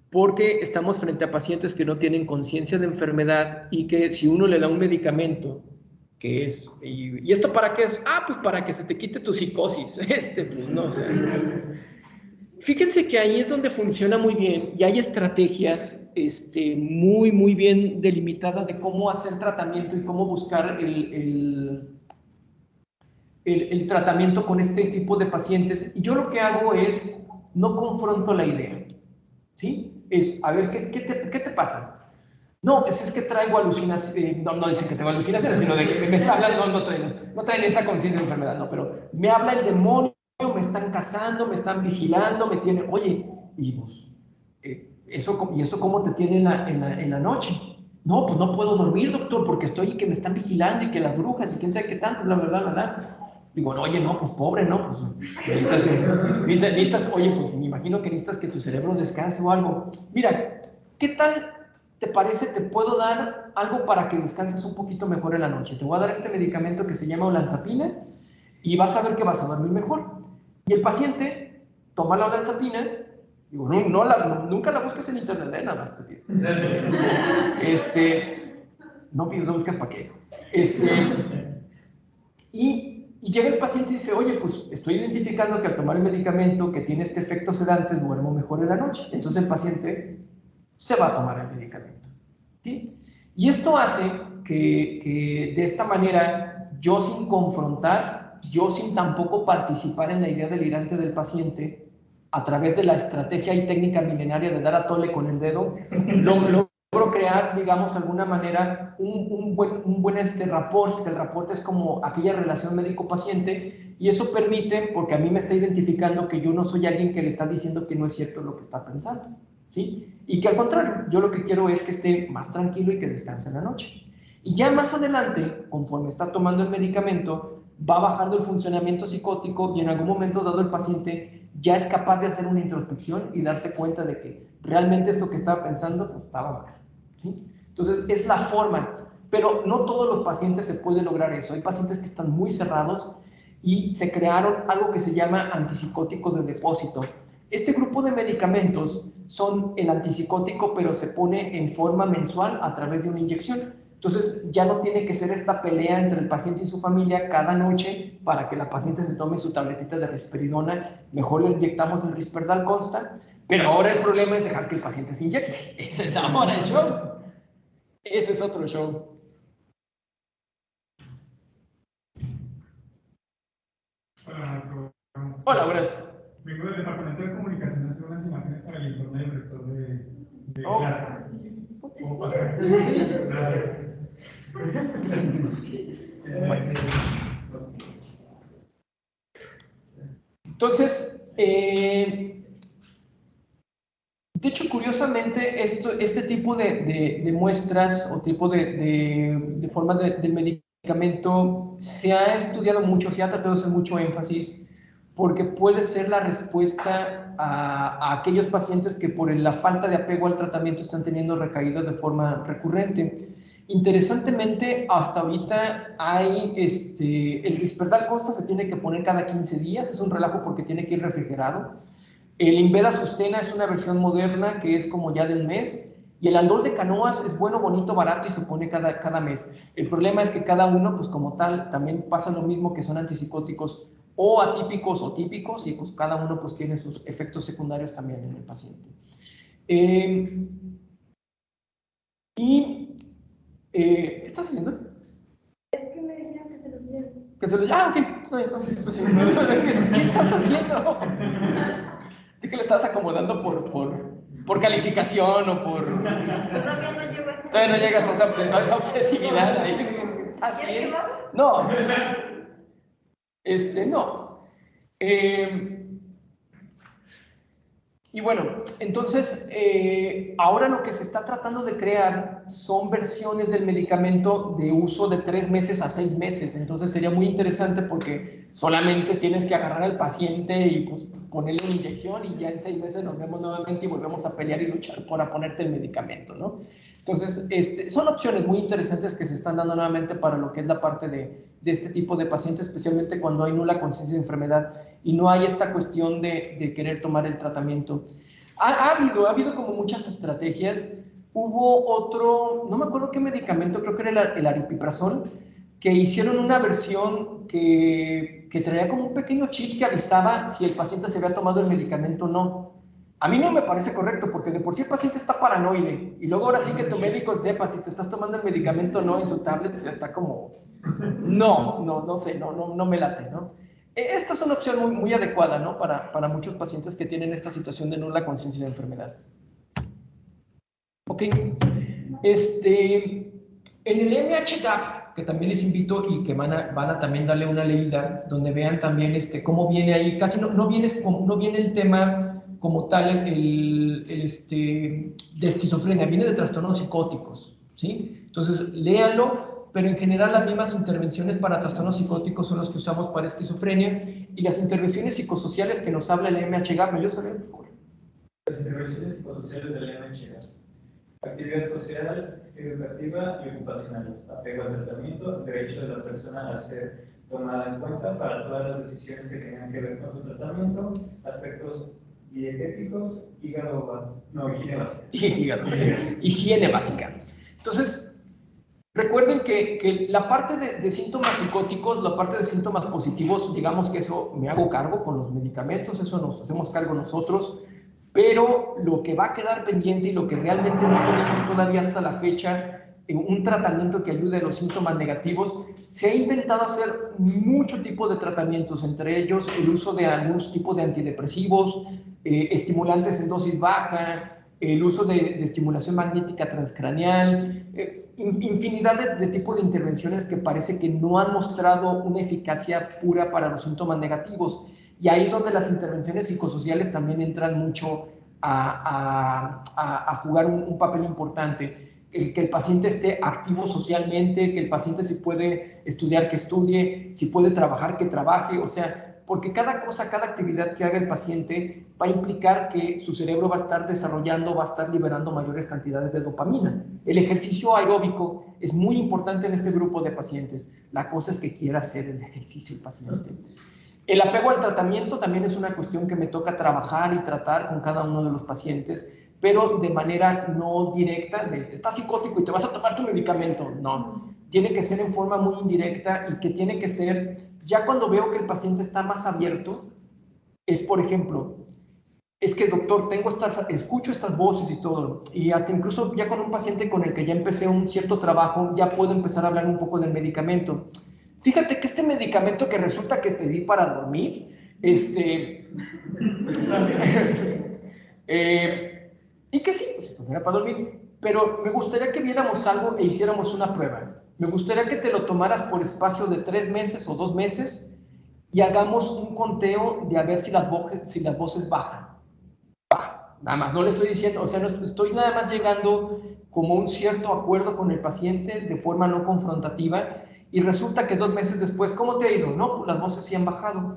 Speaker 2: porque estamos frente a pacientes que no tienen conciencia de enfermedad y que si uno le da un medicamento, que es, ¿y esto para qué es? Pues para que se te quite tu psicosis, pues no, o sea, fíjense que ahí es donde funciona muy bien y hay estrategias muy, muy bien delimitadas de cómo hacer tratamiento y cómo buscar el tratamiento con este tipo de pacientes. Y yo lo que hago es, no confronto la idea, ¿sí?
Speaker 5: es, a ver, ¿qué te pasa? No, pues es que traigo alucinaciones, no dicen que tengo alucinaciones, sino de que me está hablando, no traen esa conciencia de enfermedad, no, pero me habla el demonio, me están cazando, me están vigilando, me tienen, oye, y pues, ¿eso cómo te tiene en la noche? No, pues no puedo dormir, doctor, porque estoy y que me están vigilando y que las brujas y quién sabe qué tanto, bla, bla, bla, bla, bla. Digo, no, oye, no, pues pobre, ¿no? Pues necesitas, oye, pues me imagino que necesitas que tu cerebro descanse o algo. Mira, ¿qué tal te parece? Te puedo dar algo para que descanses un poquito mejor en la noche. Te voy a dar este medicamento que se llama olanzapina y vas a ver que vas a dormir mejor. Y el paciente toma la olanzapina. Digo, nunca la busques en internet, nada más te pido. No busques para qué es. Y llega el paciente y dice, oye, pues estoy identificando que al tomar el medicamento que tiene este efecto sedante, duermo mejor en la noche. Entonces el paciente se va a tomar el medicamento. ¿Sí? Y esto hace que de esta manera, yo sin confrontar, yo sin tampoco participar en la idea delirante del paciente, a través de la estrategia y técnica milenaria de dar a tole con el dedo, logro crear, digamos, de alguna manera, un buen rapport, que el rapport es como aquella relación médico-paciente, y eso permite, porque a mí me está identificando que yo no soy alguien que le está diciendo que no es cierto lo que está pensando, ¿sí? Y que al contrario, yo lo que quiero es que esté más tranquilo y que descanse en la noche. Y ya más adelante, conforme está tomando el medicamento, va bajando el funcionamiento psicótico y en algún momento dado el paciente ya es capaz de hacer una introspección y darse cuenta de que realmente esto que estaba pensando pues, estaba mal, ¿sí? Entonces es la forma, pero no todos los pacientes se puede lograr eso. Hay pacientes que están muy cerrados y se crearon algo que se llama antipsicóticos de depósito. Este grupo de medicamentos son el antipsicótico, pero se pone en forma mensual a través de una inyección. Entonces ya no tiene que ser esta pelea entre el paciente y su familia cada noche para que la paciente se tome su tabletita de risperidona. Mejor le inyectamos el Risperdal Consta, pero ahora el problema es dejar que el paciente se inyecte. Ese es ahora el show. Ese es otro show. Hola, buenas.
Speaker 6: Vengo del Departamento de Comunicación a hacer unas imágenes para el informe del rector de clases. ¿Cómo pasa?
Speaker 5: Sí.
Speaker 6: Gracias.
Speaker 5: Entonces, de hecho, curiosamente, este tipo de muestras o tipo de formas del medicamento se ha estudiado mucho, se ha tratado de hacer mucho énfasis, porque puede ser la respuesta a aquellos pacientes que por la falta de apego al tratamiento están teniendo recaídas de forma recurrente. Interesantemente, hasta ahorita hay el Risperdal Consta se tiene que poner cada 15 días, es un relajo porque tiene que ir refrigerado. El Inveda Sustena es una versión moderna que es como ya de un mes, y el Aldol de Canoas es bueno, bonito, barato y se pone cada mes. El problema es que cada uno, pues como tal, también pasa lo mismo, que son antipsicóticos o atípicos o típicos, y pues cada uno pues tiene sus efectos secundarios también en el paciente. ¿Qué estás haciendo?
Speaker 1: Es que me dijeron que se los lleve.
Speaker 5: Ok. ¿Qué estás haciendo? ¿Sí que lo estás acomodando por calificación o por...?
Speaker 1: Todavía no llego a ese.
Speaker 5: Todavía no llegas a esa obsesividad ahí. ¿Estás bien? No. No. Y bueno, entonces, ahora lo que se está tratando de crear son versiones del medicamento de uso de 3 meses a 6 meses. Entonces sería muy interesante porque solamente tienes que agarrar al paciente y pues ponerle una inyección y ya en 6 meses nos vemos nuevamente y volvemos a pelear y luchar por ponerte el medicamento, ¿no? Entonces, son opciones muy interesantes que se están dando nuevamente para lo que es la parte de este tipo de pacientes, especialmente cuando hay nula conciencia de enfermedad y no hay esta cuestión de querer tomar el tratamiento. Ha habido como muchas estrategias. Hubo otro, no me acuerdo qué medicamento, creo que era el aripiprazol, que hicieron una versión que traía como un pequeño chip que avisaba si el paciente se había tomado el medicamento o no. A mí no me parece correcto, porque de por sí el paciente está paranoide, y luego ahora sí que tu médico sepa si te estás tomando el medicamento o no en su tablet, ya está como, no sé, no me late, ¿no? Esta es una opción muy adecuada, ¿no? Para muchos pacientes que tienen esta situación de nula conciencia de enfermedad. Ok. En el MHGAP, que también les invito y que van a también darle una leída, donde vean también cómo viene ahí, casi no viene el tema como tal de esquizofrenia, viene de trastornos psicóticos, ¿sí? Entonces, léanlo, pero en general las mismas intervenciones para trastornos psicóticos son las que usamos para esquizofrenia, y las intervenciones psicosociales que nos habla el MHGAP, ¿me ayudas a leer, por favor?
Speaker 3: Las intervenciones psicosociales del MHGAP. Actividad social, educativa y ocupacional. Apego al tratamiento, el derecho de la persona a ser tomada en cuenta para todas las decisiones que tengan que ver con su tratamiento, aspectos dietéticos, higiene básica.
Speaker 5: Higiene básica. Entonces, recuerden que la parte de síntomas psicóticos, la parte de síntomas positivos, digamos que eso me hago cargo con los medicamentos, eso nos hacemos cargo nosotros. Pero lo que va a quedar pendiente y lo que realmente no tenemos todavía hasta la fecha, un tratamiento que ayude a los síntomas negativos, se ha intentado hacer mucho tipo de tratamientos, entre ellos el uso de algunos tipos de antidepresivos, estimulantes en dosis baja, el uso de estimulación magnética transcraneal, infinidad de tipos de intervenciones que parece que no han mostrado una eficacia pura para los síntomas negativos. Y ahí es donde las intervenciones psicosociales también entran mucho a jugar un papel importante. Que el paciente esté activo socialmente, que el paciente si puede estudiar, que estudie, si puede trabajar, que trabaje, o sea, porque cada cosa, cada actividad que haga el paciente va a implicar que su cerebro va a estar desarrollando, va a estar liberando mayores cantidades de dopamina. El ejercicio aeróbico es muy importante en este grupo de pacientes. La cosa es que quiera hacer el ejercicio el paciente. El apego al tratamiento también es una cuestión que me toca trabajar y tratar con cada uno de los pacientes, pero de manera no directa, estás psicótico y te vas a tomar tu medicamento. No, tiene que ser en forma muy indirecta y que tiene que ser, ya cuando veo que el paciente está más abierto, es por ejemplo, es que doctor, escucho estas voces y todo, y hasta incluso ya con un paciente con el que ya empecé un cierto trabajo, ya puedo empezar a hablar un poco del medicamento. Fíjate que este medicamento que resulta que te di para dormir, y que sí, pues funciona para dormir, pero me gustaría que viéramos algo e hiciéramos una prueba. Me gustaría que te lo tomaras por espacio de 3 meses o 2 meses y hagamos un conteo de a ver si las voces bajan. Nada más, no le estoy diciendo, o sea, no estoy nada más llegando como un cierto acuerdo con el paciente de forma no confrontativa. Y resulta que 2 meses después, ¿cómo te ha ido? No, pues las voces sí han bajado.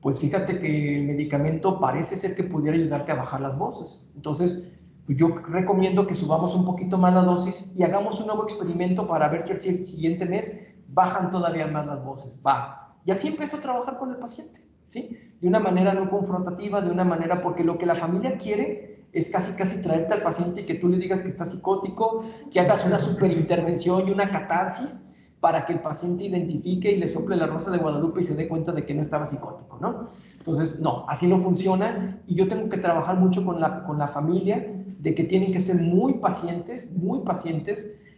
Speaker 5: Pues fíjate que el medicamento parece ser que pudiera ayudarte a bajar las voces. Entonces, pues yo recomiendo que subamos un poquito más la dosis y hagamos un nuevo experimento para ver si el siguiente mes bajan todavía más las voces. Va. Y así empiezo a trabajar con el paciente, ¿sí? De una manera no confrontativa, de una manera, porque lo que la familia quiere es casi traerte al paciente y que tú le digas que está psicótico, que hagas una superintervención y una catarsis, para que el paciente identifique y le sople la rosa de Guadalupe y se dé cuenta de que no estaba psicótico, ¿no? Entonces, no, así no funciona y yo tengo que trabajar mucho con la familia de que tienen que ser muy pacientes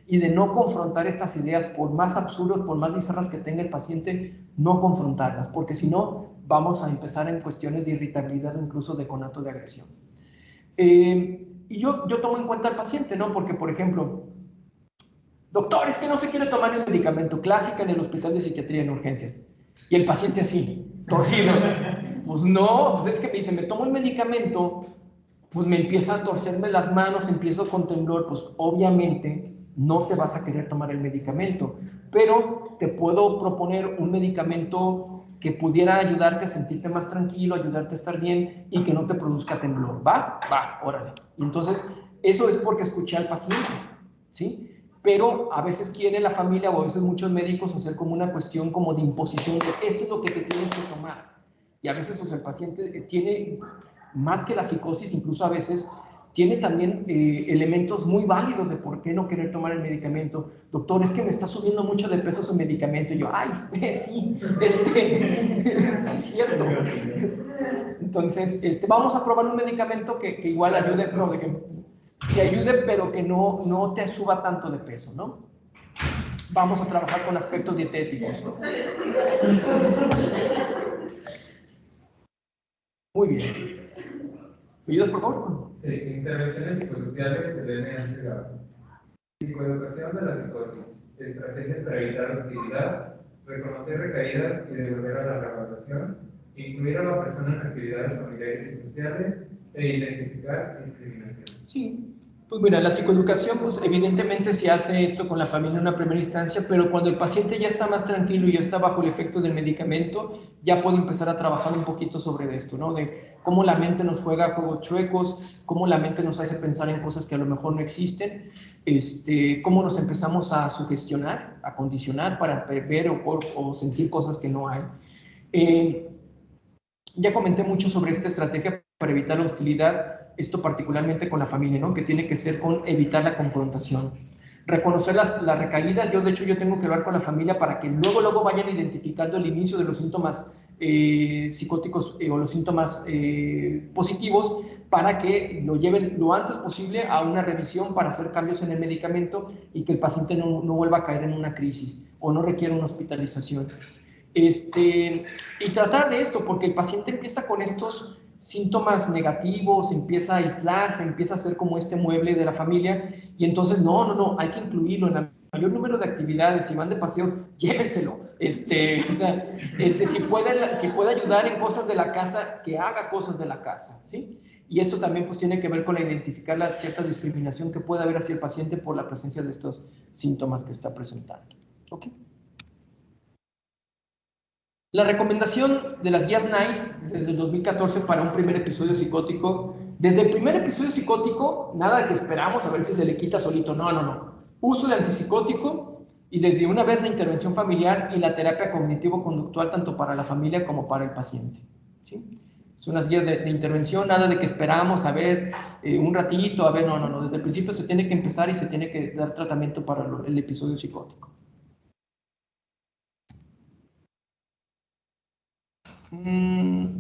Speaker 5: y de no confrontar estas ideas, por más absurdas, por más bizarras que tenga el paciente, no confrontarlas, porque si no, vamos a empezar en cuestiones de irritabilidad o incluso de conato de agresión. Y yo tomo en cuenta al paciente, ¿no? Porque, por ejemplo, doctor, es que no se quiere tomar el medicamento, clásica en el hospital de psiquiatría en urgencias. Y el paciente así, torcido. Pues no, pues es que me dice, me tomo el medicamento, pues me empieza a torcerme las manos, empiezo con temblor, pues obviamente no te vas a querer tomar el medicamento, pero te puedo proponer un medicamento que pudiera ayudarte a sentirte más tranquilo, ayudarte a estar bien y que no te produzca temblor. ¿Va? Va, órale. Y entonces, eso es porque escuché al paciente, ¿sí? Pero a veces quiere la familia o a veces muchos médicos hacer como una cuestión como de imposición de esto es lo que te tienes que tomar. Y a veces pues, el paciente tiene, más que la psicosis, incluso a veces tiene también elementos muy válidos de por qué no querer tomar el medicamento. Doctor, es que me está subiendo mucho de peso su medicamento. Y yo, ay, sí, sí es cierto. Entonces, vamos a probar un medicamento que igual ayude, que ayude, pero que no te suba tanto de peso, ¿no? Vamos a trabajar con aspectos dietéticos, ¿no? Muy bien. ¿Me ayudas, por favor?
Speaker 4: Sí, intervenciones psicosociales del NHGAP. Psicoeducación de la psicosis. Estrategias para evitar hostilidad, reconocer recaídas y devolver a la reevaluación, incluir a la persona en actividades familiares y sociales e identificar discriminación.
Speaker 5: Sí. Pues mira, la psicoeducación, pues evidentemente se hace esto con la familia en una primera instancia, pero cuando el paciente ya está más tranquilo y ya está bajo el efecto del medicamento, ya puede empezar a trabajar un poquito sobre esto, ¿no? De cómo la mente nos juega juegos chuecos, cómo la mente nos hace pensar en cosas que a lo mejor no existen, cómo nos empezamos a sugestionar, a condicionar para ver o sentir cosas que no hay. Ya comenté mucho sobre esta estrategia para evitar la hostilidad, esto particularmente con la familia, ¿no? Que tiene que ser con evitar la confrontación. Reconocer las recaídas, yo tengo que hablar con la familia para que luego vayan identificando el inicio de los síntomas psicóticos o los síntomas positivos para que lo lleven lo antes posible a una revisión para hacer cambios en el medicamento y que el paciente no vuelva a caer en una crisis o no requiera una hospitalización. Y tratar de esto, porque el paciente empieza con estos síntomas negativos, empieza a aislarse, empieza a ser como este mueble de la familia, y entonces no, hay que incluirlo en el mayor número de actividades. Si van de paseos, llévenselo. Si puede ayudar en cosas de la casa, que haga cosas de la casa, ¿sí? Y esto también pues tiene que ver con identificar la cierta discriminación que puede haber hacia el paciente por la presencia de estos síntomas que está presentando. ¿Ok? La recomendación de las guías NICE desde el 2014 para un primer episodio psicótico. Desde el primer episodio psicótico, nada de que esperamos a ver si se le quita solito. No. Uso de antipsicótico y desde una vez la intervención familiar y la terapia cognitivo-conductual tanto para la familia como para el paciente. ¿Sí? Son las guías de intervención, nada de que esperamos a ver un ratito, a ver, no. Desde el principio se tiene que empezar y se tiene que dar tratamiento para el episodio psicótico.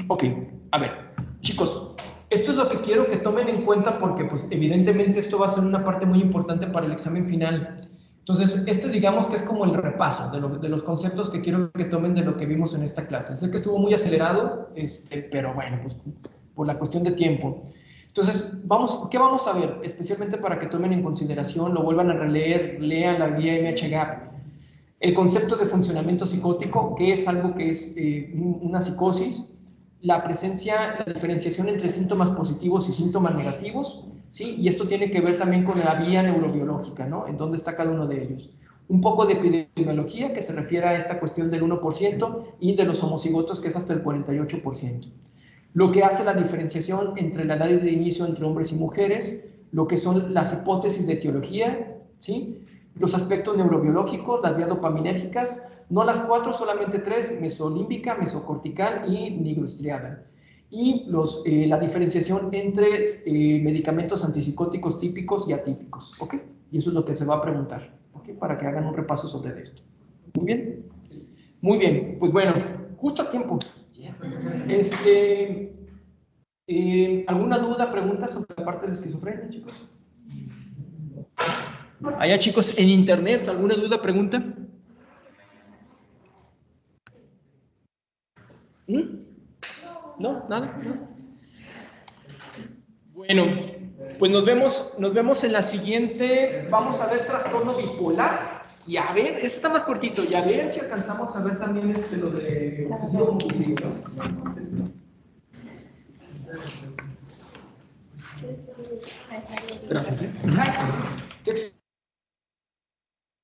Speaker 5: Ok, a ver, chicos, esto es lo que quiero que tomen en cuenta porque pues evidentemente esto va a ser una parte muy importante para el examen final. Entonces, esto digamos que es como el repaso de los conceptos que quiero que tomen de lo que vimos en esta clase. Sé que estuvo muy acelerado, pero bueno, pues por la cuestión de tiempo. Entonces, ¿qué vamos a ver? Especialmente para que tomen en consideración, lo vuelvan a releer, lean la guía MHGAP. El concepto de funcionamiento psicótico, que es algo que es una psicosis, la diferenciación entre síntomas positivos y síntomas negativos, ¿sí? Y esto tiene que ver también con la vía neurobiológica, ¿no? En dónde está cada uno de ellos. Un poco de epidemiología, que se refiere a esta cuestión del 1%, y de los homocigotos, que es hasta el 48%. Lo que hace la diferenciación entre la edad de inicio entre hombres y mujeres, lo que son las hipótesis de etiología, ¿sí? Los aspectos neurobiológicos, las vías dopaminérgicas, no las 4, solamente 3, mesolímbica, mesocortical y nigrostriada. Y la diferenciación entre medicamentos antipsicóticos típicos y atípicos, ¿ok? Y eso es lo que se va a preguntar, ¿ok? Para que hagan un repaso sobre esto. ¿Muy bien? Muy bien, pues bueno, justo a tiempo. ¿Alguna duda, pregunta sobre la parte de esquizofrenia, chicos? Allá, chicos, en internet, ¿alguna duda, pregunta? ¿No? ¿Nada? ¿No? Bueno, pues nos vemos en la siguiente. Vamos a ver trastorno bipolar. Y a ver, este está más cortito. Y a ver si alcanzamos a ver también lo de obsesivo compulsivo, ¿no? Gracias. ¿Eh?